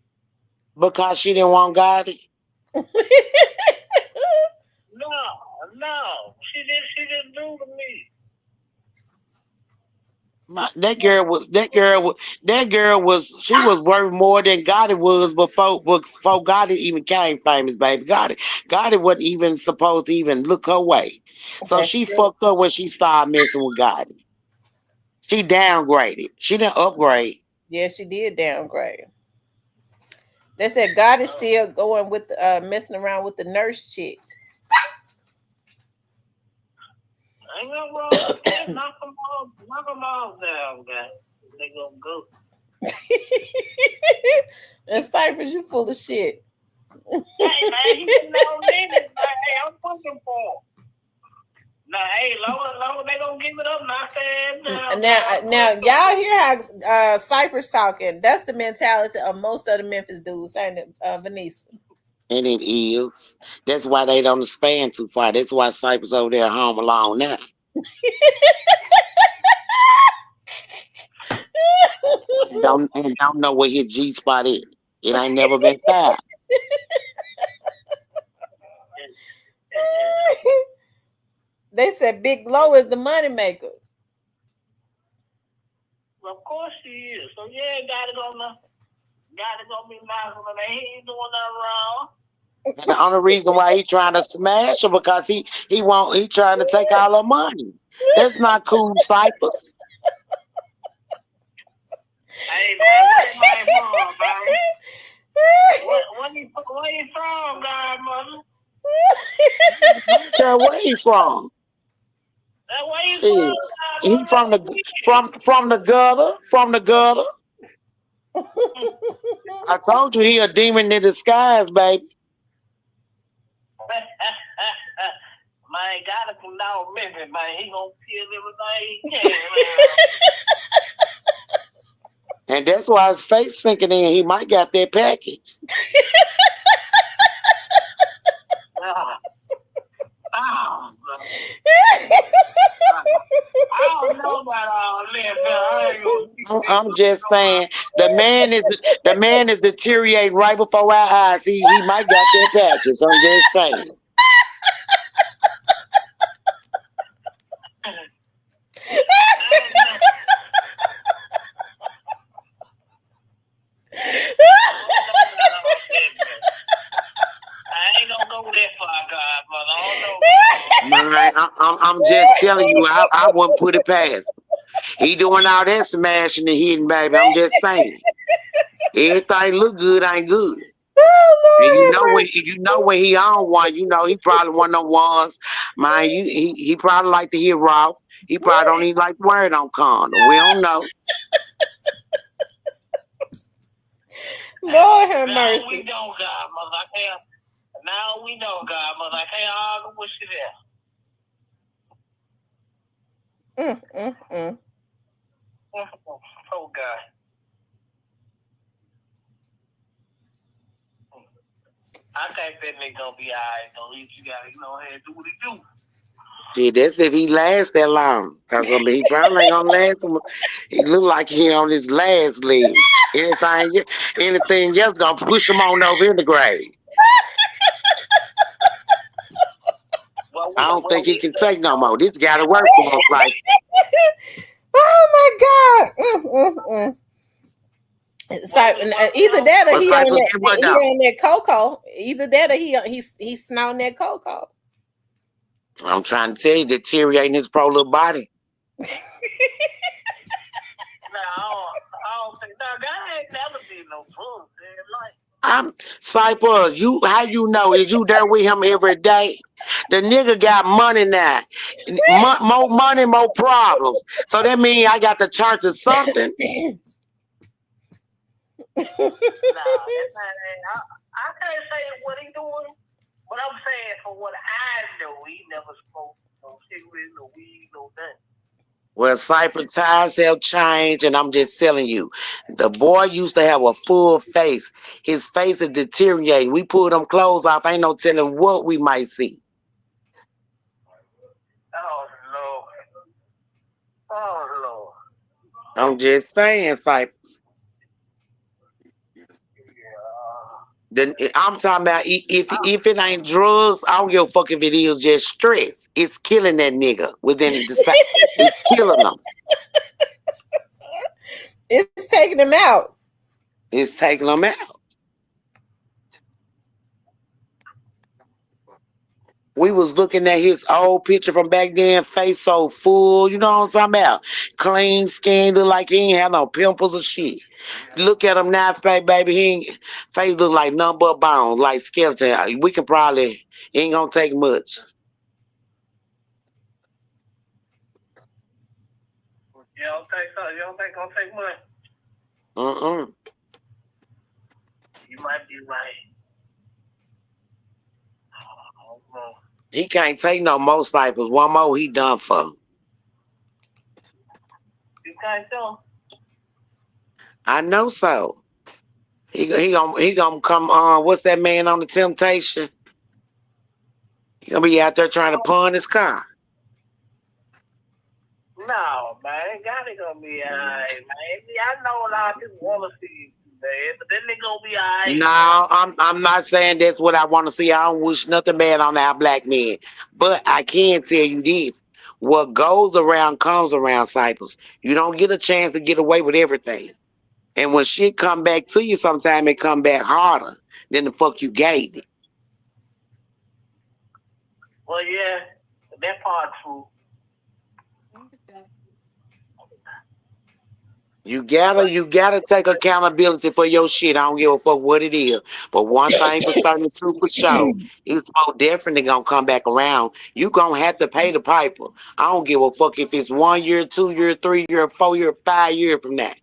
Because she didn't want Gotti. No. She didn't do to me. That girl was she was worth more than Gotti was before Gotti even came famous, baby. Gotti wasn't even supposed to even look her way. So That's she true. fucked up when she started messing with Gotti. She downgraded. She didn't upgrade. Yeah, she did downgrade. They said God is still going with messing around with the nurse chick. Ain't nothing wrong with that. Knock them all down, guys. They gonna go. And Cypress, you full of shit. Hey, man, you know me. Hey, I'm pushing for him. Now, hey, long they gonna give it up, not saying Now, y'all hear how Cypress talking? That's the mentality of most of the Memphis dudes, ain't it, Vanessa? And it is. That's why they don't expand too far. That's why Cypress over there home alone now. and don't know where his G spot is. It ain't never been found. They said Big Low is the money maker. Well, of course she is. So yeah, gotta go be nice with her. He ain't doing nothing wrong. And the only reason why he trying to smash her because he trying to take all her money. That's not cool, Cypress. Hey man, where my mom, man? Where you from, godmother? Where he from? Where you from, He from the gutter. From the gutter. I told you he a demon in disguise, baby. Man, gotta come down Memphis, man. He gonna kill everything he can, man. And that's why his face sinking in. He might got that package. I don't know about all that. I'm just saying the man is deteriorating right before our eyes. He might got that package. I'm just saying. I ain't gonna go that far, godmother. Man, I'm just telling you, I wouldn't put it past him. He doing all that smashing and hitting, baby. I'm just saying. Everything look good ain't good. And you know when he on one, you know he probably one of them ones. Man, he probably like to hear raw. He probably don't even like word on condom. We don't know. Lord have mercy. Now we know, godmother. Now we know, godmother. I can't argue with you there. Oh God. I think that nigga gonna be alright though. You gotta, do what he do. Gee, that's if he lasts that long. Cause I mean, he probably ain't gonna last. He look like he on his last leg. Anything else gonna push him on over in the grave. I don't think he can take no more. This got to work for us, like. Oh my God! So either that or he on that cocoa. Either that or he's snorting that cocoa. I'm trying to tell you, deteriorating his poor little body. I don't think God ain't never been no fool. I'm Cypher, how you know? Is you there with him every day? The nigga got money now. More money, more problems. So that means I got to turn to something. Nah, I can't say what he doing, but I'm saying for what I know, he never smoked no cigarettes, no weed, no nothing. Well, Cypher, times have changed, and I'm just telling you, the boy used to have a full face. His face is deteriorating. We pull them clothes off. Ain't no telling what we might see. Oh Lord. I'm just saying, Cypher. I'm talking about if it ain't drugs, I don't give a fuck if it is just stress. It's killing that nigga within the same. It's killing him. It's taking him out. It's taking him out. We was looking at his old picture from back then, face so full, you know what I'm talking about? Clean skin, look like he ain't have no pimples or shit. Look at him now, baby, face look like nothing but bones, like skeleton. We can probably, ain't gonna take much. You don't think so? You don't think it's gonna take much? You might be right. He can't take no more snipers. One more, he done for. You think so? I know so. He gonna come on. What's that man on the Temptation? He gonna be out there trying to pawn his car. No, man, God ain't gonna be alright, man. I know a lot of people wanna see you, man, but then they gonna be alright. No, I'm not saying that's what I want to see. I don't wish nothing bad on our black men, but I can tell you this: what goes around comes around, Cypress. You don't get a chance to get away with everything, and when shit come back to you, sometimes it come back harder than the fuck you gave it. Well, yeah, that part true. You gotta take accountability for your shit. I don't give a fuck what it is. But one thing for certain, two for sure, it's more definitely gonna come back around. You gonna have to pay the piper. I don't give a fuck if it's 1 year, 2 year, 3 year, 4 year, 5 years from now.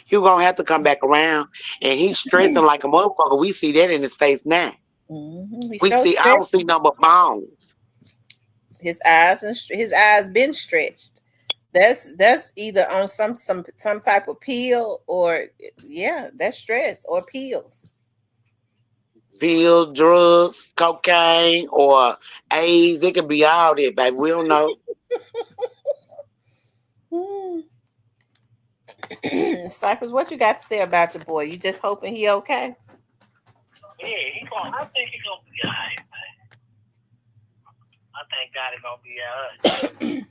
You gonna have to come back around. And he's stressing like a motherfucker. We see that in his face now. Mm-hmm. I don't see number bones. His eyes been stretched. That's either on some type of pill or that's stress or pills. Pills, drugs, cocaine, or AIDS. It could be all that, baby. We don't know. Cypress, what you got to say about your boy? You just hoping he okay? Yeah, I think he's gonna be alright, man. I think God is gonna be alright.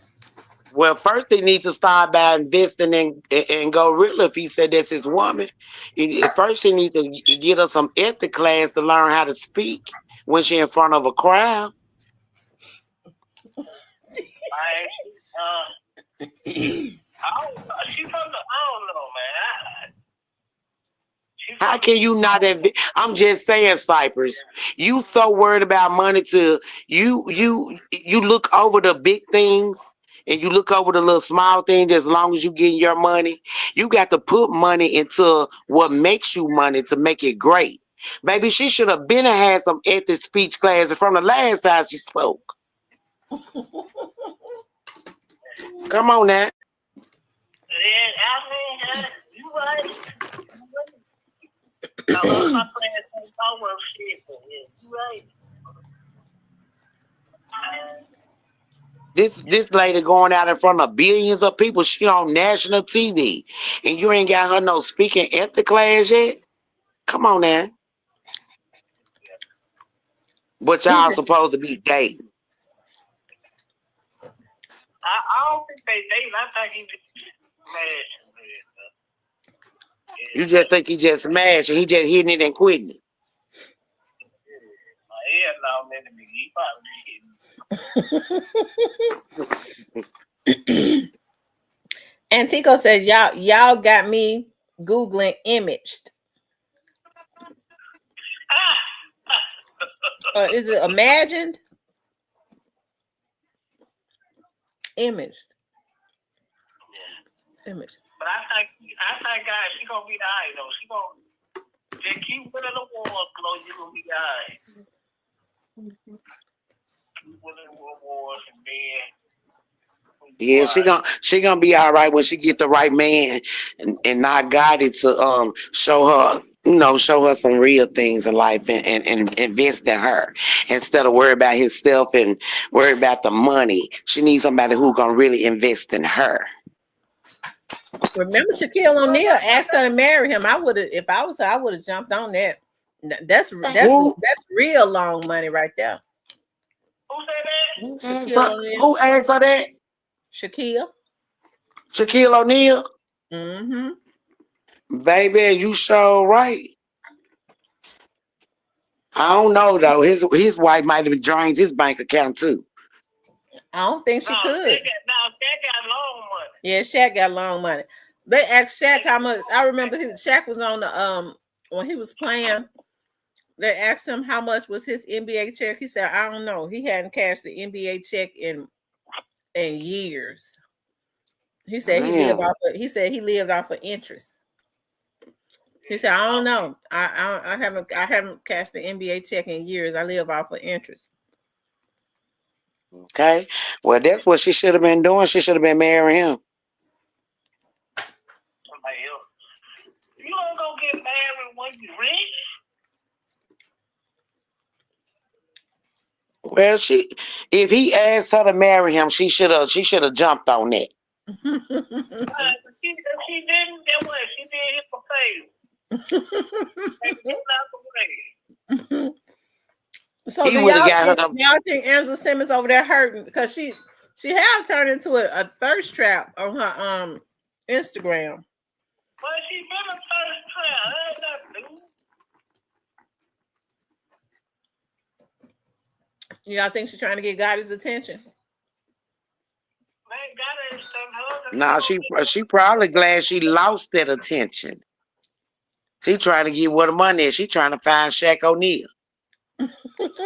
Well, first he needs to start by investing in Gorilla. If he said that's his woman, first he needs to get her some ethic class to learn how to speak when she's in front of a crowd. I don't know, man. How can you not invest? I'm just saying, Cypress. You so worried about money to you look over the big things and you look over the little small things as long as you getting your money. You got to put money into what makes you money to make it great. Baby, she should have been and had some ethics speech classes from the last time she spoke. Come on now. Yeah, I mean, you right. I love my plans power shit, you right. This lady going out in front of billions of people. She on national TV, and you ain't got her no speaking at the class yet. Come on now. But y'all supposed to be dating. I don't think they dating. I think he just smashing. You just think he just smashed and he just hitting it and quitting it. Hell no, man. He probably Antico says y'all got me Googling imaged. Or is it imagined? Imaged. Imaged. But I think guys, she gonna be the eye though. She gonna just keep winning the war, Chloe. You gonna be the eye. Keep winning the wars and then. Yeah, she gonna be all right when she get the right man and not got it to show her some real things in life and invest in her instead of worry about himself and worry about the money. She needs somebody who gonna really invest in her. Remember Shaquille O'Neal asked her to marry him. I would have, if I was her, I would have jumped on that. That's real long money right there. Who said that? Who asked her that? Shaquille O'Neal. Mm-hmm. Baby, you sure right. I don't know though. His wife might have drained his bank account too. I don't think she could. Shaq got long money. Yeah, Shaq got long money. They asked Shaq how much. I remember Shaq was on the when he was playing. They asked him how much was his NBA check. He said, I don't know. He hadn't cashed the NBA check in years. He said he lived off of interest. He said, I don't know. I haven't cashed the NBA check in years. I live off of interest. Okay. Well, that's what she should have been doing. She should have been marrying him. You don't go get married when you rich. Well, if he asked her to marry him, she should have jumped on that. She didn't. That way, she did it for favor. So do y'all think Angela Simmons over there hurting because she have turned into a thirst trap on her Instagram? Well, she been a thirst trap. That ain't nothing. Y'all think she's trying to get Gotti's attention? Nah, she probably glad she lost that attention. She trying to get where the money is. She trying to find Shaq O'Neal. I don't give a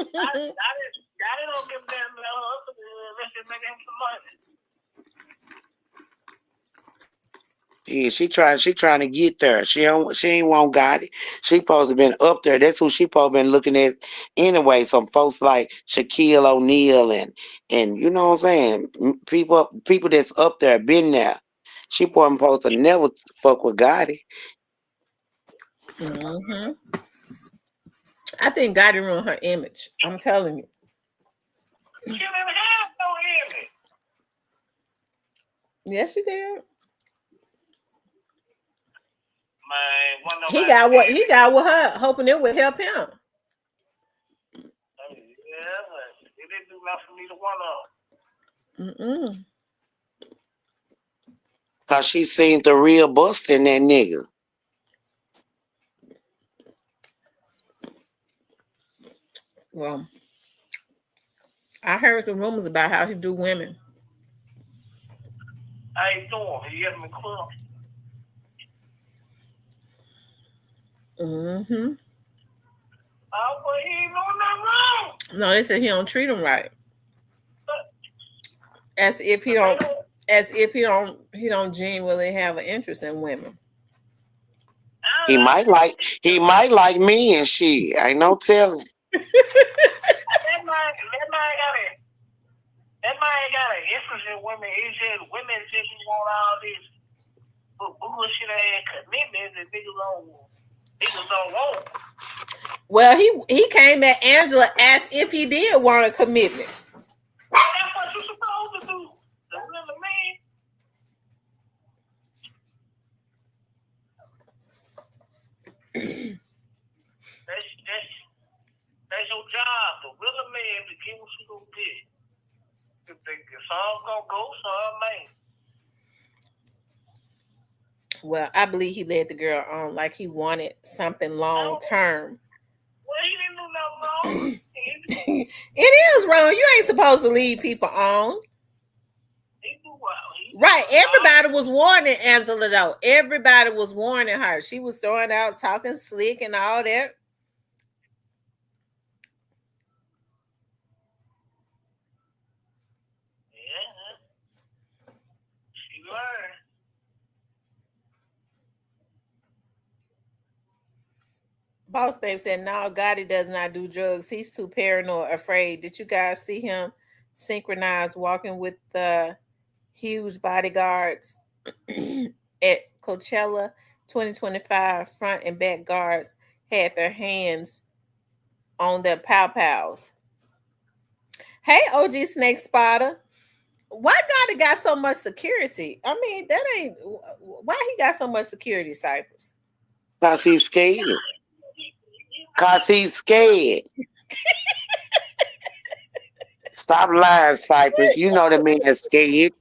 damn unless they make him some money. Yeah, she trying to get there. She ain't want Gotti. She supposed to been up there. That's who she supposed to been looking at anyway. Some folks like Shaquille O'Neal and you know what I'm saying? People that's up there been there. She wasn't supposed to never fuck with Gotti. Mm-hmm. I think Gotti ruined her image. I'm telling you. She didn't have no image. Yes, she did. Man, he got with her, hoping it would help him. Yeah, it didn't do nothing for me to one of them. Cause she seen the real bust in that nigga. Well, I heard the rumors about how he do women. How you doing? He get him in club. Mm-hmm. Oh, but he ain't doing nothing wrong. No, they said he don't treat them right. As if he don't genuinely have an interest in women. He might like me and shit. Ain't no telling. That man got an interest in women. It's just women just want all this bullshit ass commitment that niggas don't want. Well, he came at Angela as if he did want a commitment. That's what you're supposed to Some gonna go, some ain't. Well, I believe he led the girl on like he wanted something long term. Well, he didn't do nothing wrong. It is wrong. You ain't supposed to lead people on. He do well. Right. Everybody was warning Angela, though. Everybody was warning her. She was throwing out, talking slick and all that. Yeah. She learned. Boss Babe said, no, Gotti does not do drugs. He's too paranoid, afraid. Did you guys see him synchronized walking with the huge bodyguards at Coachella 2025? Front and back guards had their hands on their pow-pows. Hey, OG Snake Spotter. Why Gotti got so much security? I mean, that ain't... Why he got so much security, Cypress? Because he's scared. Because he's scared. Stop lying, Cypress. You know the man is scared.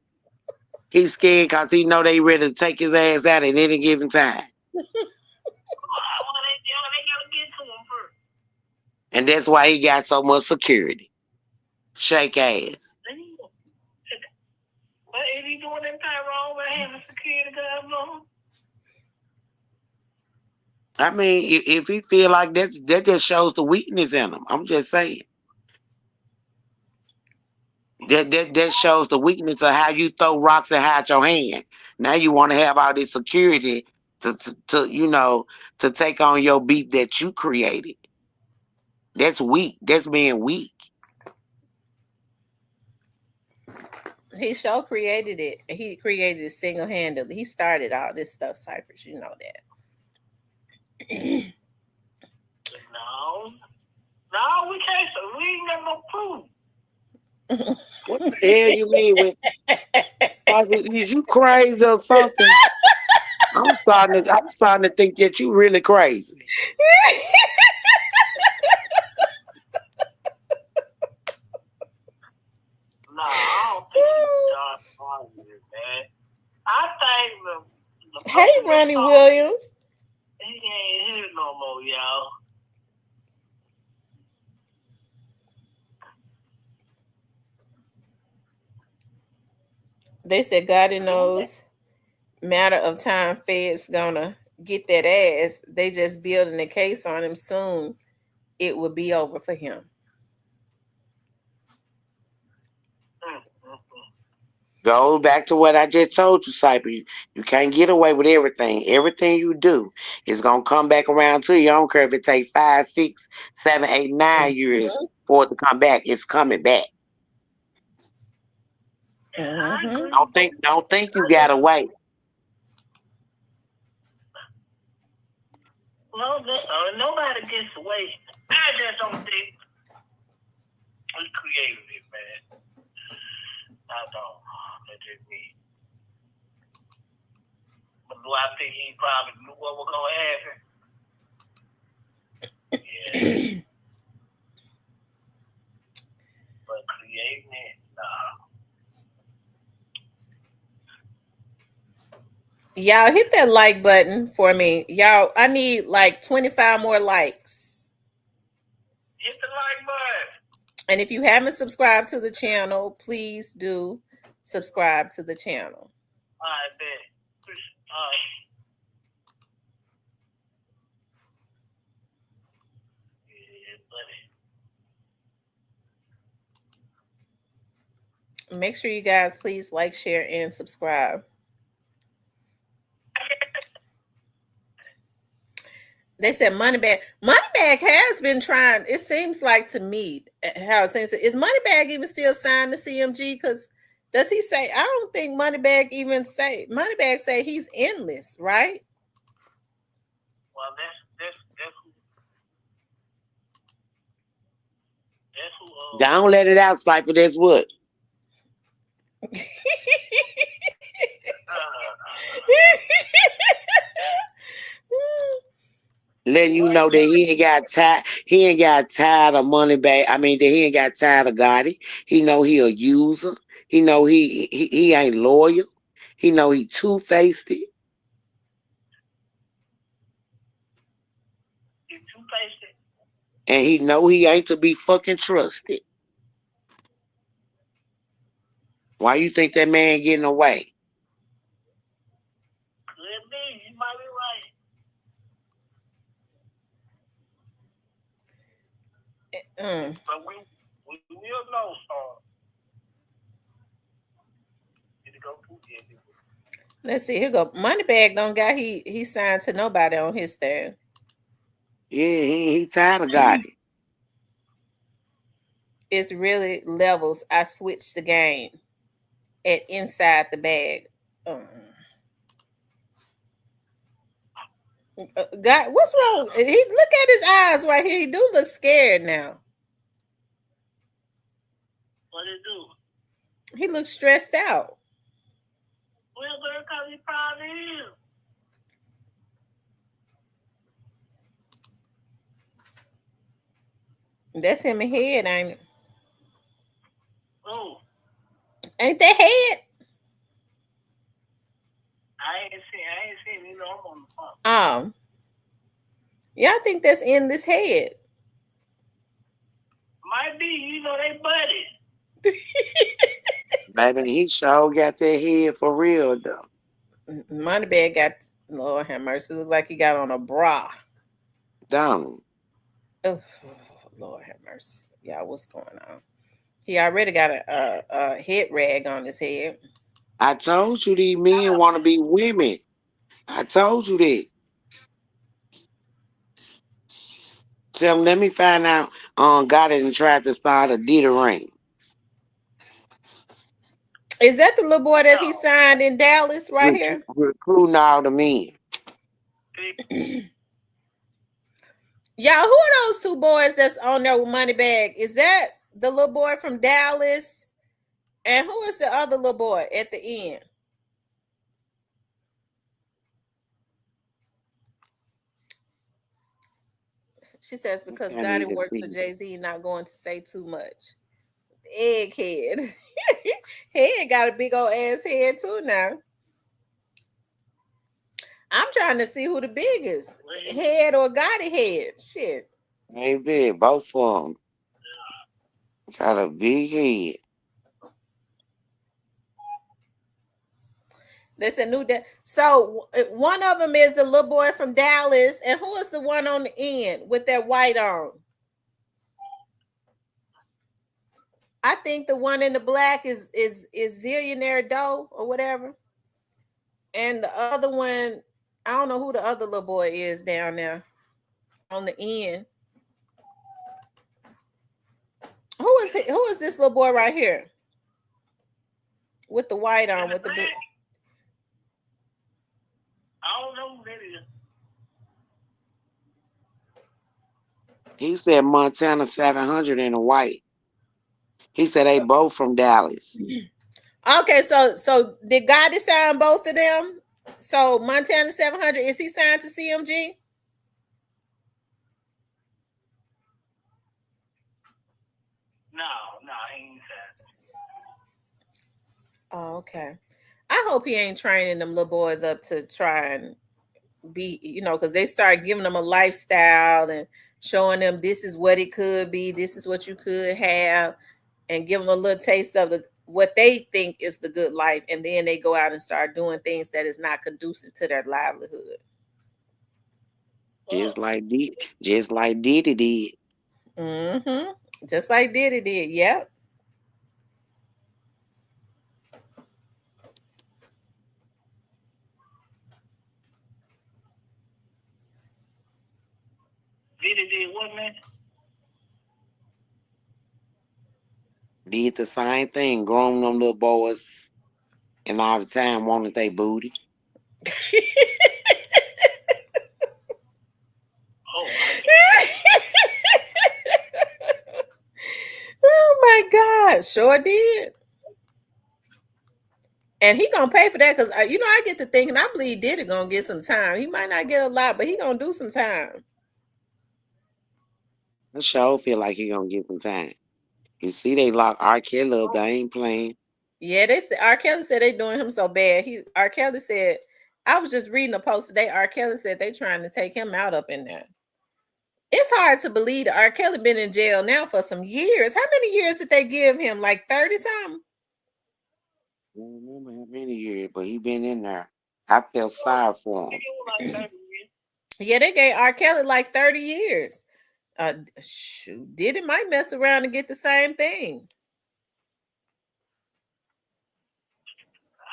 He's scared because he know they ready to take his ass out at any given time. And that's why he got so much security. Shake ass. But is he doing anything wrong with having security guards on? I mean, if he feel like that just shows the weakness in him. I'm just saying. That shows the weakness of how you throw rocks and hide your hand. Now you want to have all this security to take on your beef that you created. That's weak. That's being weak. He sure created it. He created it single-handedly. He started all this stuff, Cypress. You know that. No, we can't. We ain't got no proof. What the hell you mean with? Is you crazy or something? I'm starting to think that you really crazy. No, I don't think he's done with that. I think the Hey, Ronnie Williams. He ain't here no more, y'all. They said God knows matter of time Fed's gonna get that ass. They just building a case on him soon. It will be over for him. Go back to what I just told you, Cypher. You can't get away with everything. Everything you do is gonna come back around to you. I don't care if it takes 5, 6, 7, 8, 9 years for it to come back. It's coming back. Mm-hmm. Don't think you got away. No, nobody gets away. I just don't think we created it, man. I don't. That's just me. But do I think he probably knew what was going to happen? Yeah. But creating it, nah. Y'all hit that like button for me. Y'all, I need like 25 more likes. Hit the like button. And if you haven't subscribed to the channel, please do subscribe to the channel. All right, bet. All right. Yeah, buddy. Make sure you guys please like, share, and subscribe. They said Moneybag. Moneybag has been trying. It seems like to me how it seems. Is Moneybag even still signed to CMG? Because does he say? I don't think Moneybag even say. Moneybag say he's endless, right? Well, that's who. Don't let it out, Cypher. That's what. Letting you know that he ain't got tired of Moneybag. I mean, that he ain't got tired of Gotti. He know he a user. He know he ain't loyal. He know he two-faced it. He two-faced. And he know he ain't to be fucking trusted. Why you think that man getting away? Could be. You might be right. But we will know, so. Let's see. Here go. Moneybag don't got he signed to nobody on his thing. Yeah, he tired of got it. It's really levels. I switched the game at inside the bag. God, what's wrong? He look at his eyes right here. He do look scared now. What it do? He looks stressed out. Well, because he probably is. That's him in head, ain't it? Oh. Ain't that head? I ain't seen you know I'm on the phone. Yeah, I think that's in this head. Might be, you know, they buddies. Baby, he sure got that head for real though. Moneybag got, Lord have mercy, look like he got on a bra. Don't. Oh, Lord have mercy. Y'all, what's going on? He already got a head rag on his head. I told you these men want to be women. I told you that. Tell him, let me find out. Got it and tried to start a Diddy ring. Is that the little boy that he signed in Dallas right here? Recruiting all the men. Y'all, who are those two boys that's on there with Moneybag? Is that the little boy from Dallas? And who is the other little boy at the end? She says because Gotti works for Jay-Z, not going to say too much. Egghead. Head got a big old ass head too now. I'm trying to see who the biggest. Head or Gotti head. Shit. Maybe both of them. Got a big head. That's a new day. So one of them is the little boy from Dallas, and who is the one on the end with that white on? I think the one in the black is Zillionaire Doe or whatever, and the other one, I don't know who the other little boy is down there on the end. Who is this little boy right here with the white on with the blue? I don't know who that is. He said Montana 700 in the white. He said they both from Dallas. Okay, so did Gotti sign both of them? So Montana 700, is he signed to CMG? No, he ain't signed. Oh, okay. I hope he ain't training them little boys up to try and be, because they start giving them a lifestyle and showing them this is what it could be, this is what you could have, and give them a little taste of what they think is the good life, and then they go out and start doing things that is not conducive to their livelihood. Just like Diddy did. Mm-hmm. Just like Diddy did. Yep. Diddy did what, man? Did the same thing, growing them little boys, and all the time wanted they booty. Oh my God, sure did. And he gonna pay for that because I get to thinking, I believe Diddy gonna get some time. He might not get a lot, but he gonna do some time. I sure feel like he gonna get some time. You see, they lock R. Kelly up. They ain't playing. Yeah, they said R. Kelly said they doing him so bad. R. Kelly said, I was just reading a post today. R. Kelly said they trying to take him out up in there. It's hard to believe that R. Kelly been in jail now for some years. How many years did they give him? Like 30 something? I don't remember how many years, but he been in there. I felt sorry for him. Yeah, they gave R. Kelly like 30 years. Shoot, Diddy might mess around and get the same thing.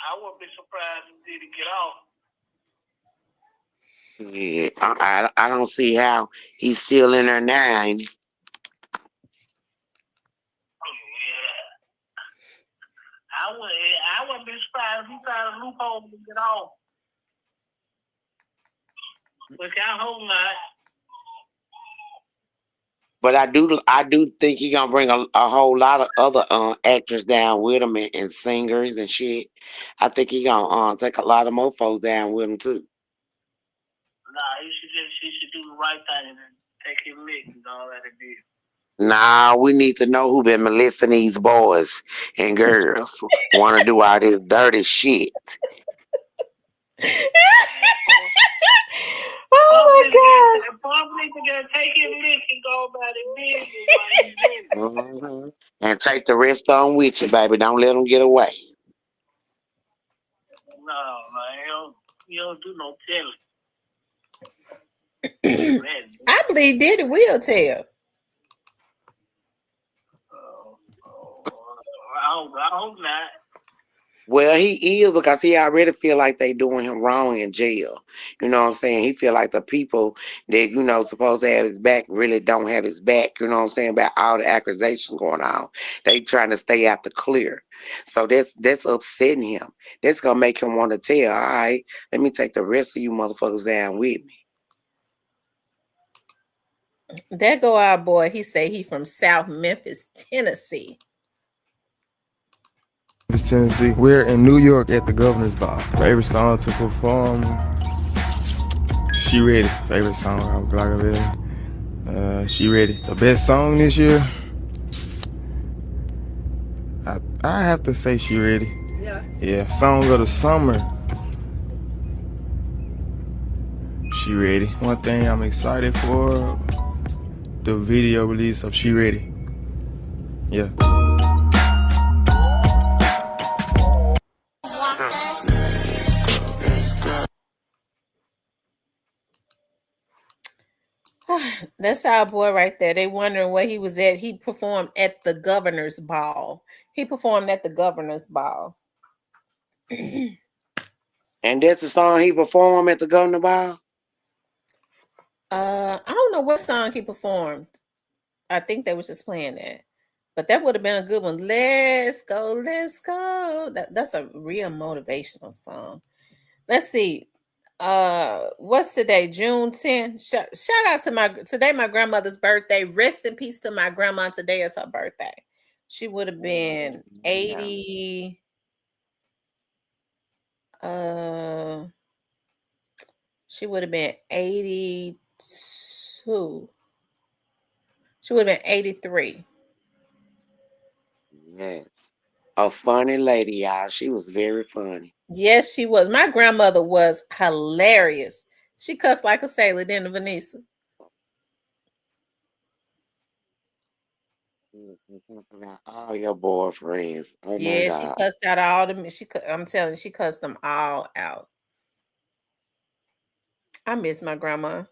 I wouldn't be surprised if Diddy get off. Yeah, I don't see how he's still in there now. Ain't he? I wouldn't be surprised if he found a loophole to get off. Which I hope not. But I do think he gonna bring a whole lot of other actors down with him and singers and shit. I think he gonna take a lot of more folks down with him too. Nah, he should do the right thing and take his lick and all that it did. Nah, we need to know who been molesting these boys and girls. Want to do all this dirty shit. Oh my God! Probably gonna take his lick and go about his business while he's in it. And take the rest on with you, baby. Don't let them get away. No, man, you don't do no telling. I believe Diddy will tell. I hope not. Well, he is, because he already feel like they doing him wrong in jail. You know what I'm saying? He feel like the people that, supposed to have his back really don't have his back. You know what I'm saying? About all the accusations going on. They trying to stay out the clear. So that's upsetting him. That's going to make him want to tell, all right, let me take the rest of you motherfuckers down with me. There go our boy. He say he from South Memphis, Tennessee. Tennessee. We're in New York at the Governor's Ball. Favorite song to perform? She Ready. Favorite song, I'm glad. She Ready. The best song this year? I have to say She Ready. Yeah. Song of the summer. She Ready. One thing I'm excited for, the video release of She Ready. Yeah. That's our boy right there. They wondering where he was at. He performed at the Governor's Ball. He performed at the Governor's Ball. And that's the song he performed at the Governor's Ball? I don't know what song he performed. I think they was just playing that. But that would have been a good one. Let's go, let's go. That's a real motivational song. Let's see. What's today? June 10th. Shout out to today my grandmother's birthday. Rest in peace to my grandma. Today is her birthday. She would have been 80. She would have been 82. She would have been 83. Yes. A funny lady, y'all. She was very funny. Yes, she was. My grandmother was hilarious. She cussed like a sailor, didn't Vanessa? All your boyfriends. Oh my Yeah, she God. cussed out all them. I'm telling you, she cussed them all out. I miss my grandma.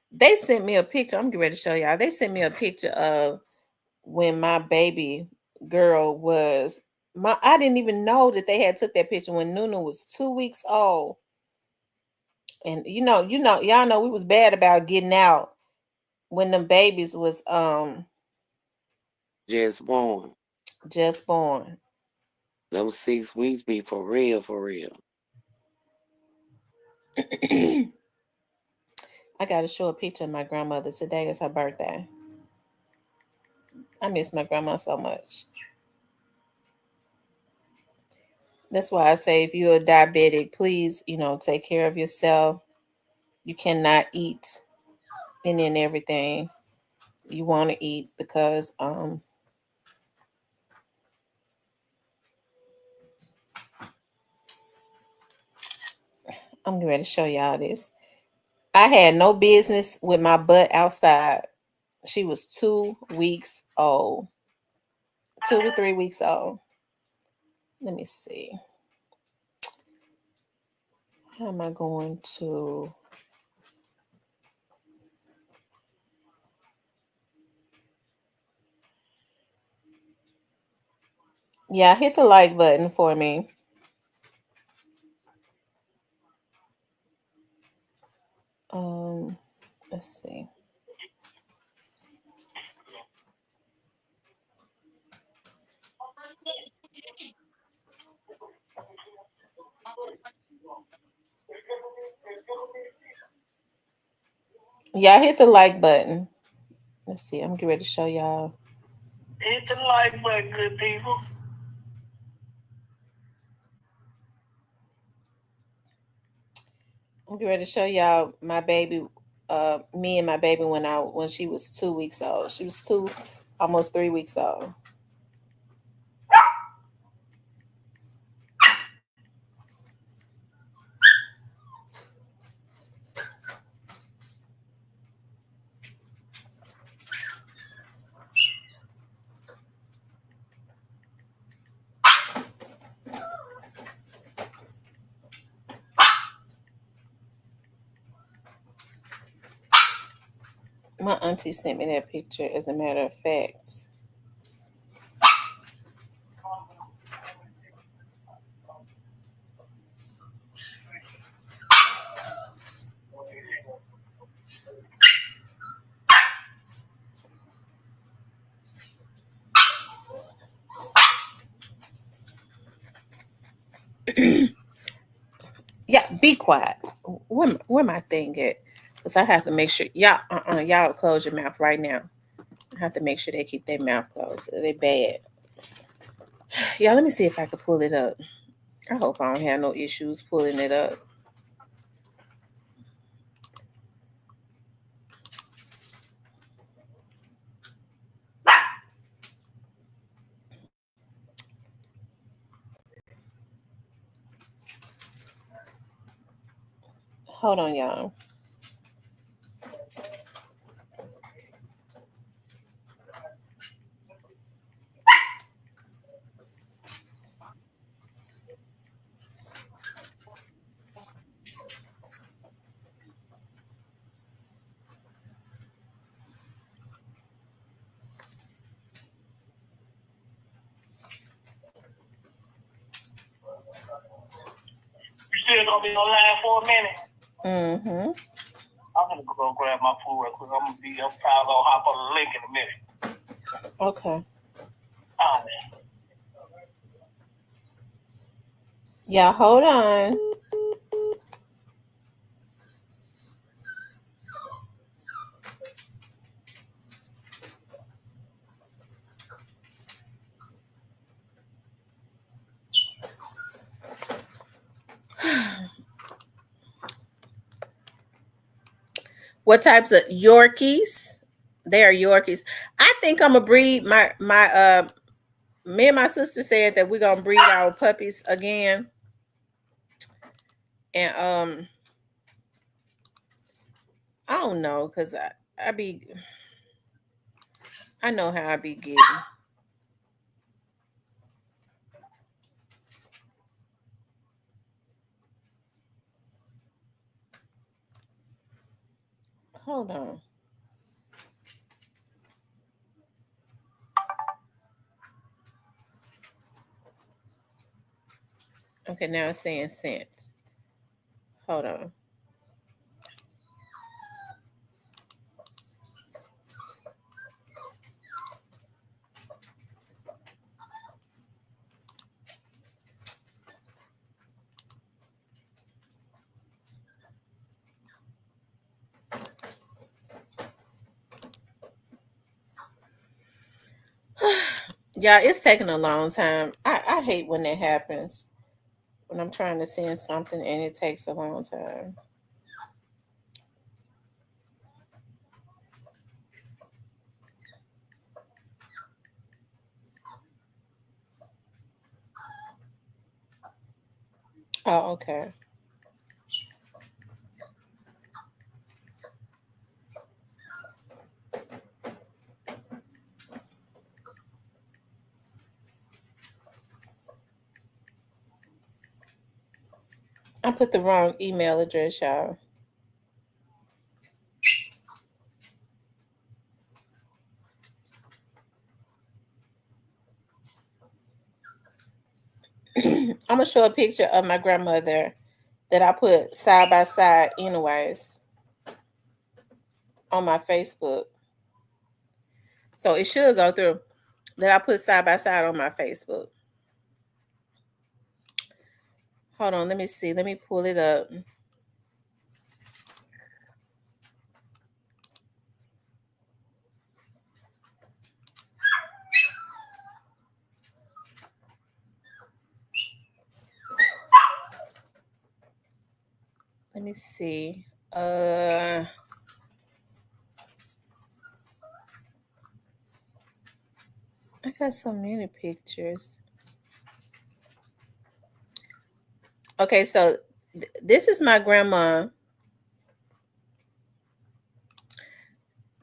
They sent me a picture. I'm getting ready to show y'all. They sent me a picture of when my baby girl was I didn't even know that they had took that picture when Nunu was 2 weeks old. And y'all know we was bad about getting out when them babies was Just born. just born. Those 6 weeks be for real, for real. I gotta show a picture of my grandmother. Today is her birthday. I miss my grandma so much. That's why I say if you're a diabetic, please, take care of yourself. You cannot eat any and everything. you want to eat because I'm getting ready to show y'all this. I had no business with my butt outside. She was 2 weeks old, 2 to 3 weeks old. Let me see. How am I going to? Yeah, hit the like button for me. Let's see. Yeah, hit the like button. Let's see. I'm getting ready to show y'all. Hit the like button, good people. I'm getting ready to show y'all my baby. Me and my baby when she was 2 weeks old. She was almost 3 weeks old. My auntie sent me that picture. As a matter of fact. Yeah, be quiet. Where my thing at? Because I have to make sure y'all close your mouth right now. I have to make sure they keep their mouth closed. They bad. Yeah, let me see if I can pull it up. I hope I don't have no issues pulling it up. Hold on, y'all. You still gonna be online for a minute? Mm-hmm. I'm gonna go grab my food real quick. I'm probably gonna hop on the link in a minute. Okay. Oh, Yeah, hold on. What types of Yorkies? They are Yorkies. I think I'm gonna breed my me and my sister said that we're gonna breed our puppies again. And I don't know, cause I know how I be getting. Hold on. Okay, now it's saying sent. Hold on. Yeah, it's taking a long time. I hate when that happens. When I'm trying to send something and it takes a long time. Oh, okay. I put the wrong email address, y'all. I'm gonna show a picture of my grandmother that I put side by side, anyways, on my Facebook. So it should go through. That I put side by side on my Facebook. Hold on, let me see. Let me pull it up. Let me see. I got so many pictures. Okay, so this is my grandma.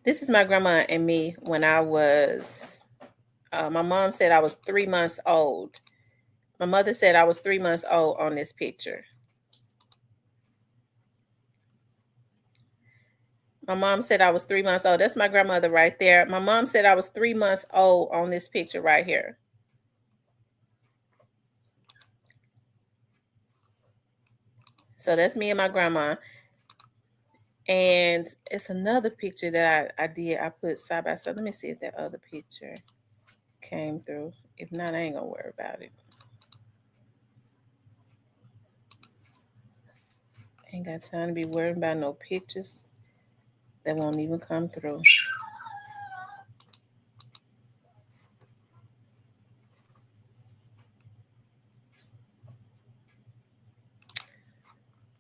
This is my grandma and me when I was. My mom said I was 3 months old. My mother said I was 3 months old on this picture. My mom said I was 3 months old. That's my grandmother right there. My mom said I was 3 months old on this picture right here. So that's me and my grandma. And it's another picture that I did. I put side by side. Let me see if that other picture came through. If not, I ain't gonna worry about it. Ain't got time to be worried about no pictures that won't even come through.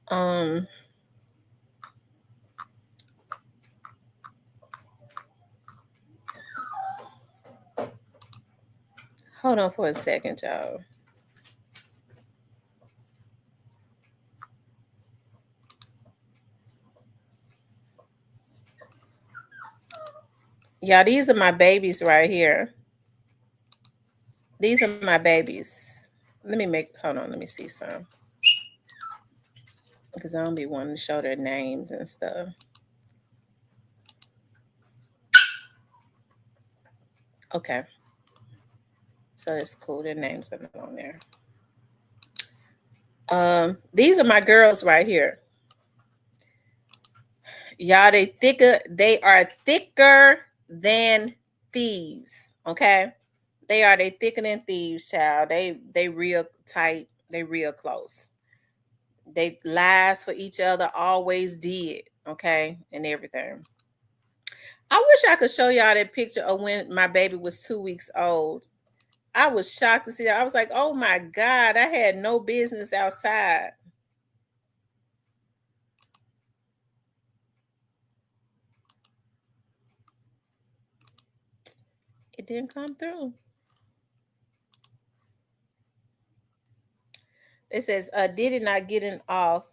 Um, Hold on for a second, y'all. Y'all, these are my babies right here. These are my babies. Hold on, let me see some. Because I don't be wanting to show their names and stuff. Okay. So it's cool. Their names are not on there. These are my girls right here. Y'all, they are thicker than thieves. Okay. They thicker than thieves, child. They real tight, they real close. They lies for each other, always did, okay, and everything. I wish I could show y'all that picture of when my baby was 2 weeks old. I was shocked to see that. I was like, oh my God, I had no business outside. It didn't come through. It says, did it not getting off?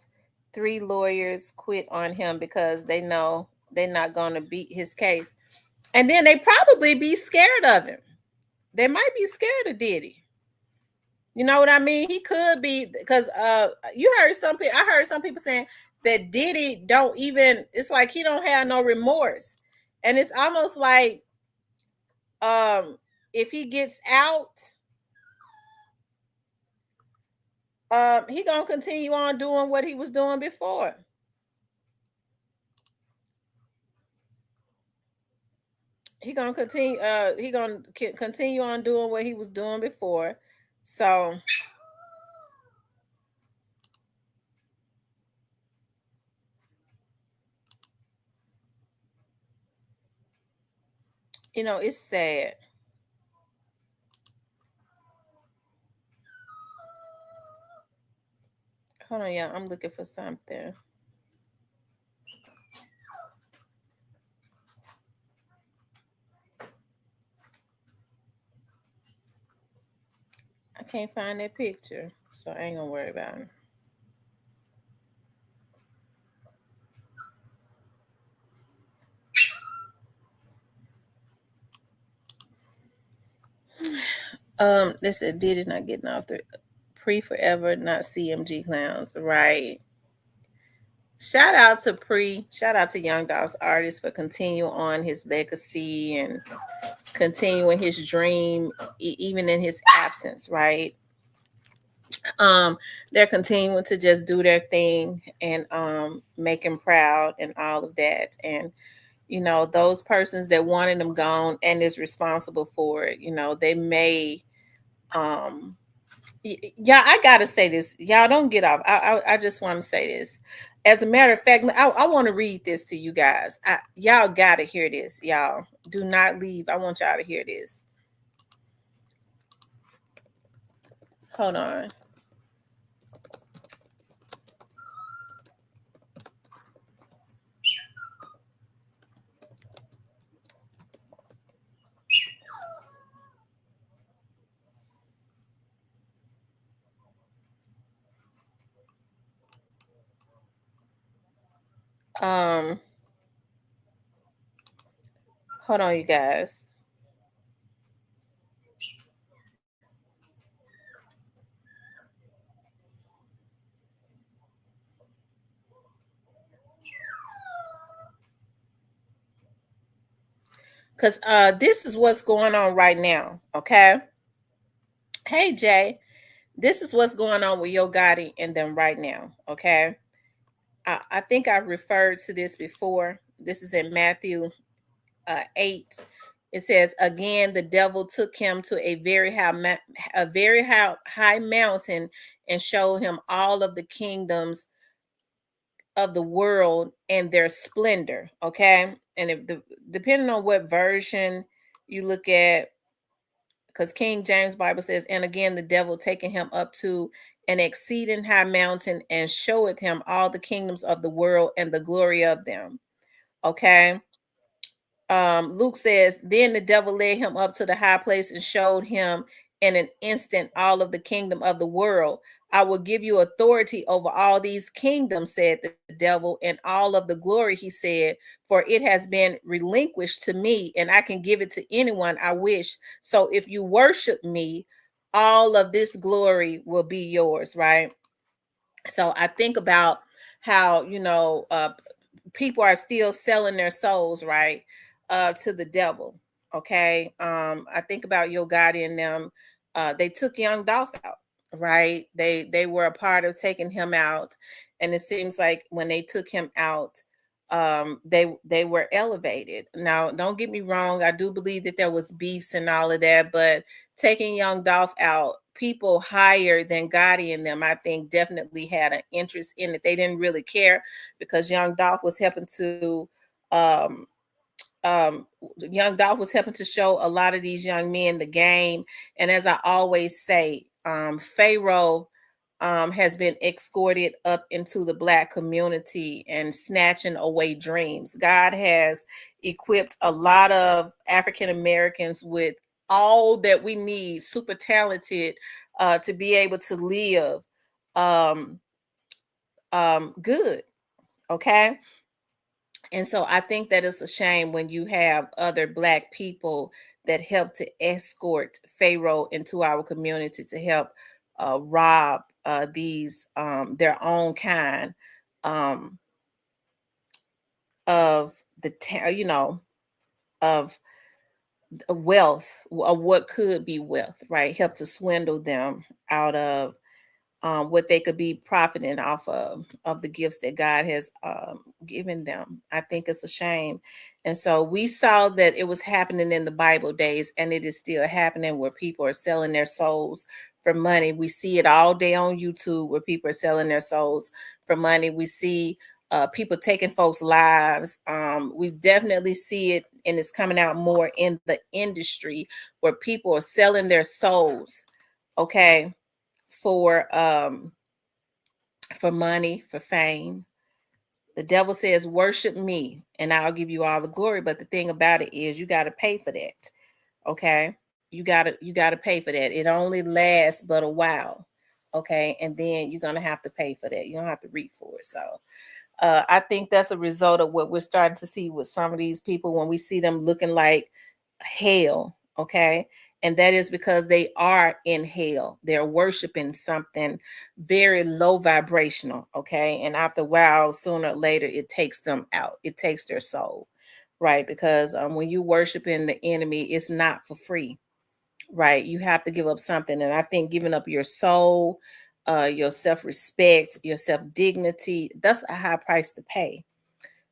3 lawyers quit on him because they know they're not going to beat his case. And then they probably be scared of him. They might be scared of Diddy. You know what I mean? He could be, because you heard some people. I heard some people saying that Diddy don't even. It's like he don't have no remorse, and it's almost like if he gets out, he gonna continue on doing what he was doing before. He gonna continue. He gonna continue on doing what he was doing before. So it's sad. Hold on, y'all. I'm looking for something. I can't find that picture, so I ain't gonna worry about it. They said Diddy not getting off the pre forever, not CMG clowns. Right. Shout out to Pre. Shout out to Young Dolph's artist for continuing on his legacy and continuing his dream, even in his absence. Right. They're continuing to just do their thing and make him proud and all of that. And those persons that wanted him gone and is responsible for it, they may um yeah, I gotta say this. Y'all don't get off. I just want to say this. As a matter of fact, I want to read this to you guys. Y'all gotta hear this. Y'all do not leave. I want y'all to hear this. Hold on. Um, Hold on, you guys. Because this is what's going on right now. Okay. Hey Jay, this is what's going on with Yo Gotti and them right now. Okay. I think I referred to this before. This is in Matthew 8. It says, again, the devil took him to a very high mountain and showed him all of the kingdoms of the world and their splendor. Okay. And depending on what version you look at, because King James Bible says, and again, the devil taking him up to an exceeding high mountain and showeth him all the kingdoms of the world and the glory of them. Okay. Luke says, then the devil led him up to the high place and showed him in an instant all of the kingdom of the world. I will give you authority over all these kingdoms, said the devil, and all of the glory, he said, for it has been relinquished to me, and I can give it to anyone I wish. So if you worship me, all of this glory will be yours, right? So I think about how, people are still selling their souls, right, to the devil. Okay. I think about Yo Gotti and them. They took Young Dolph out, right? They were a part of taking him out, and it seems like when they took him out, they were elevated. Now, don't get me wrong, I do believe that there was beefs and all of that, but taking Young Dolph out, people higher than Gotti and them, I think, definitely had an interest in it. They didn't really care because Young Dolph was helping to um, Young Dolph was helping to show a lot of these young men the game. And as I always say, Pharaoh has been escorted up into the Black community and snatching away dreams. God has equipped a lot of African Americans with all that we need, super talented, to be able to live um, good. Okay. And so I think that it's a shame when you have other Black people that help to escort Pharaoh into our community to help rob these their own kind um, of the of wealth, of what could be wealth, right? Help to swindle them out of what they could be profiting off of the gifts that God has given them. I think it's a shame. And so we saw that it was happening in the Bible days, and it is still happening where people are selling their souls for money. We see it all day on YouTube where people are selling their souls for money. We see people taking folks' lives. We definitely see it, and it's coming out more in the industry where people are selling their souls. Okay, for money, for fame. The devil says, worship me and I'll give you all the glory. But the thing about it is you got to pay for that. Okay. You gotta pay for that. It only lasts but a while. Okay. And then you're gonna have to pay for that. You don't have to reap for it. So I think that's a result of what we're starting to see with some of these people when we see them looking like hell. Okay. And that is because they are in hell. They're worshiping something very low vibrational, okay? And after a while, sooner or later, it takes them out. It takes their soul, right? Because when you worshiping the enemy, it's not for free, right? You have to give up something. And I think giving up your soul, your self-respect, your self-dignity, that's a high price to pay.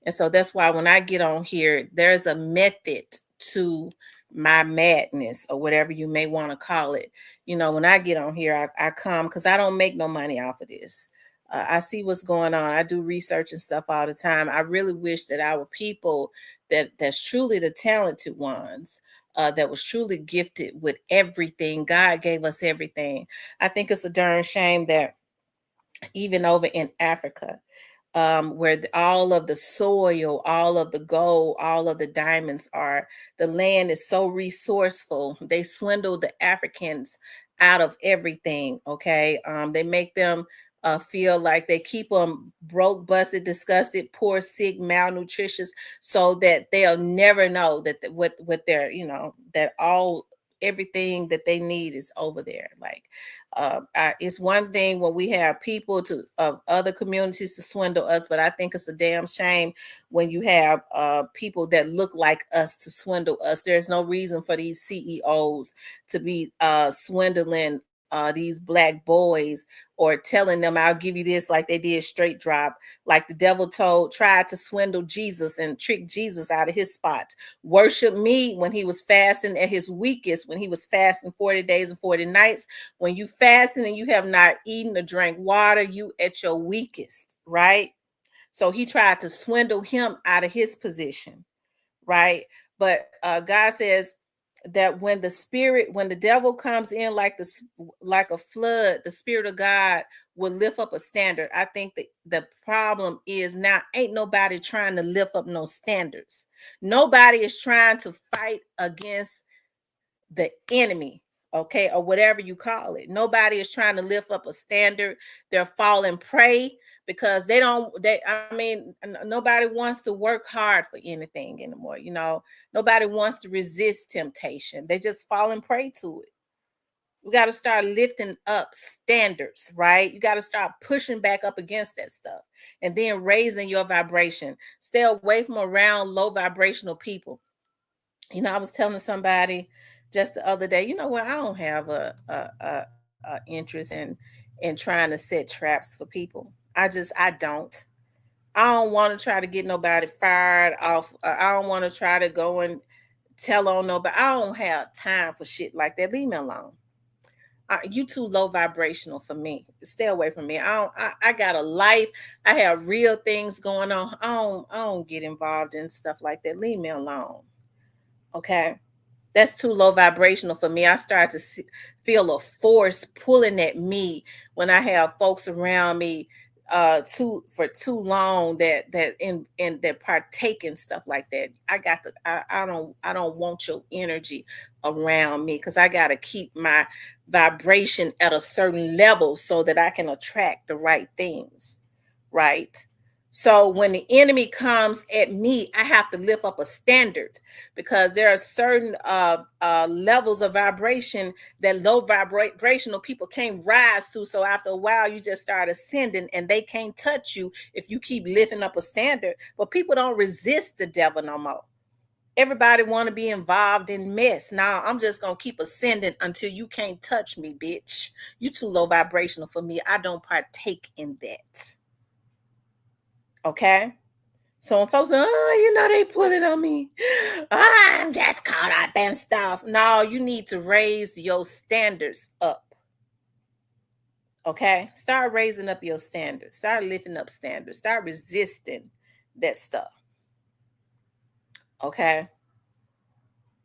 And so that's why when I get on here, there's a method to my madness or whatever you may want to call it. You know, when I get on here, I come because I don't make no money off of this. I see what's going on. I do research and stuff all the time. I really wish that our people that's truly the talented ones, that was truly gifted with everything. God gave us everything. I think it's a darn shame that even over in Africa, where all of the soil, all of the gold, all of the diamonds are. The land is so resourceful. They swindle the Africans out of everything. Okay, they make them feel like they keep them broke, busted, disgusted, poor, sick, malnutritious, so that they'll never know that what their that all everything that they need is over there. Like it's one thing when we have people to of other communities to swindle us, but I think it's a damn shame when you have people that look like us to swindle us. There's no reason for these CEOs to be swindling these black boys or telling them I'll give you this, like they did Straight Drop, like the devil tried to swindle Jesus and trick Jesus out of his spot. Worship me when he was fasting at his weakest, when he was fasting 40 days and 40 nights. When you fasting and you have not eaten or drank water, you at your weakest, right? So he tried to swindle him out of his position, right? But God says that when the devil comes in like a flood, the spirit of God will lift up a standard. I think that the problem is now ain't nobody trying to lift up no standards. Nobody is trying to fight against the enemy, okay, or whatever you call it. Nobody is trying to lift up a standard. They're falling prey because nobody wants to work hard for anything anymore. Nobody wants to resist temptation. They just falling prey to it. We got to start lifting up standards, right? You got to start pushing back up against that stuff and then raising your vibration. Stay away from around low vibrational people. I was telling somebody just the other day, I don't have a interest in trying to set traps for people. I don't. I don't want to try to get nobody fired off. I don't want to try to go and tell on nobody. I don't have time for shit like that. Leave me alone. You too low vibrational for me. Stay away from me. I got a life. I have real things going on. I don't get involved in stuff like that. Leave me alone. Okay, that's too low vibrational for me. I start to feel a force pulling at me when I have folks around me for too long that partake in stuff like that. I don't want your energy around me, because I got to keep my vibration at a certain level so that I can attract the right things, right? So when the enemy comes at me, I have to lift up a standard, because there are certain levels of vibration that low vibrational people can't rise to. So after a while, you just start ascending and they can't touch you if you keep lifting up a standard. But people don't resist the devil no more. Everybody want to be involved in mess. Now I'm just going to keep ascending until you can't touch me, bitch. You too low vibrational for me. I don't partake in that. Okay? So when folks say, they put it on me. I'm just caught up and stuff. No, you need to raise your standards up. Okay? Start raising up your standards. Start lifting up standards. Start resisting that stuff. Okay?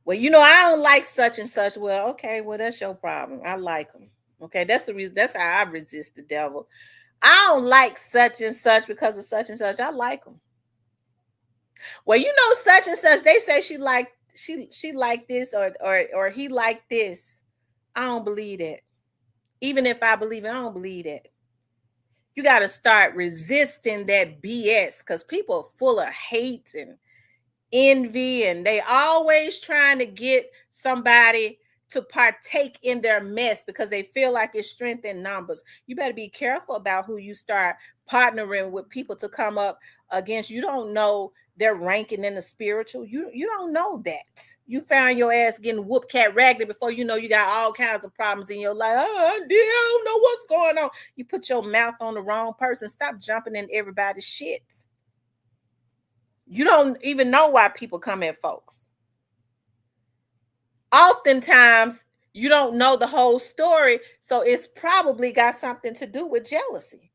Well, I don't like such and such. Well, okay, well, that's your problem. I like them. Okay, that's the reason. That's how I resist the devil. I don't like such and such because of such and such. I like them. Well, such and such, they say she like this or he like this. I don't believe that. Even if I believe it, I don't believe that. You got to start resisting that BS, because people are full of hate and envy, and they always trying to get somebody to partake in their mess because they feel like it's strength in numbers. You better be careful about who you start partnering with, people to come up against. You don't know their ranking in the spiritual. You don't know that. You found your ass getting whooped cat raggedy before you know you got all kinds of problems in your life. Oh, I don't know what's going on. You put your mouth on the wrong person. Stop jumping in everybody's shit. You don't even know why people come at folks. Oftentimes, you don't know the whole story, so it's probably got something to do with jealousy.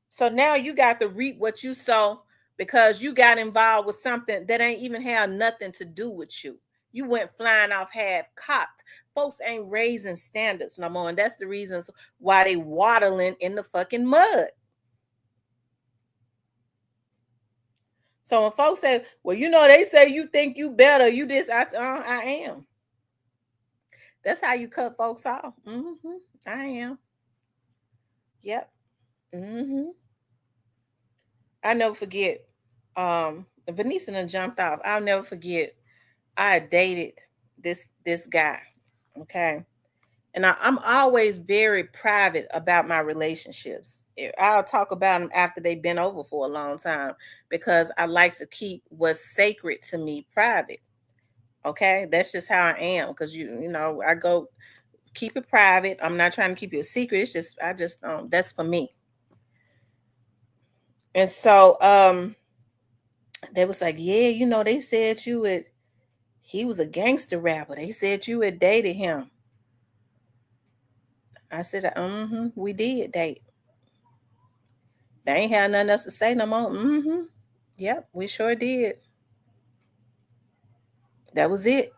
So now you got to reap what you sow because you got involved with something that ain't even have nothing to do with you. You went flying off half cocked. Folks ain't raising standards no more, and that's the reasons why they waddling in the fucking mud. So when folks say, well, you know, they say you think you better, you this, I say, I am. That's how you cut folks off. I am. Yep. I never forget. Vanessa done jumped off. I'll never forget. I dated this guy. Okay. And I'm always very private about my relationships. I'll talk about them after they've been over for a long time because I like to keep what's sacred to me private. Okay, that's just how I am. Because you know, I go keep it private. I'm not trying to keep it a secret. It's just that's for me. And so they was like, yeah, you know, they said he was a gangster rapper. They said you had dated him. I said, we did date. They ain't had nothing else to say no more. Yep, we sure did. That was it.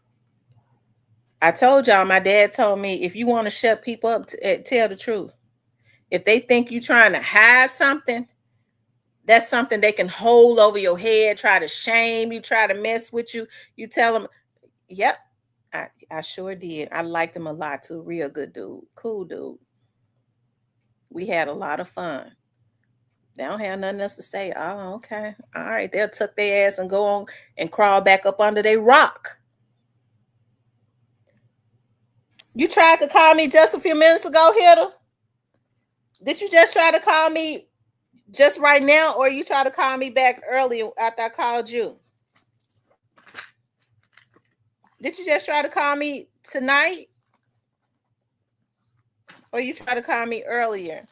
I told y'all, my dad told me, if you want to shut people up, tell the truth. If they think you trying to hide something, that's something they can hold over your head, try to shame you, try to mess with you. You tell them, yep, I sure did. I liked him a lot too. Real good dude. Cool dude. We had a lot of fun. They don't have nothing else to say. Oh, okay. All right. They'll tuck their ass and go on and crawl back up under their rock. You tried to call me just a few minutes ago, Hitter? Did you just try to call me just right now, or you try to call me back earlier after I called you? Did you just try to call me tonight? Or you try to call me earlier?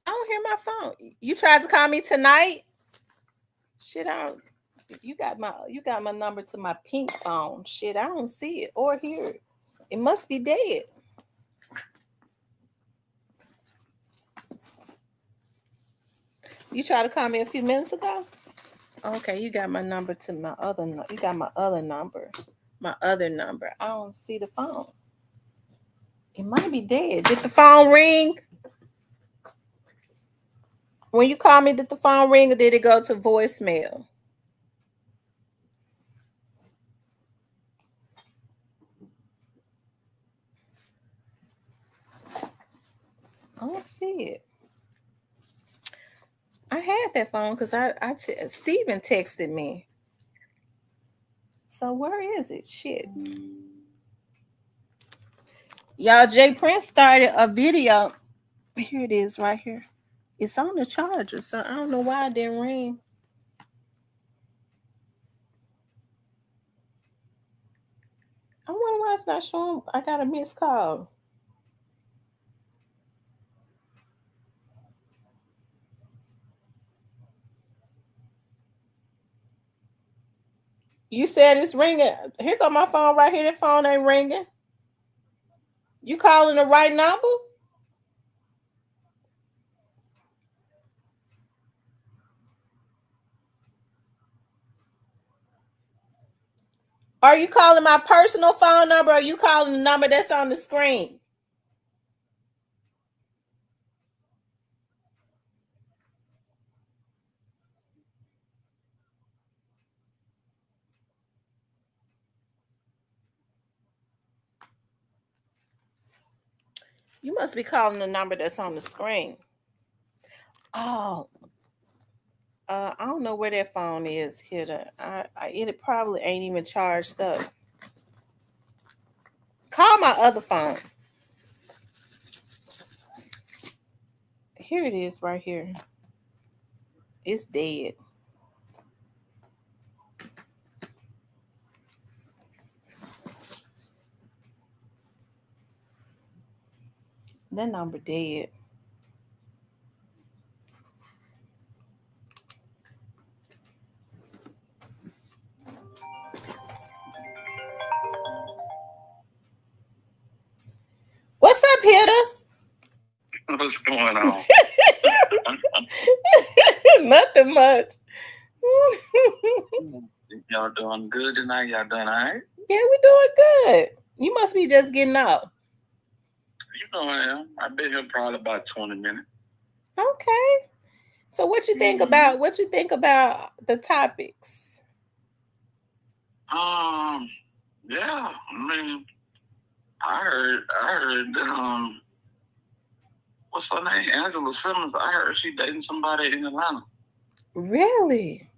I don't hear my phone. You tried to call me tonight? Shit, you got my number to my pink phone. Shit, I don't see it or hear it. It must be dead. You tried to call me a few minutes ago? Okay, you got my number to my other. You got my other number. My other number. I don't see the phone. It might be dead. Did the phone ring? When you call me, did the phone ring or did it go to voicemail? I don't see it. I had that phone because Steven texted me. So where is it? Shit. Y'all, Jay Prince started a video. Here it is right here. It's on the charger, so I don't know why it didn't ring. I wonder why it's not showing. I got a missed call. You said it's ringing. Here go my phone right here. The phone ain't ringing. You calling the right number? Are you calling my personal phone number or are you calling the number that's on the screen? You must be calling the number that's on the screen. Oh, I don't know where that phone is here. It probably ain't even charged up. Call my other phone. Here it is right here. It's dead. That number dead. What's up, Hitter? What's going on? Nothing much. Y'all doing good tonight? Y'all doing all right? Yeah, we're doing good. You must be just getting out. You know I am. I've been here probably about 20 minutes. Okay. So what you think about the topics? Yeah, I mean, I heard that what's her name? Angela Simmons. I heard she dating somebody in Atlanta. Really?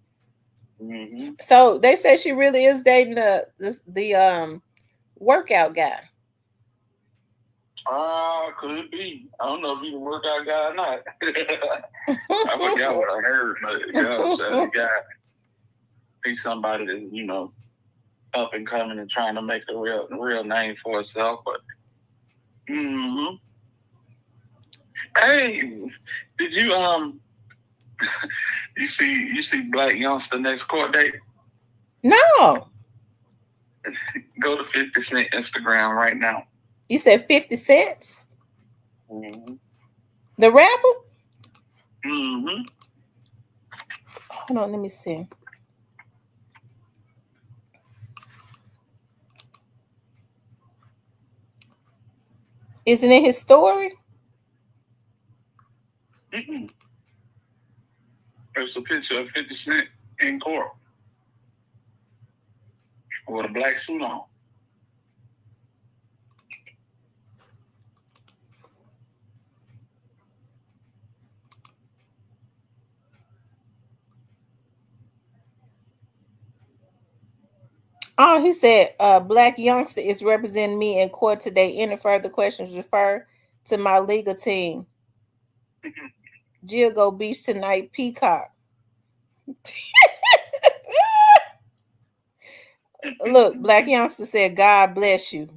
Mm-hmm. So they say she really is dating the workout guy. Could it be? I don't know if he's a workout guy or not. I forgot what I heard, but the guy, he's somebody that, you know, up and coming and trying to make a real name for herself. But hey, did you you see Black Youngster next court date? No. Go to 50 Cent Instagram right now. You said 50 cents? Mm-hmm. The rapper? Mm-hmm. Hold on, let me see. Isn't it his story? Mm-hmm. There's a picture of 50 Cent in court with a black suit on. Oh, he said, Black Youngster is representing me in court today. Any further questions, refer to my legal team. Jill go beach tonight, Peacock. Look, Black Youngster said, God bless you.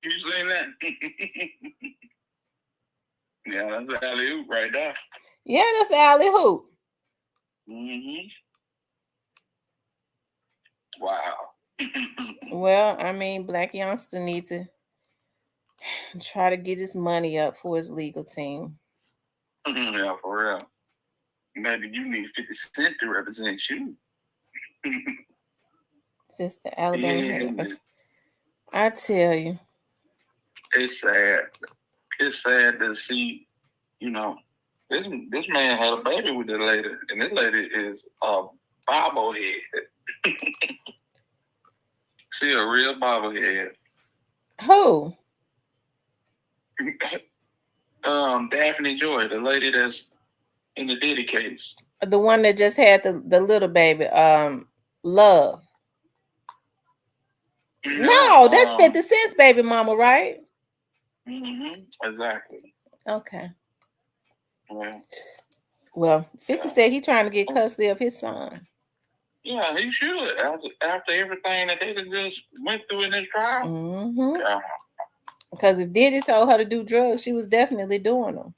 You seen that? Yeah, that's alley hoop right there. Yeah, that's alley hoop. Mm-hmm. Wow. Well, I mean, Black Youngster needs to try to get his money up for his legal team. Yeah, for real. Maybe you need 50 Cent to represent you. Sister Alabama. Yeah. I tell you. It's sad. It's sad to see, you know, this man had a baby with this lady, and this lady is a bobblehead. She a real bobblehead. Who? Daphne Joy, the lady that's in the Diddy case. The one that just had the little baby, Love. No, that's 50 Cent's baby mama, right? Mm-hmm. Exactly. Okay. Yeah. Well, 50 said he trying to get custody of his son. Yeah, he should. After everything that they just went through in this trial. Mm-hmm. Yeah. Because if Diddy told her to do drugs, she was definitely doing them.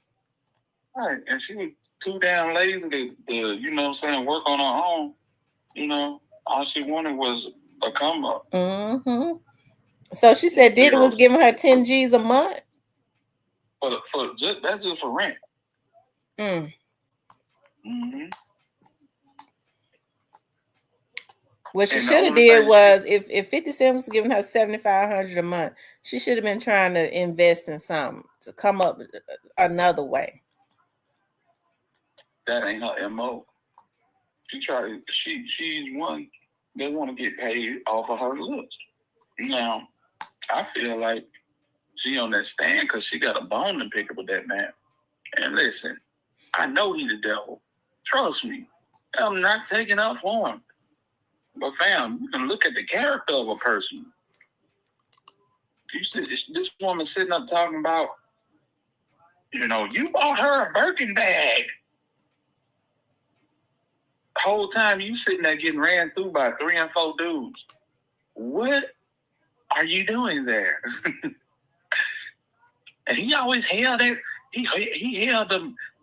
Right, and she was too damn lazy to you know what I'm saying, work on her own. You know, all she wanted was a come up. Mm-hmm. So she said Diddy was giving her 10 G's a month. That's just for rent. Mm-hmm. What she should have did was, if 50 Cent was giving her $7,500 a month, she should have been trying to invest in something to come up another way. That ain't her MO. She's one that want to get paid off of her looks. Now, I feel like she on that stand because she got a bone to pick up with that man. And listen, I know he's the devil. Trust me. I'm not taking up for him. But fam, you can look at the character of a person. You see this woman sitting up talking about, you bought her a Birkin bag. The whole time you sitting there getting ran through by 3 and 4 dudes. What are you doing there? And he always held it. He held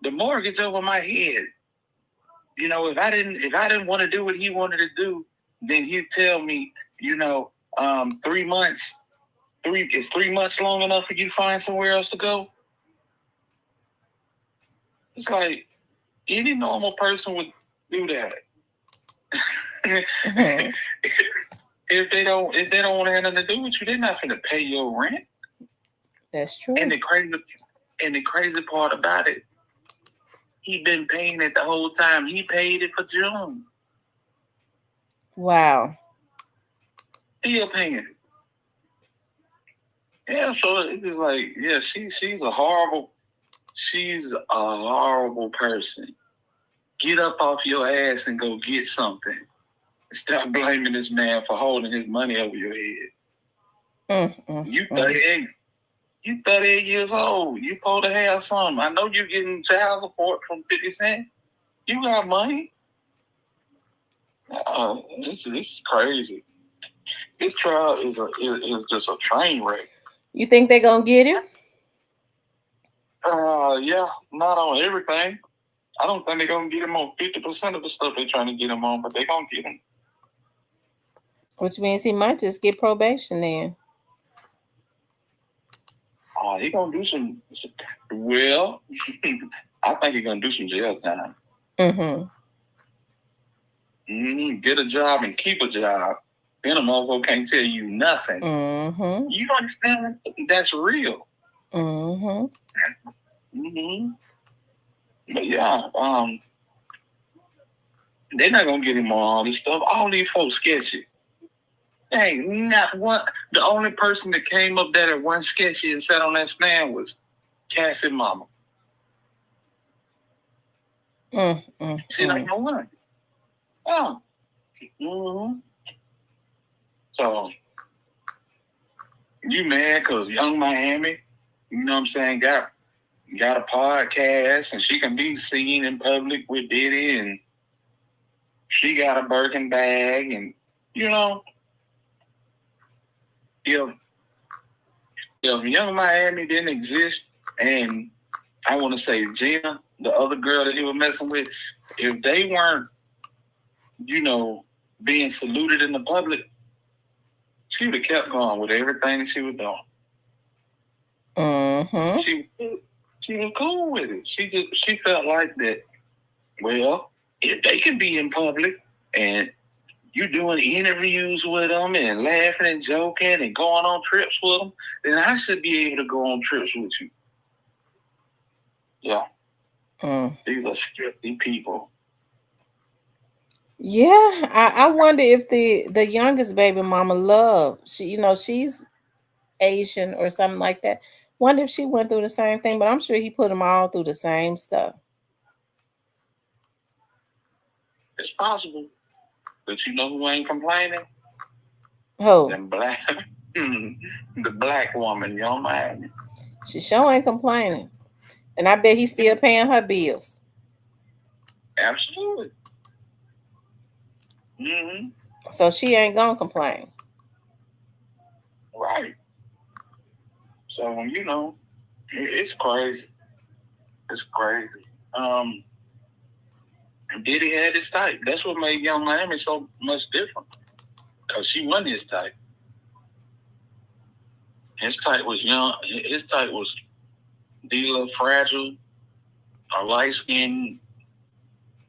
the mortgage over my head. If I didn't want to do what he wanted to do, then he'd tell me, 3 months. Is 3 months long enough for you to find somewhere else to go? It's like any normal person would do that. Mm-hmm. If they don't want to have nothing to do with you, they're not going to pay your rent. That's true. And the crazy part about it, he been paying it the whole time. He paid it for June. Wow. Still paying it. Yeah, so it's just like, yeah, she's a horrible person. Get up off your ass and go get something. Stop blaming this man for holding his money over your head. You 38. You 38 years old. You supposed to have something. I know you're getting child support from 50 Cent. You got money. This is crazy. This trial is just a train wreck. You think they're gonna get him? Yeah, not on everything. I don't think they're gonna get him on 50% of the stuff they're trying to get him on, but they're gonna get him. Which means he might just get probation then. He gonna do some. Well, I think he's gonna do some jail time. Get a job and keep a job. Then a motherfucker can't tell you nothing. You understand? That's real. But yeah, they're not gonna get him on all this stuff. All these folks sketchy. Ain't not one. The only person that came up there that wasn't sketchy and sat on that stand was Cassie mama. She like no one. Oh. So you mad because Young Miami, you know what I'm saying, got a podcast and she can be seen in public with Diddy and she got a Birkin bag and if Young Miami didn't exist and I want to say Gina, the other girl that he was messing with, if they weren't, being saluted in the public, she would have kept going with everything that she was doing. She was cool with it. She felt like that. Well, if they can be in public and you doing interviews with them and laughing and joking and going on trips with them, then I should be able to go on trips with you. Yeah. These are sketchy people. Yeah, I wonder if the youngest baby mama Love, she's Asian or something like that. Wonder if she went through the same thing, but I'm sure he put them all through the same stuff. It's possible. But you know who ain't complaining? Who? The black woman, Young Miami. She sure ain't complaining. And I bet he's still paying her bills. Absolutely. So she ain't gonna complain. Right. So, it's crazy. It's crazy. Diddy had his type. That's what made Young Miami so much different. Because she wasn't his type. His type was young. His type was dealer, fragile, or light skin,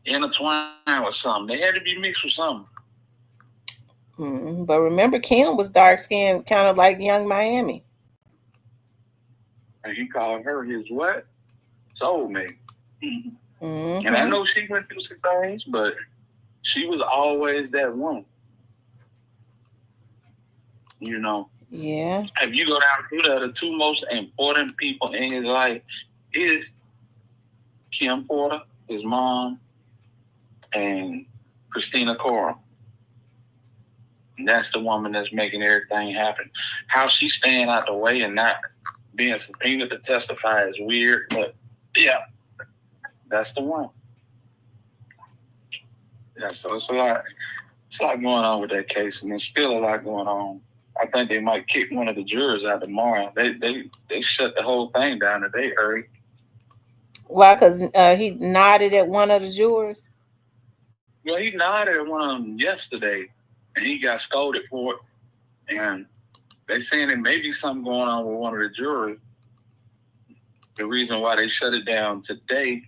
intertwined with something. They had to be mixed with something. But remember, Kim was dark skinned, kind of like Young Miami. And he called her his what? Soulmate. And I know she went through some things, but she was always that one. Yeah. If you go down through there, the two most important people in his life is Kim Porter, his mom, and Christina Cora. That's the woman that's making everything happen. How she's staying out the way and not being subpoenaed to testify is weird, but yeah, that's the one. Yeah, so it's a lot going on with that case, and there's still a lot going on. I think they might kick one of the jurors out tomorrow. They shut the whole thing down today, early. Why? Because he nodded at one of the jurors? Well, he nodded at one of them yesterday, and he got scolded for it. And they saying there may be something going on with one of the jurors. The reason why they shut it down today,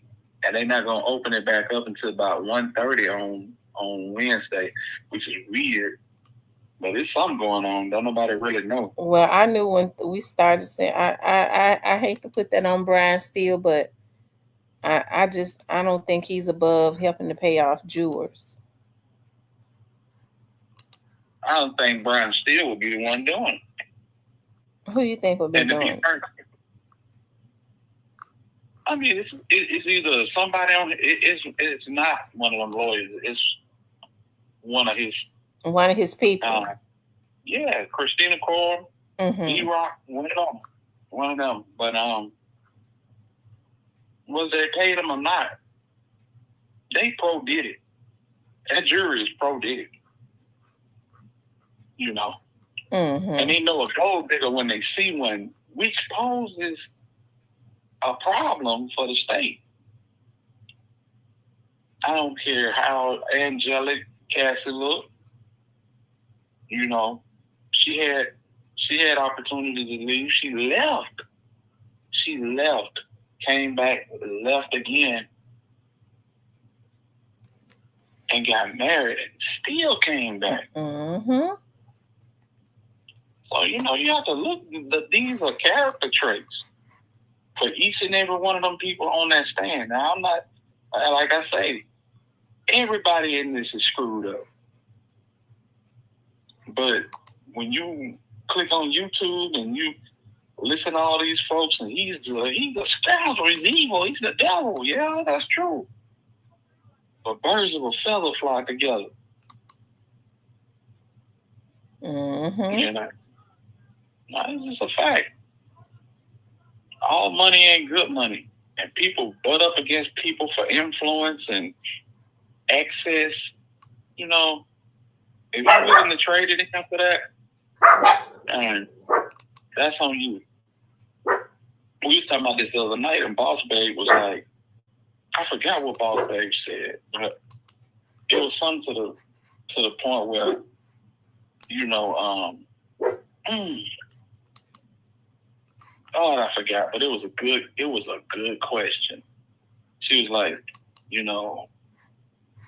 and they're not going to open it back up until about 1:30 on Wednesday, which is weird. But there's something going on. Don't nobody really know. Well, I knew when we started saying, I hate to put that on Brian Steele, but I don't think he's above helping to pay off jurors. I don't think Brian Steele would be the one doing it. Who you think would be doing it? I mean, it's either somebody on it's not one of them lawyers. It's one of his people. Yeah, Christina Cole, E-Rock, one of them. But was they paid them or not? They pro did it. That jury is pro did it. You know, and they know a gold digger when they see one, which poses a problem for the state. I don't care how angelic Cassie looked. You know, she had opportunity to leave. She left, came back, left again, and got married and still came back. So, you know, you have to look, these are character traits for each and every one of them people on that stand. Now, I'm not, like I say, everybody in this is screwed up. But when you click on YouTube and you listen to all these folks, and he's a scoundrel, he's evil, he's the devil. Yeah, that's true. But birds of a feather flock together. You know, it's just a fact. All money ain't good money. And people butt up against people for influence and access. You know, if you're willing to trade it in for that, and that's on you. We was talking about this the other night, and Boss Babe was like, I forgot what Boss Babe said, but it was something to the point where, you know, I forgot, but it was a good question. She was like, you know,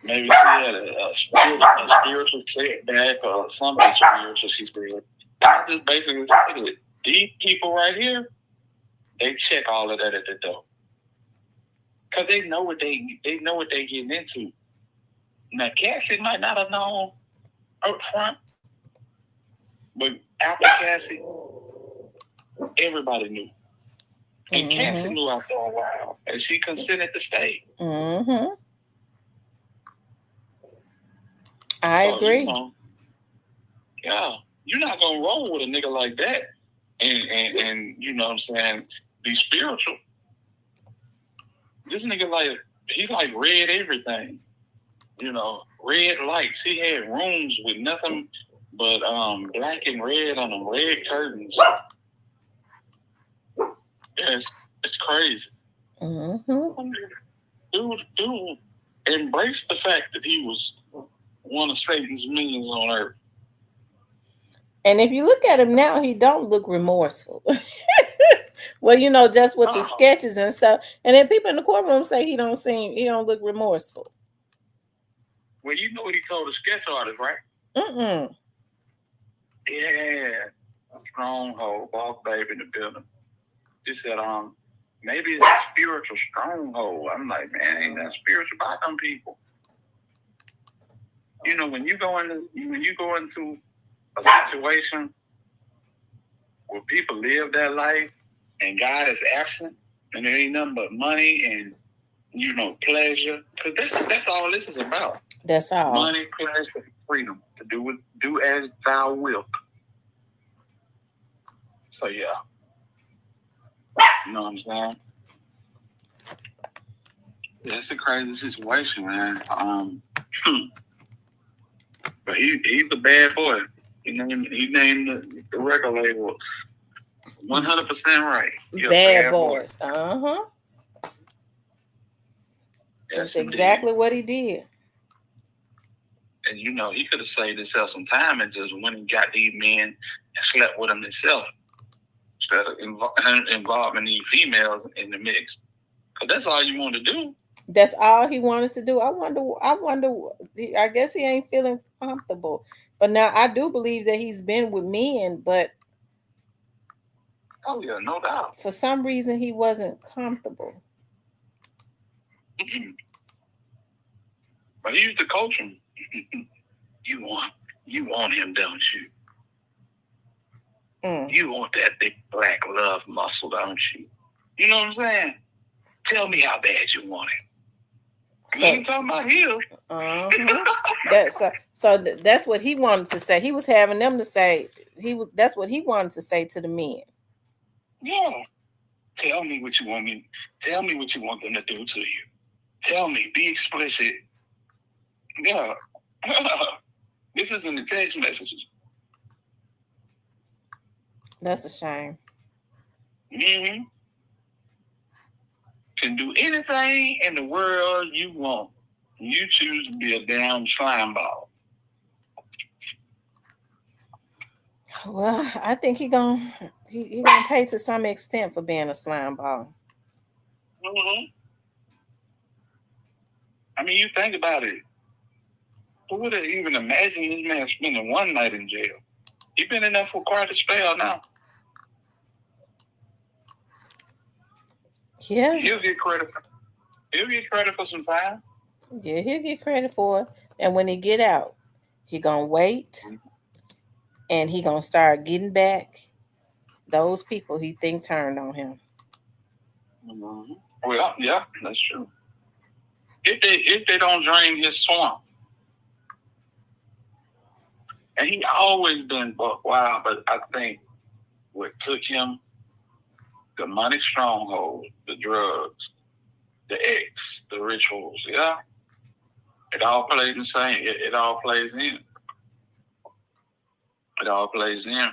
maybe she had a spiritual setback or something spiritual, she said. I just basically said it. These people right here, they check all of that at the door. Cause they know what they getting into. Now Cassie might not have known up front, but after Cassie, everybody knew. And Cassie knew after a while, and she consented to stay. I agree. You know, yeah, you're not gonna roll with a nigga like that, and you know what I'm saying, be spiritual. This nigga he read everything. You know, red lights. He had rooms with nothing but black and red on them, red curtains. Yeah, it's crazy. Dude embraced the fact that he was one of Satan's minions on earth. And if you look at him now, he don't look remorseful. Well, you know, just with the sketches and stuff. And then people in the courtroom say he don't look remorseful. Well, you know what he told the sketch artist, right? Yeah. Stronghold, Boss Babe in the building. He said, maybe it's a spiritual stronghold. I'm like, man, ain't that spiritual about them people. You know, when you go into a situation where people live that life and God is absent and there ain't nothing but money and, you know, pleasure, because that's all this is about. That's all. Money, pleasure, and freedom to do as thou wilt. So yeah, you know what I'm saying? Yeah, it's a crazy situation, man. But he's a bad boy. He named the record label 100% right. Bad boys. Uh-huh. Yes, That's exactly what he did. And you know, he could have saved himself some time and just went and got these men and slept with them himself instead of involving these females in the mix. Because that's all you want to do. That's all he wanted to do. I wonder. I guess he ain't feeling comfortable. But now I do believe that he's been with men, but oh yeah, no doubt. For some reason, he wasn't comfortable. But he used to coach him. You want him, don't you? You want that big black love muscle, don't you? You know what I'm saying? Tell me how bad you want it. He ain't talking about heels. That's what he wanted to say. He was having them to say. That's what he wanted to say to the men. Yeah. Tell me what you want me. Tell me what you want them to do to you. Tell me. Be explicit. Yeah. This is in the text messages. That's a shame. Mm-hmm. Can do anything in the world you want. You choose to be a damn slime ball. Well, I think he gonna pay to some extent for being a slime ball. Mm-hmm. I mean, you think about it. Who would have even imagined this man spending one night in jail? He's been in there for quite a spell now. Yeah. He'll get credit for some time. Yeah, he'll get credit for it. And when he get out, he gonna wait, and he gonna start getting back those people he think turned on him. Mm-hmm. Well, yeah, that's true. If they don't drain his swamp, and he always been buck wild, but I think what took him, the money stronghold, the drugs, the X, the rituals, yeah, it all plays the same. It all plays in. It all plays in.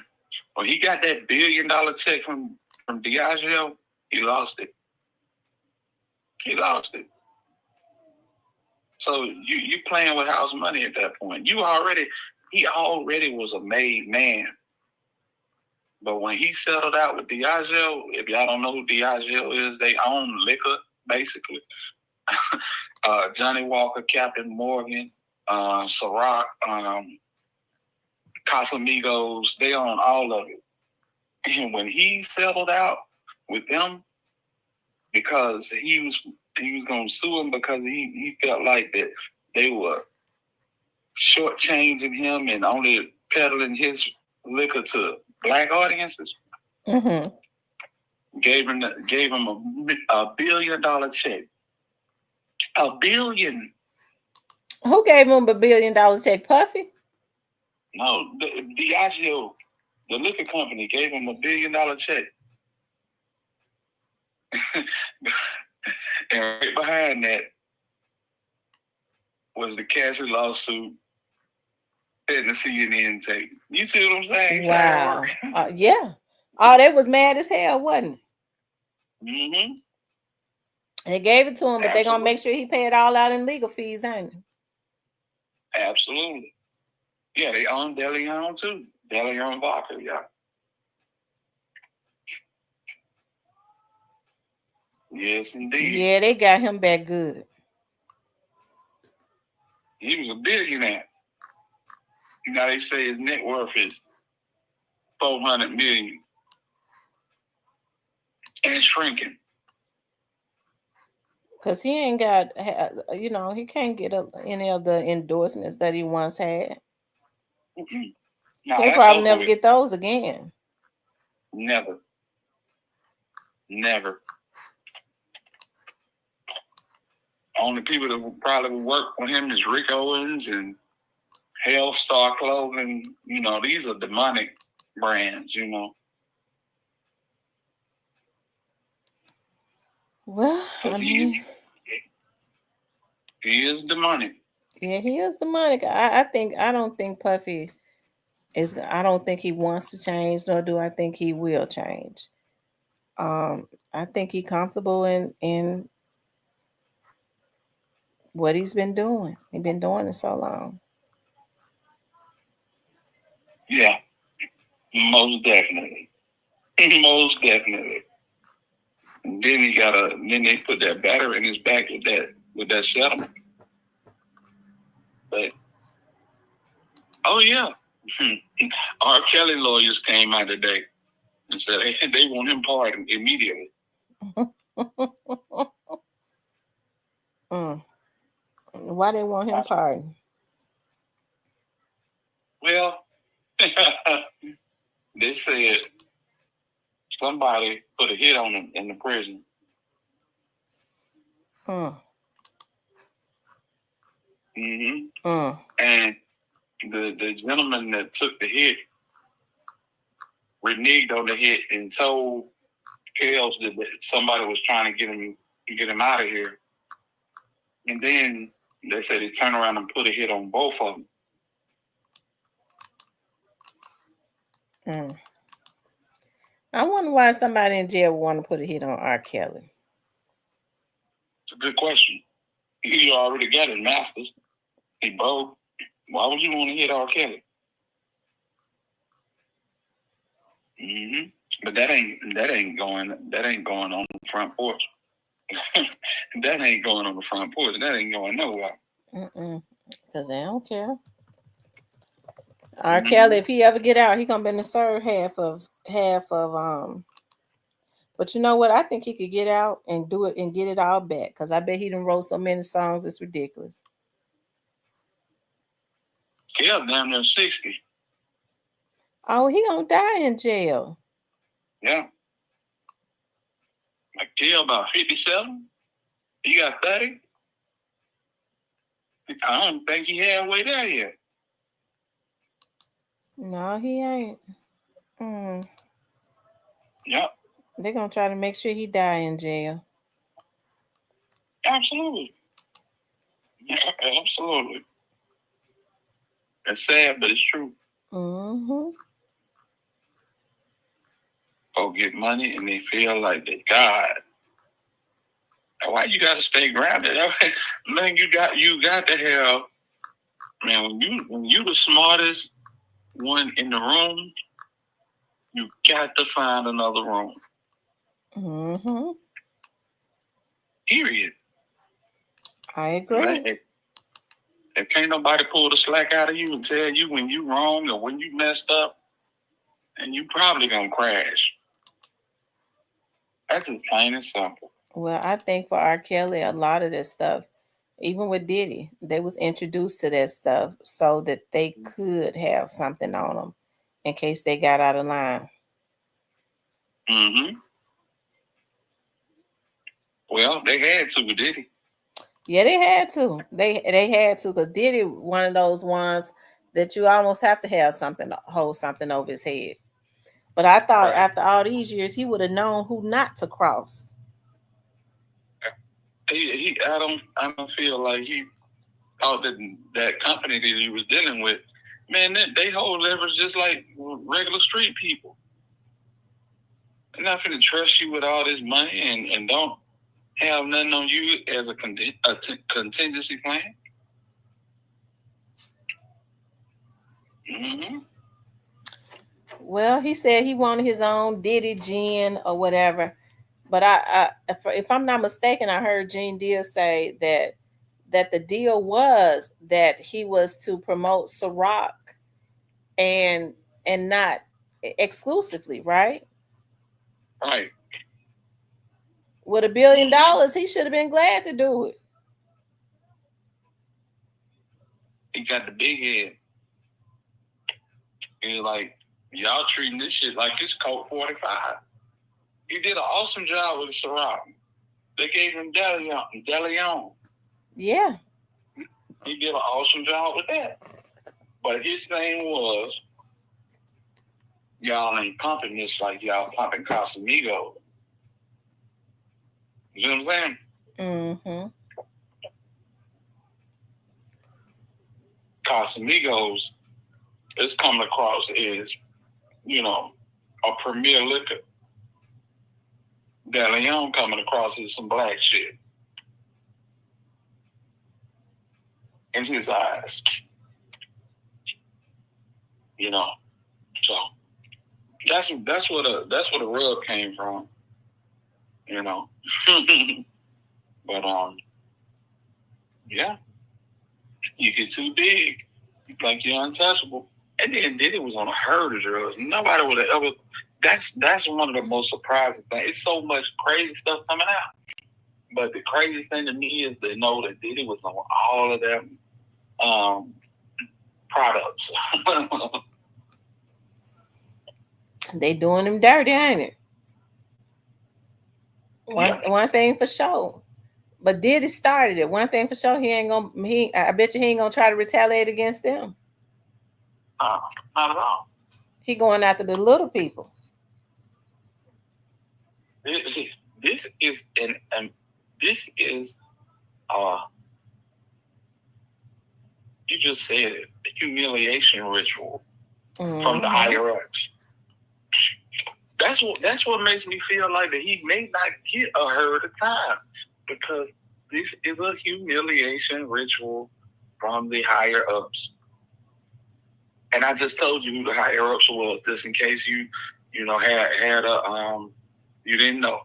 When he got that $1 billion check from Diageo, he lost it. He lost it. So you playing with house money at that point. He already was a made man. But when he settled out with Diageo, if y'all don't know who Diageo is, they own liquor, basically. Johnny Walker, Captain Morgan, Ciroc, Casamigos, they own all of it. And when he settled out with them, because he was going to sue them because he felt like that they were shortchanging him and only peddling his liquor to black audiences. Mm-hmm. Gave him a $1 billion check. $1 billion. Who gave him $1 billion check? Puffy? No, Diageo, the liquor company, gave him $1 billion check. And right behind that was the Cassie lawsuit and the CNN tape. You see what I'm saying? Wow. Yeah. Oh, they was mad as hell, wasn't it? Mm-hmm. They gave it to him, but they're going to make sure he pay it all out in legal fees, ain't it? Absolutely. Yeah, they own DeLeon too. DeLeon Vodka, yeah. Yes, indeed. Yeah, they got him back good. He was a billionaire. Now they say his net worth is $400 million and shrinking. Because he ain't got, he can't get any of the endorsements that he once had. Mm-hmm. He'll probably never get those again. Never. only people that would probably work with him is Rick Owens and Hellstar Clothing. You know, these are demonic brands, you know. Well, I mean, he is demonic. Yeah, he is demonic. I don't think Puffy is. I don't think he wants to change, nor do I think he will change. I think he's comfortable in what he's been doing. He's been doing it so long. Yeah, most definitely. Most definitely. And then then they put that battery in his back with that settlement. But oh yeah. R. Kelly lawyers came out today and said they want him pardoned immediately. Why they want him pardoned? Well, they said somebody put a hit on him in the prison. And the gentleman that took the hit reneged on the hit and told Kels that somebody was trying to get him out of here. And then they said he turned around and put a hit on both of them. I wonder why somebody in jail would want to put a hit on R. Kelly. It's a good question. He already got his masters. He broke. Why would you want to hit R. Kelly? But that ain't going on the front porch. That ain't going on the front porch. That ain't going nowhere. Because they don't care. R. Kelly, if he ever get out, he gonna be to serve half of But you know what? I think he could get out and do it and get it all back. Because I bet he done wrote so many songs, it's ridiculous. Yeah, damn near 60. Oh, he gonna die in jail. Yeah. Like jail about 57. He got 30. I don't think he halfway there yet. No, he ain't. Yep. They're gonna try to make sure he die in jail. Absolutely. Yeah, absolutely. It's sad, but it's true. Folks get money and they feel like they God. Why you gotta stay grounded? Man, you got to have, man, when you the smartest one in the room, you got to find another room. Period. I agree. Man, if can't nobody pull the slack out of you and tell you when you wrong or when you messed up, and you probably gonna crash. That's just plain and simple. Well, I think for R. Kelly, a lot of this stuff, even with Diddy, they was introduced to that stuff so that they could have something on them in case they got out of line. Well, they had to with Diddy. Yeah, they had to. They had to, because Diddy one of those ones that you almost have to have something, hold something over his head. But I thought after all these years, he would have known who not to cross. I don't feel like he thought that company that he was dealing with, man, they hold leverage just like regular street people. They're not going to trust you with all this money and don't have nothing on you as a contingency plan. Well, he said he wanted his own Diddy gin or whatever. But if I'm not mistaken, I heard Gene Deal say that the deal was that he was to promote Ciroc and not exclusively, right? Right. With $1 billion, he should have been glad to do it. He got the big head. He's like, y'all treating this shit like it's Colt 45. He did an awesome job with the Ciroc. They gave him DeLeon. Yeah. He did an awesome job with that. But his thing was, y'all ain't pumping this like y'all pumping Casamigos. You know what I'm saying? Mm-hmm. Casamigos is coming across as, you know, a premier liquor. De Leon coming across as some black shit in his eyes. You know. So that's where the rub came from. You know. But yeah. You get too big, you think you're untouchable. And then Diddy was on a herd of drugs. Nobody would have ever. That's one of the most surprising things. It's so much crazy stuff coming out. But the craziest thing to me is to know that Diddy was on all of them products. They doing him dirty, ain't it? One thing for sure. But Diddy started it. One thing for sure, I bet you he ain't gonna try to retaliate against them. Not at all. He going after the little people. This is you just said it, a humiliation ritual from the IRS. That's what makes me feel like that he may not get a herd of time, because this is a humiliation ritual from the higher ups. And I just told you who the higher ups was, just in case you had a you didn't know.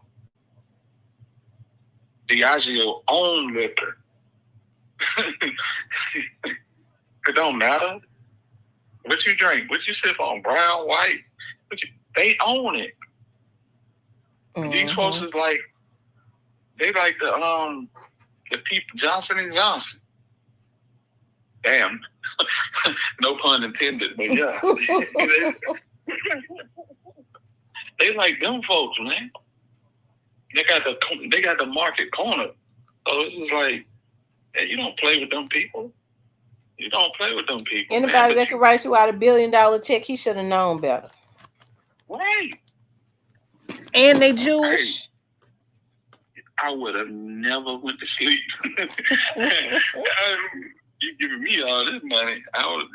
Diageo owned liquor. It don't matter what you drink, what you sip on, brown, white, they own it. These folks is like, they like the people, Johnson and Johnson. Damn, no pun intended, but yeah, they like them folks, man. They got the market corner. So it's just like, yeah, you don't play with them people. You don't play with them people. Anybody that can write you out $1 billion check, he should have known better. Right. And they Jewish. I would have never went to sleep. You giving me all this money? I'm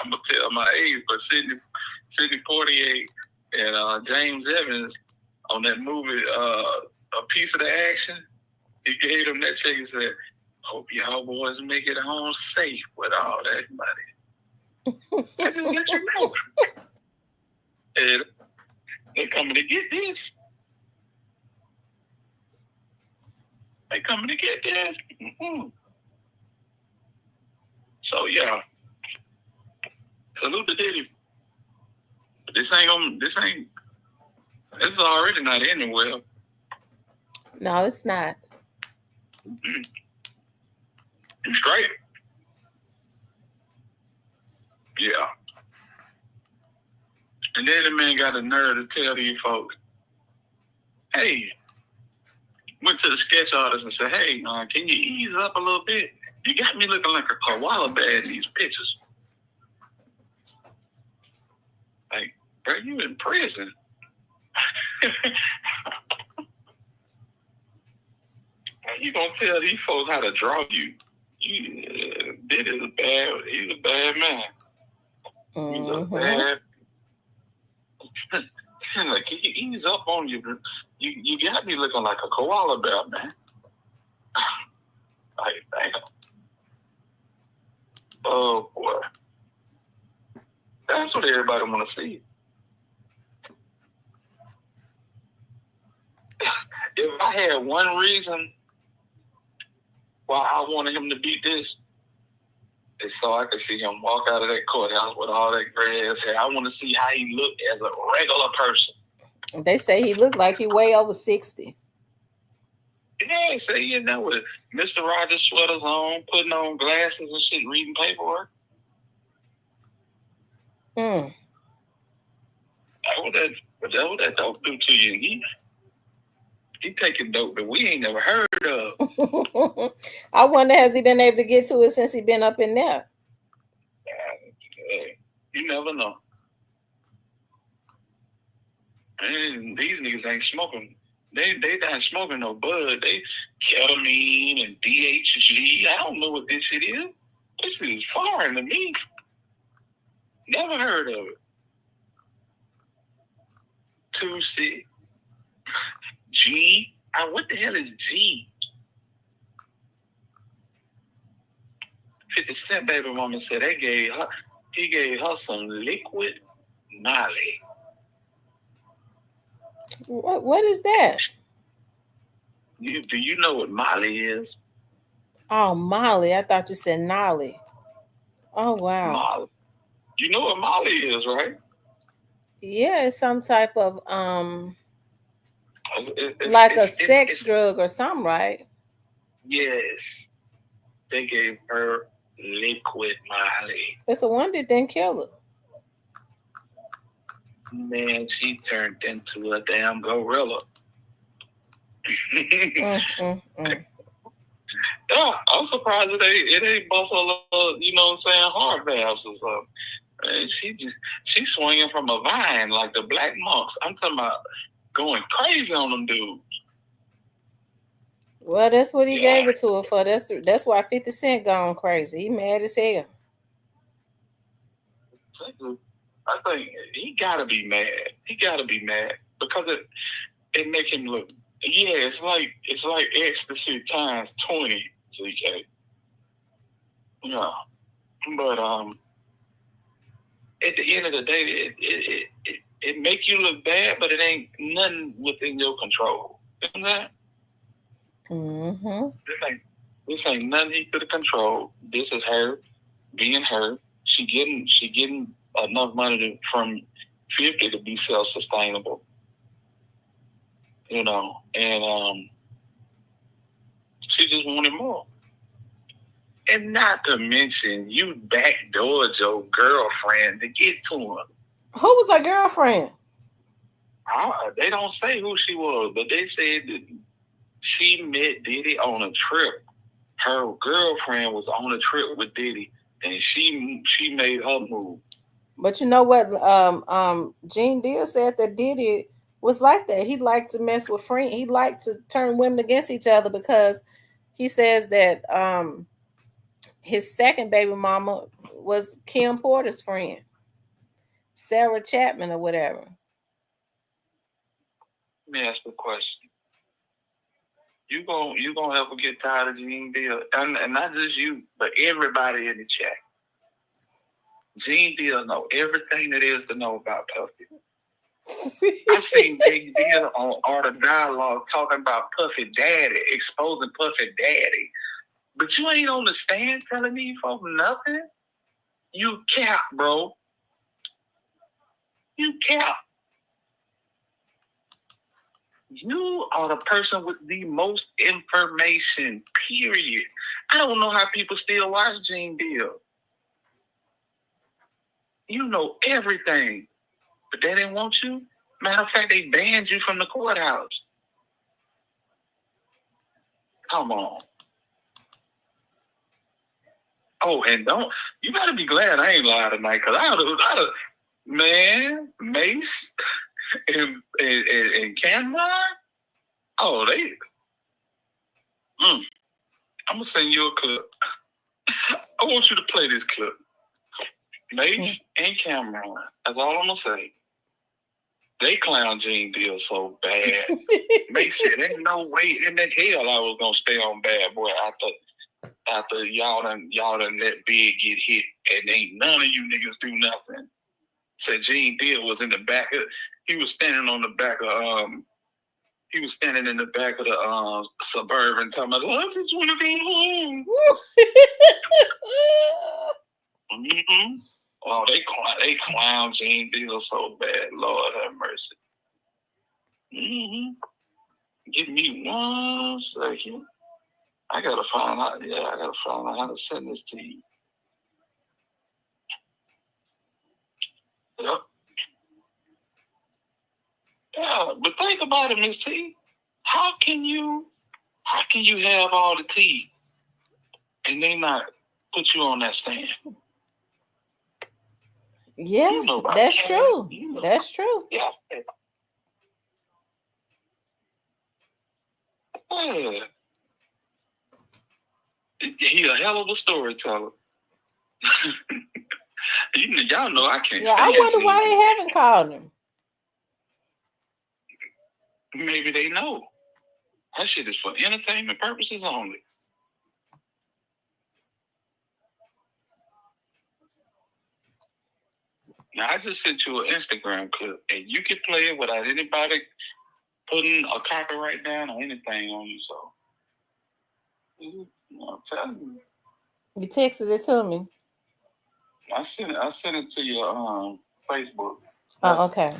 gonna tell my age, but Sidney Poitier and James Evans on that movie, A Piece of the Action. He gave them that check and said, "Hope y'all boys make it home safe with all that money." I just let you know. And they coming to get this. They coming to get this. Mm-hmm. So yeah, salute to Diddy. This is already not anywhere. No, it's not. Mm-hmm. You straight? Yeah. And then the man got the nerve to tell these folks, hey, went to the sketch artist and said, hey, can you ease up a little bit? You got me looking like a koala bear in these pictures. Like, bro, you in prison. You gonna tell these folks how to draw you? He's a bad man. He's a bad. Like, can you ease up on you? You got me looking like a koala bear, man. Like, damn. Oh boy, that's what everybody want to see. If I had one reason why I wanted him to beat this, it's so I could see him walk out of that courthouse with all that gray ass hair. I want to see how he looked as a regular person. They say he looked like he way over 60. Yeah, say with Mr. Rogers sweaters on, putting on glasses and shit, reading paperwork. That's what that dope do to you. He taking dope that we ain't never heard of. I wonder, has he been able to get to it since he been up in there? You never know. And these niggas ain't smoking. They not smoking no bud. They ketamine and DHG. I don't know what this shit is. This is foreign to me. Never heard of it. 2C. G. What the hell is G? 50 Cent baby mama said he gave her some liquid Molly. What is that? Do you know what Molly is? Oh, Molly. I thought you said Nolly. Oh, wow. Molly. You know what Molly is, right? Yeah, it's some type of like a sex drug or something, right? Yes. They gave her liquid Molly. It's a wonder it didn't kill her. Man, she turned into a damn gorilla. Yeah, I'm surprised it ain't bust a little, you know what I'm saying, heart valves or something. And she's swinging from a vine like the Black Monks. I'm talking about going crazy on them dudes. Well, that's what he gave it to her for. That's why 50 Cent gone crazy. He mad as hell. I think he gotta be mad. He gotta be mad because it make him look. Yeah, it's like ecstasy times 20, ZK. Yeah, but at the end of the day, it make you look bad, but it ain't nothing within your control. Isn't that? Mm-hmm. This ain't nothing he could have controlled. This is her being her. She getting enough money from 50 to be self-sustainable. You know, and she just wanted more. And not to mention, you backdoored your girlfriend to get to him. Who was her girlfriend? They don't say who she was, but they said that she met Diddy on a trip. Her girlfriend was on a trip with Diddy, and she made her move. But you know what? Gene Deal said that Diddy was like that. He liked to mess with friends. He liked to turn women against each other because he says that his second baby mama was Kim Porter's friend, Sarah Chapman or whatever. Let me ask you a question. You gonna ever get tired of Gene Deal, and not just you, but everybody in the chat. Gene Deal know everything there is to know about Puffy. I seen Big Deal on Art of Dialogue talking about Puffy Daddy, exposing Puffy Daddy. But you ain't on the stand telling these folks nothing. You cap, bro. You cap. You are the person with the most information, period. I don't know how people still watch Gene Deal. You know everything, but they didn't want you. Matter of fact, they banned you from the courthouse. Come on. Oh, and you better be glad I ain't lied tonight, because I'd have, man, Mace and Cameron. Oh, I'm gonna send you a clip. I want you to play this clip. Mace and Cameron. That's all I'm gonna say. They clown Gene Deal so bad. Mace said, "Ain't no way in the hell I was gonna stay on Bad Boy after y'all done let Big get hit, and ain't none of you niggas do nothing." Said Gene Deal was in the back of. He was standing on the back of He was standing in the back of the Suburban talking about, "I just want to go home." Mm-hmm. Oh, they clown Gene Deal so bad. Lord have mercy. Mm-hmm. Give me 1 second. I gotta find out. Yeah, I gotta find out how to send this to you. Yep. Yeah, but think about it, Miss T. How can you How can you have all the tea and they not put you on that stand? Yeah, You know about that's Cass. true. You know. That's true. Yeah. He a hell of a storyteller. Y'all know I can't Yeah, I stand wonder him. why they haven't called him. Maybe they know. That shit is for entertainment purposes only. Now, I just sent you an Instagram clip, and you can play it without anybody putting a copyright down or anything on you. So, I'm telling you. You texted it to me. I sent it to your Facebook. Oh, okay.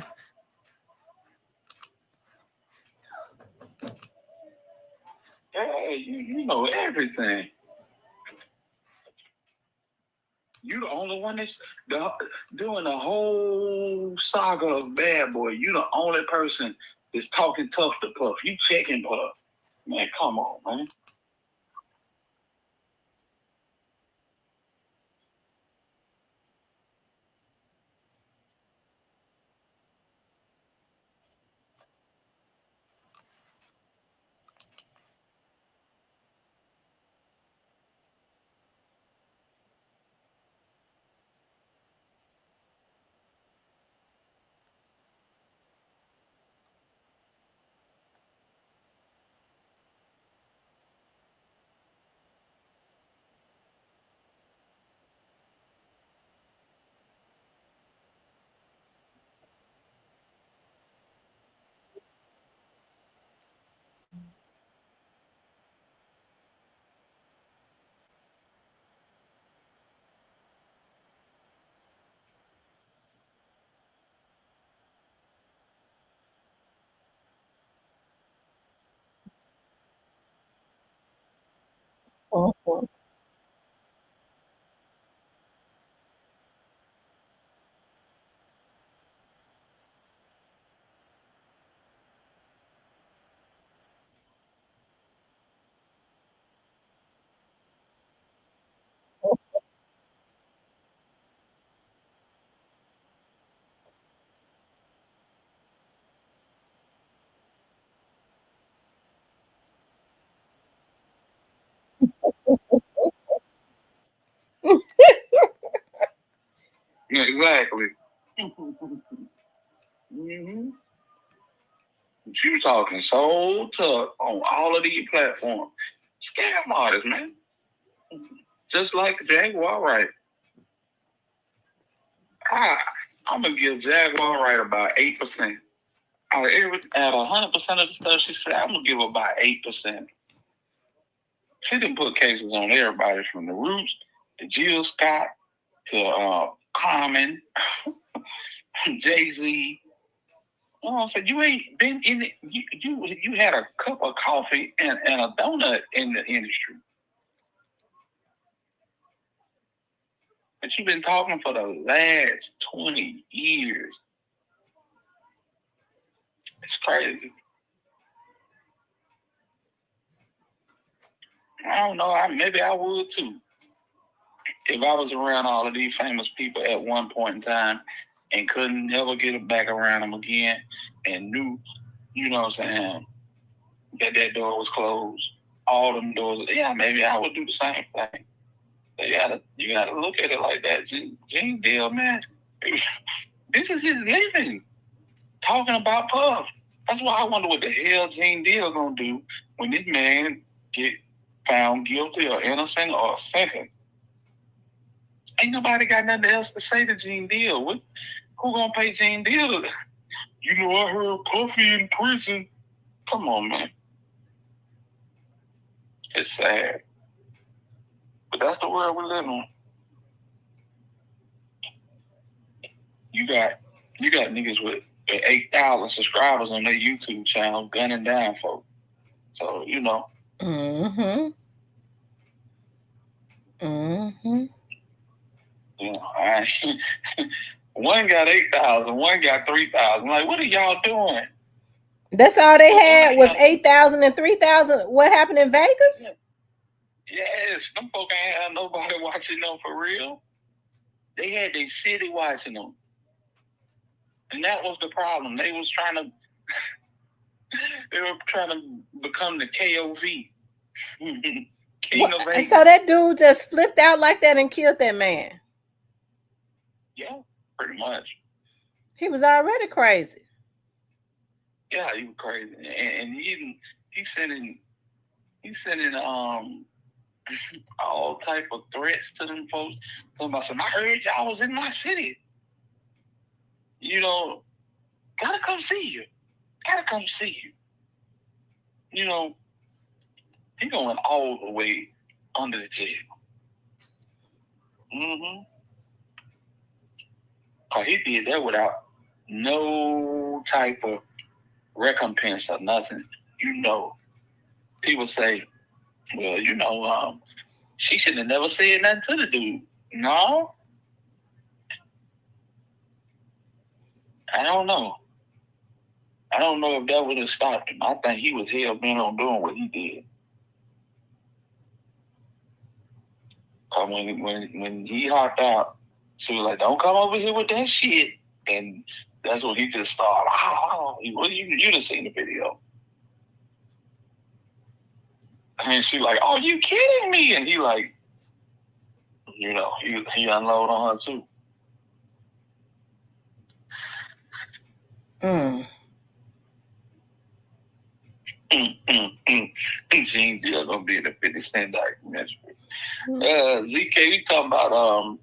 Hey, you know everything. You the only one that's doing the whole saga of Bad Boy. You the only person that's talking tough to Puff. You checking Puff. Man, come on, man. Mhm. Yeah, exactly. Mm-hmm. You talking so tough on all of these platforms. Scam artists, man. Just like Jaguar Wright. I'm gonna give Jaguar Wright about 8%. Out of 100% of the stuff she said, I'm gonna give her about 8%. She didn't put cases on everybody from the Roots to Jill Scott to Common, Jay-Z. You know what I'm saying? You ain't been in it. You had a cup of coffee and a donut in the industry. But you've been talking for the last 20 years. It's crazy. I don't know. Maybe I would too. If I was around all of these famous people at one point in time and couldn't ever get it back around them again and knew, you know what I'm saying, that door was closed, all them doors, yeah, maybe I would do the same thing. You gotta look at it like that. Gene Deal, man, this is his living. Talking about Puff. That's why I wonder what the hell Gene Deal gonna do when this man get found guilty or innocent or sentenced. Ain't nobody got nothing else to say to Gene Deal. Who gonna pay Gene Deal? You know, I heard Puffy in prison. Come on, man. It's sad. But that's the world we live in. You got niggas with 8,000 subscribers on their YouTube channel gunning down folks. So, you know. Mm-hmm. Mm-hmm. You know, one got 8,000, one got 3,000. Like, what are y'all doing? That's all they had was 8,000 and 3,000. What happened in Vegas? Yes, them folk ain't had nobody watching them for real. They had their city watching them. And that was the problem. They were trying to become the KOV. King of Vegas. So that dude just flipped out like that and killed that man. Yeah, pretty much. He was already crazy. Yeah, he was crazy. And he's sending all type of threats to them folks. Talking about some, I heard y'all was in my city. You know, gotta come see you. Gotta come see you. You know, he going all the way under the table. Cause he did that without no type of recompense or nothing. You know, people say, well, you know, she should have never said nothing to the dude. No, I don't know. I don't know if that would have stopped him. I think he was hell bent on doing what he did. Cause when he hopped out, she was like, "Don't come over here with that shit." And that's when he just started. Oh, you done seen the video. And she like, "Oh, you kidding me?" And he like, you know, he unload on her too. She ain't still gonna be in the 50 Cent documentary. ZK, we talking about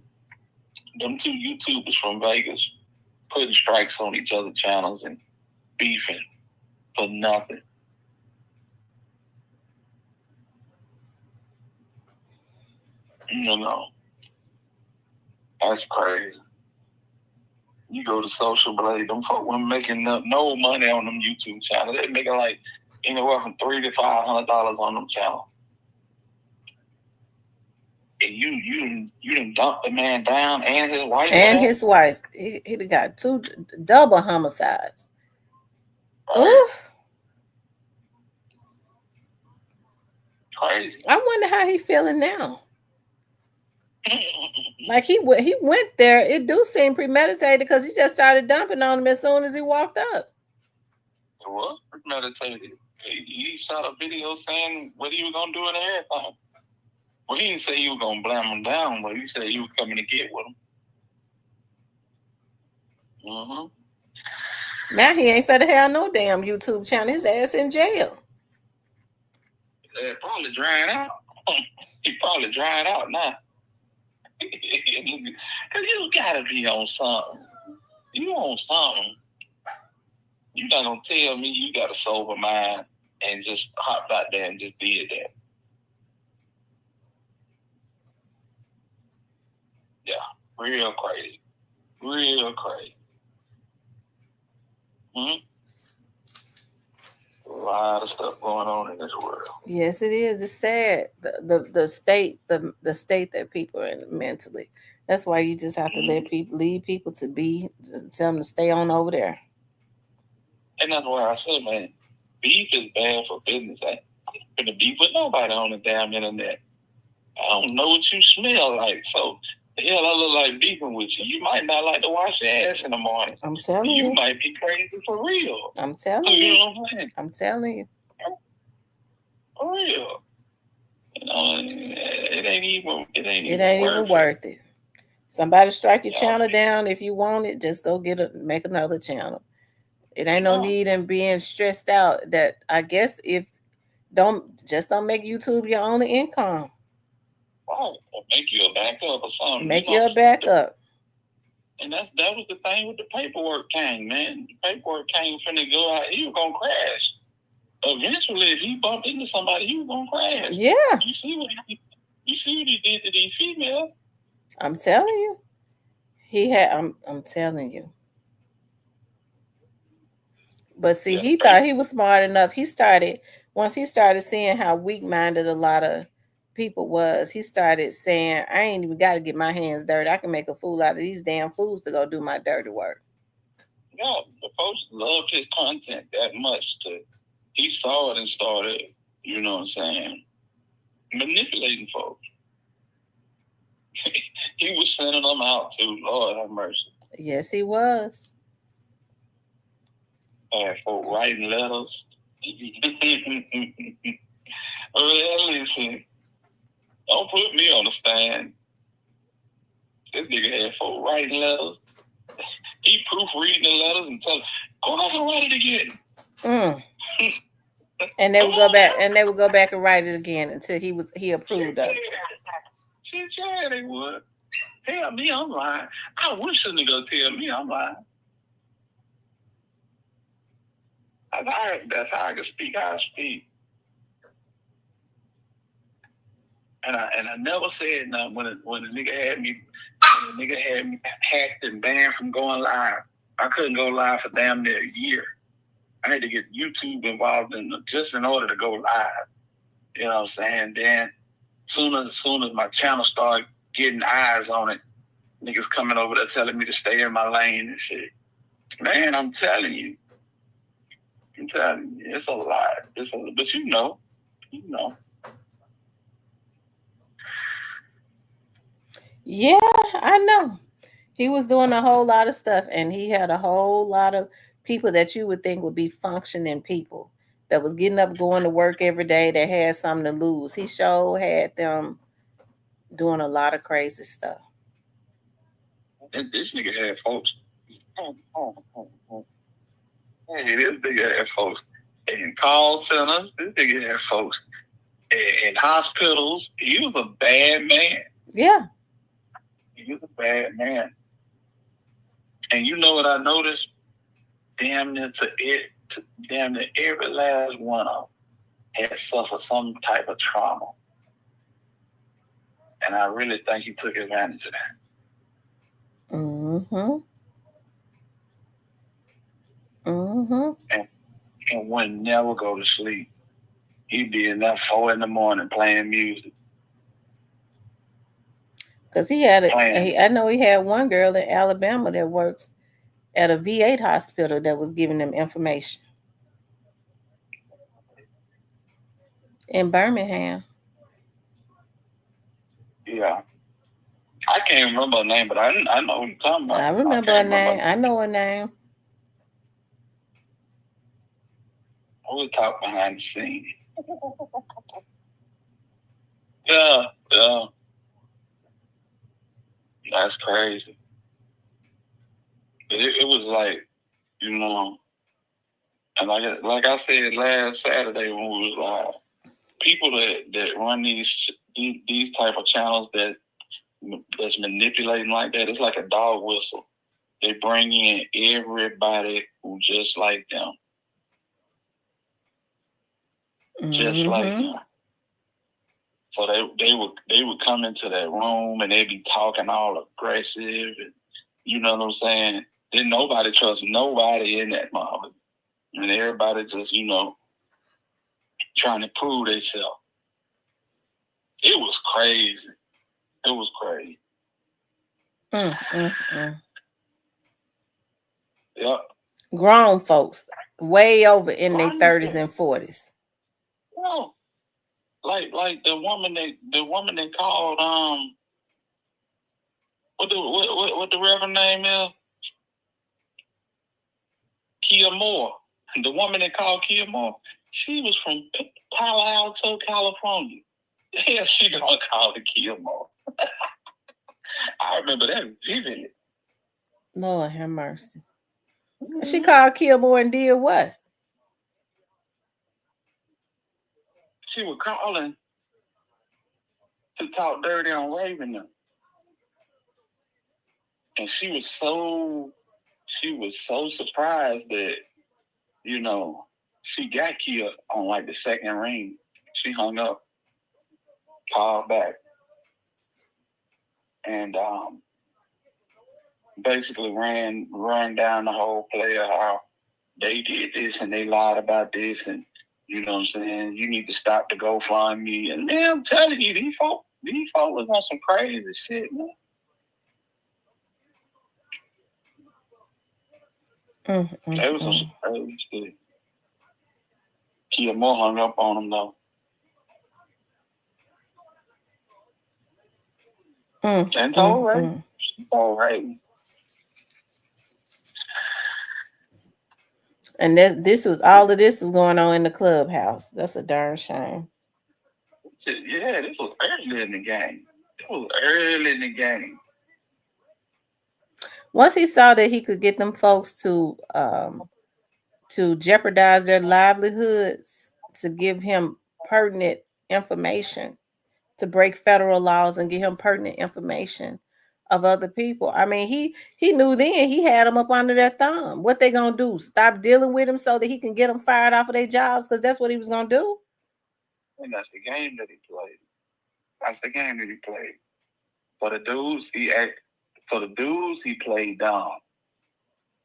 them two YouTubers from Vegas putting strikes on each other's channels and beefing for nothing. You know, that's crazy. You go to Social Blade, them folk weren't making no money on them YouTube channels. They're making like anywhere from $300 to $500 on them channels. And you done dumped the man down and his wife. And his wife. He got two double homicides. Right. Crazy. I wonder how he feeling now. Like he went there. It do seem premeditated because he just started dumping on him as soon as he walked up. It was premeditated. He shot a video saying what he was gonna do and everything. Well, he didn't say he was gonna blam him down, but he said he was coming to get with him. Now he ain't finna have no damn YouTube channel. His ass in jail. Probably drying out. He probably drying out now. Cause you gotta be on something. You on something. You not gonna tell me you got a sober mind and just hopped out there and just did that. Yeah, real crazy. Real crazy. A lot of stuff going on in this world. Yes, it is. It's sad. The state that people are in mentally. That's why you just have to lead people to be, tell them to stay on over there. And that's why I said, man, beef is bad for business. I ain't gonna beef with nobody on the damn internet. I don't know what you smell like, so the hell I look like beefing with you. You might not like to wash your ass in the morning. I'm telling you. You might be crazy for real. I'm telling you. You know what I'm saying? I'm telling you. For real. You know, it ain't even worth it. Somebody strike your channel down. If you want it, just go make another channel. It ain't no need in being stressed out. That I guess don't make YouTube your only income. Right. Or make you a backup or something. Make you a backup. And that was the thing with the paperwork king, man. The paperwork king finna go out. He was gonna crash. Eventually, if he bumped into somebody, he was gonna crash. Yeah. You see what he did to these females? I'm telling you. I'm telling you. But see, he thought he was smart enough. Once he started seeing how weak-minded a lot of people was, he started saying, I ain't even got to get my hands dirty. I can make a fool out of these damn fools to go do my dirty work. Yeah, the folks loved his content that much he saw it and started, you know what I'm saying, manipulating folks. He was sending them out too. Lord have mercy. Yes, he was. For writing letters. Well, listen, don't put me on the stand. This nigga had folk writing letters. He proofreading the letters and tell, go back and write it again. And they would go back and write it again until he approved of it. Shit, yeah, they would. Tell me I'm lying. I wish a nigga tell me I'm lying. That's how I can speak how I speak. And I never said nothing when the nigga had me hacked and banned from going live. I couldn't go live for damn near a year. I had to get YouTube involved just in order to go live. You know what I'm saying? Then soon as my channel started getting eyes on it, niggas coming over there telling me to stay in my lane and shit. Man, I'm telling you, it's a lot. But you know. Yeah, I know. He was doing a whole lot of stuff, and he had a whole lot of people that you would think would be functioning people that was getting up, going to work every day, that had something to lose. He sure had them doing a lot of crazy stuff. And this nigga had folks. Hey, this nigga had folks in call centers. This nigga had folks in hospitals. He was a bad man. Yeah. He was a bad man. And you know what I noticed? Damn near every last one of them had suffered some type of trauma. And I really think he took advantage of that. And would never go to sleep. He'd be in that 4 a.m. playing music. Because I know he had one girl in Alabama that works at a VA hospital that was giving them information. In Birmingham. Yeah. I can't remember her name, but I know what you're talking about. I remember her name. I know her name. We'll talk behind the scenes. Yeah. That's crazy. It was like, you know, and like I said last Saturday when we was live, people that run these type of channels that's manipulating like that, it's like a dog whistle. They bring in everybody who just like them. Just like them. So they would come into that room and they'd be talking all aggressive and you know what I'm saying? Then nobody trusts nobody in that moment. And everybody just, you know, trying to prove themselves. It was crazy. It was crazy. Yep. Grown folks, way over in their 30s and 40s. No. Like the woman that called what the reverend name is? Kia Moore. The woman that called Kia Moore, she was from Palo Alto, California. Yeah, she gonna call it Kia Moore. I remember that vividly. Lord have mercy. She called Kia Moore and did what? She was calling to talk dirty on Raven them. And she was so surprised that, you know, she got Kia on like the second ring. She hung up, called back, and basically ran down the whole play of how they did this and they lied about this and you know what I'm saying, you need to stop the GoFundMe. And man, I'm telling you, these folks was on some crazy shit, man. They was some crazy shit. Kia Moore hung up on him though. And told Ray. She told Ray. And this was all of this was going on in the clubhouse. That's a darn shame. Yeah, this was early in the game. It was early in the game. Once he saw that he could get them folks to jeopardize their livelihoods, to give him pertinent information, to break federal laws and give him pertinent information of other people. I mean, he knew then he had them up under their thumb. What they gonna do? Stop dealing with him so that he can get them fired off of their jobs? Because that's what he was gonna do. And that's the game that he played. That's the game that he played. For the dudes, he played dumb.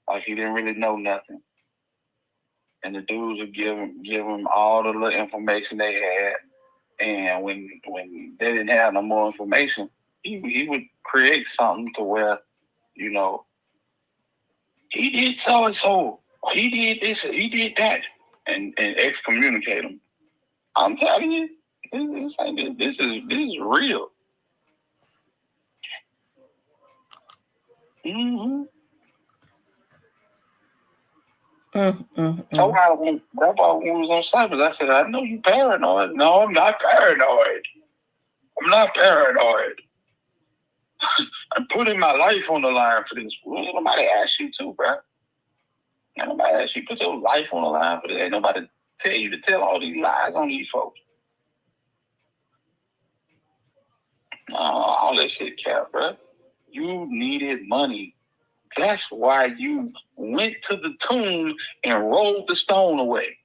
Like he didn't really know nothing. And the dudes would give him all the little information they had. And when they didn't have no more information, he would create something to where, you know, he did so and so, he did this, he did that, and excommunicate him. I'm telling you, this is real. So that's why when we was on Cypress, I said, I know you paranoid. No, I'm not paranoid. I'm not paranoid. I'm putting my life on the line for this. Nobody asked you to, bro. Nobody asked you to put your life on the line for this. Ain't nobody tell you to tell all these lies on these folks. All that shit cap, bro. You needed money. That's why you went to the tomb and rolled the stone away.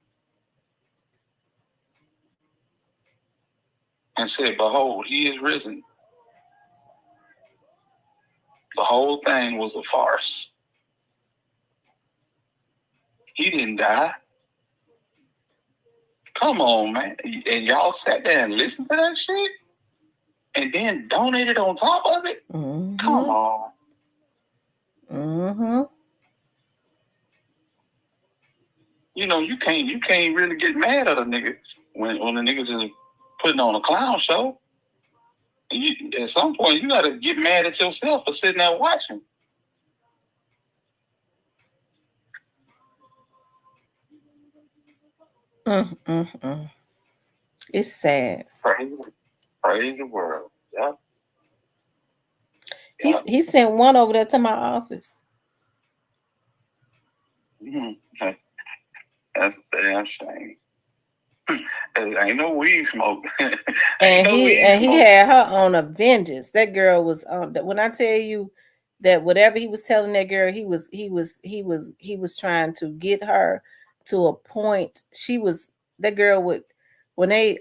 And said, behold, he is risen. The whole thing was a farce. He didn't die. Come on, man. And y'all sat there and listened to that shit? And then donated on top of it? Come on. You know, you can't really get mad at a nigga when the nigga just putting on a clown show. At some point, you got to get mad at yourself for sitting there watching. It's sad. Praise the world. Yeah. He sent one over there to my office. That's a damn shame. Ain't no weed smoke. And he had her on a vengeance. That girl was when I tell you that whatever he was telling that girl, he was trying to get her to a point. That girl would, when they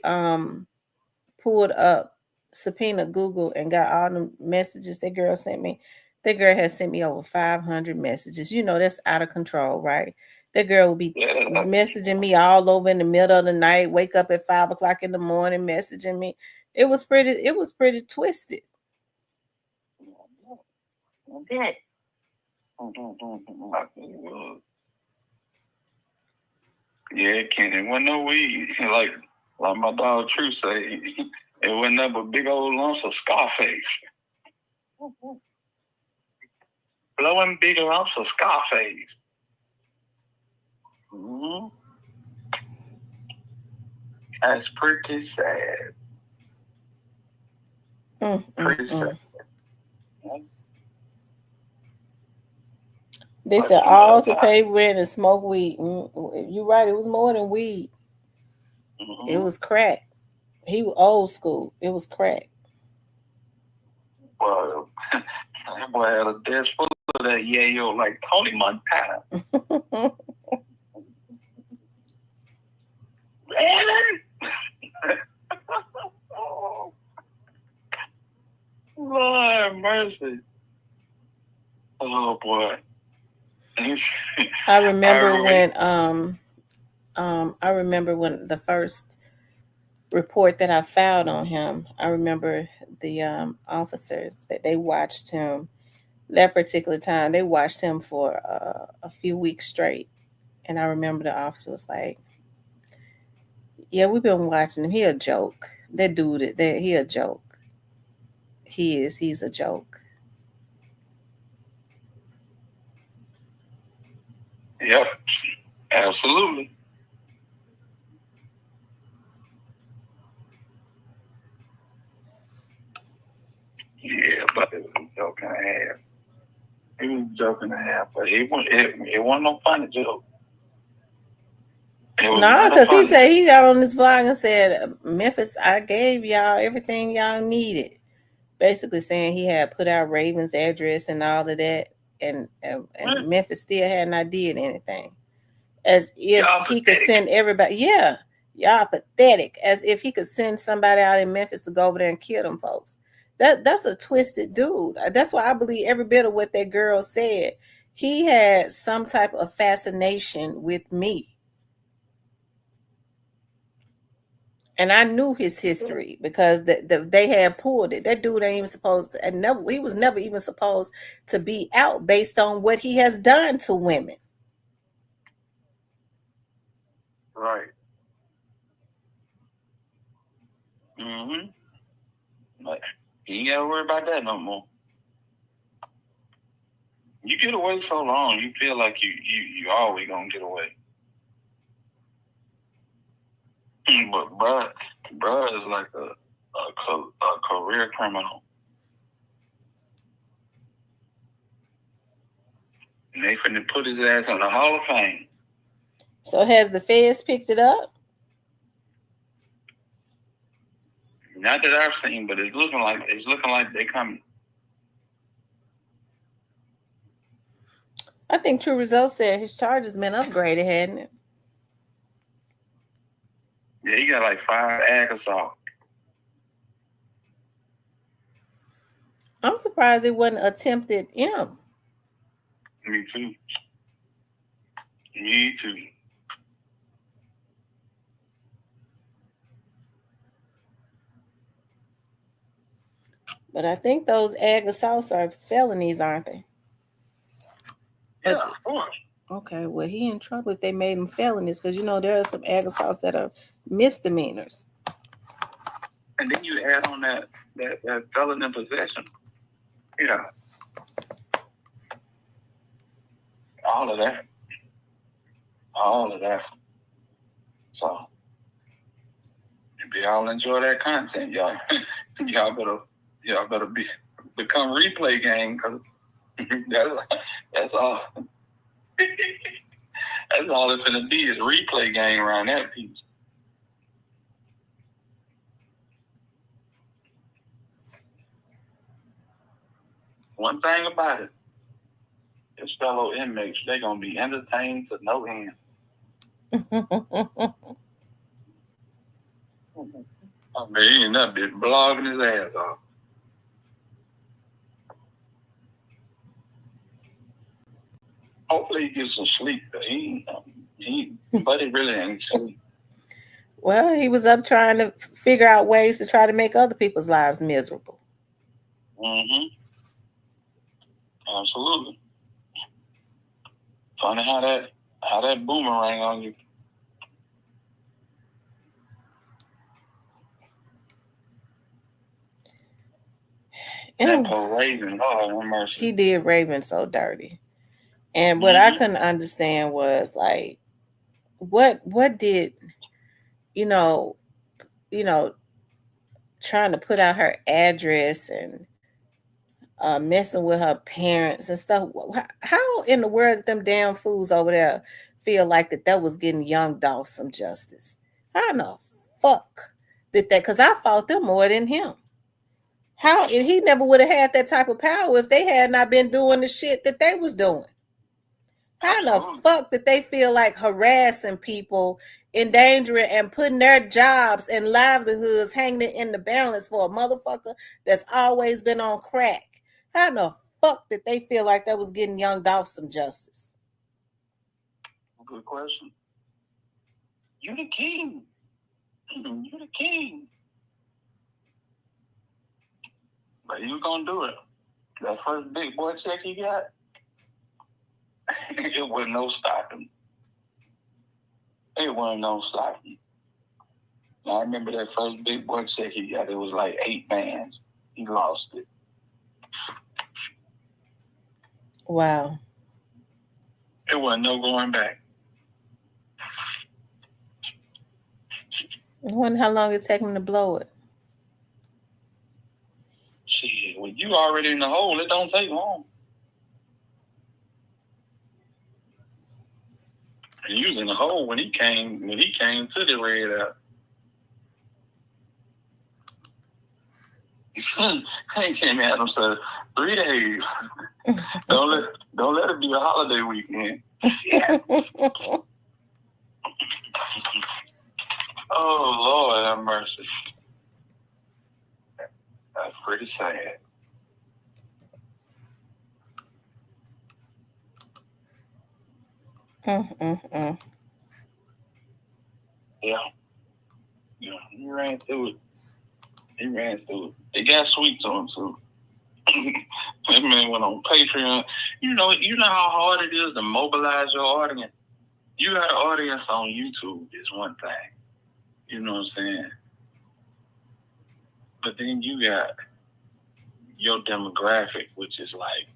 pulled up subpoena Google and got all the messages that girl sent me. That girl has sent me over 500 messages. You know, that's out of control, right? That girl will be messaging me all over in the middle of the night, wake up at 5 o'clock in the morning, messaging me. It was pretty twisted. Okay. Yeah, Kenny, it wasn't no weed. Like my dog True say, it wasn't nothing but big old lumps of Scarface. Blowing big lumps of Scarface. That's pretty sad. Pretty sad. They said all to pay rent and smoke weed. You're right. It was more than weed. It was crack. He was old school. It was crack. Well, that boy had a desk full of that yayo like Tony Montana. Lord mercy. Oh boy. I remember when the first report that I filed on him, I remember the officers that they watched him That particular time, they watched him for a few weeks straight, and I remember the officer was like, "Yeah, we've been watching him. He a joke. That dude, that he a joke. He is. He's a joke." Yep, absolutely. Yeah, but it was a joke and a half. It was a joke and a half, but it wasn't no funny joke. It was No, not a because he funny said joke. he got on this vlog and said, "Memphis, I gave y'all everything y'all needed." Basically saying he had put out Raven's address and all of that, and Memphis still had not did anything. As if Y'all he could pathetic. send everybody. Yeah, y'all pathetic. As if he could send somebody out in Memphis to go over there and kill them folks. That's a twisted dude. That's why I believe every bit of what that girl said. He had some type of fascination with me. And I knew his history because they had pulled it. That dude ain't even supposed to, and never, he was never even supposed to be out based on what he has done to women. Right. Like, you ain't gotta worry about that no more. You get away so long, you feel like you always gonna get away. But bruh is like a career criminal. And they finna put his ass in the Hall of Fame. So has the feds picked it up? Not that I've seen, but it's looking like they coming. I think True Results said his charges been upgraded, hadn't it? Yeah, he got like 5 ag assault. I'm surprised it wasn't attempted M. Me too. Me too. But I think those ag assaults are felonies, aren't they? Yeah, of course. Okay, well, he in trouble if they made him felonies because there are some ag assaults that are misdemeanors. And then you add on that felon in possession. Yeah. All of that. So if y'all enjoy that content, y'all better become replay gang, because that's all. That's all it's gonna be is replay gang around that piece. One thing about it, his fellow inmates, they're gonna be entertained to no end. I mean, he ain't that bitch blogging his ass off. Hopefully he gets some sleep. But he really ain't sleep. Well, he was up trying to figure out ways to try to make other people's lives miserable. Absolutely. Funny how that boomerang on you. That poor Raven, Lord have mercy. He did Raven so dirty. And what I couldn't understand was like, what did trying to put out her address and messing with her parents and stuff. How in the world did them damn fools over there feel like that was getting young Dolph some justice? How in the fuck did that? Because I fought them more than him. How he never would have had that type of power if they had not been doing the shit that they was doing. How in the fuck did they feel like harassing people, endangering and putting their jobs and livelihoods hanging in the balance for a motherfucker that's always been on crack? How in the fuck did they feel like that was getting young Dolph some justice? Good question. You the king. You the king. But he was gonna do it. That first big boy check he got, it wasn't no stopping. It wasn't no stopping. I remember that first big boy check he got. It was like 8 bands. He lost it. Wow. It wasn't no going back. I wonder how long it take him to blow it. Shit, when you already in the hole, it don't take long. And you was in the hole when he came to the red out. Hey, Jimmy Adams said 3 days. don't let it be a holiday weekend. Yeah. Oh Lord have mercy. That's pretty sad. Mm-mm-mm. Yeah, he ran through it. It got sweet to him too. That man went on Patreon. You know how hard it is to mobilize your audience. You got an audience on YouTube is one thing. You know what I'm saying? But then you got your demographic, which is like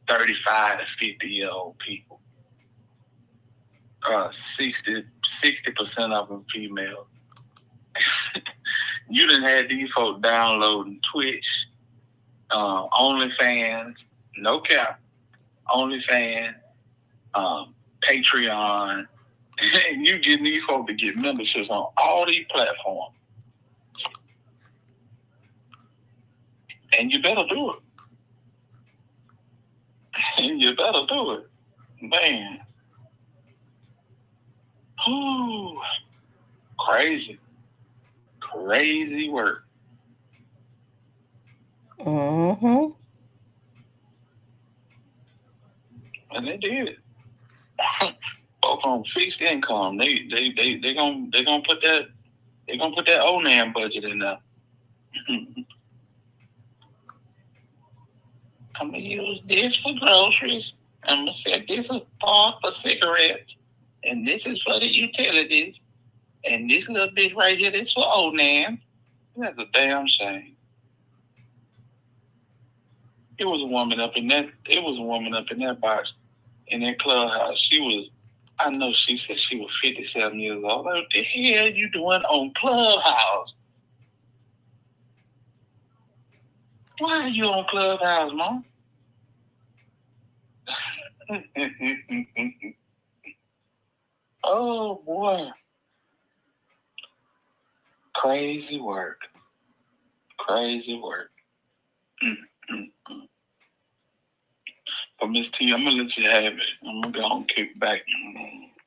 35 to 50-year-old people. 60% of them female. You done had these folks downloading Twitch, OnlyFans, no cap, OnlyFans, Patreon, and you getting these folks to get memberships on all these platforms. And you better do it. Man. Ooh, crazy work. Mm-hmm. And they did. Folks on fixed income, they gonna put that ONAM budget in there. I'm gonna use this for groceries. I'm gonna say this is part for cigarettes, and this is for the utilities, and this little bit right here is for ONAM. That's a damn shame. It was a woman up in that box in that clubhouse. I know she said she was 57 years old. Like, what the hell are you doing on Clubhouse? Why are you on Clubhouse, Mom? Oh, boy. Crazy work. But Miss T, I'm going to let you have it. I'm going to go and kick back.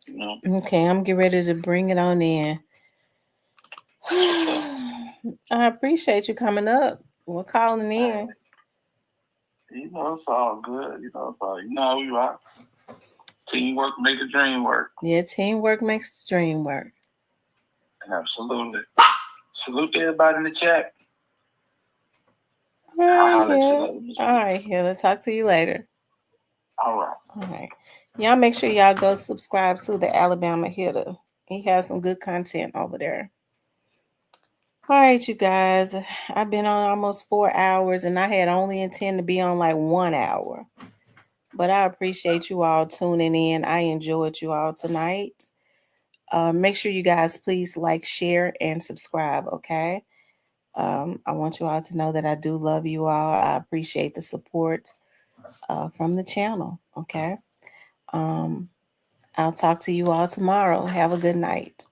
You know? Okay, I'm getting ready to bring it on in. I appreciate you coming up. We're calling in. You know, it's all good. You know how you are. Teamwork makes the dream work. Yeah, teamwork makes the dream work. Absolutely. Salute to everybody in the chat. All right, Hilla. Talk to you later. All right. Y'all make sure y'all go subscribe to the Alabama Hitter. He has some good content over there. All right, you guys. I've been on almost 4 hours, and I had only intended to be on like 1 hour. But I appreciate you all tuning in. I enjoyed you all tonight. Make sure you guys please like, share, and subscribe, okay? I want you all to know that I do love you all. I appreciate the support from the channel, okay? I'll talk to you all tomorrow. Have a good night.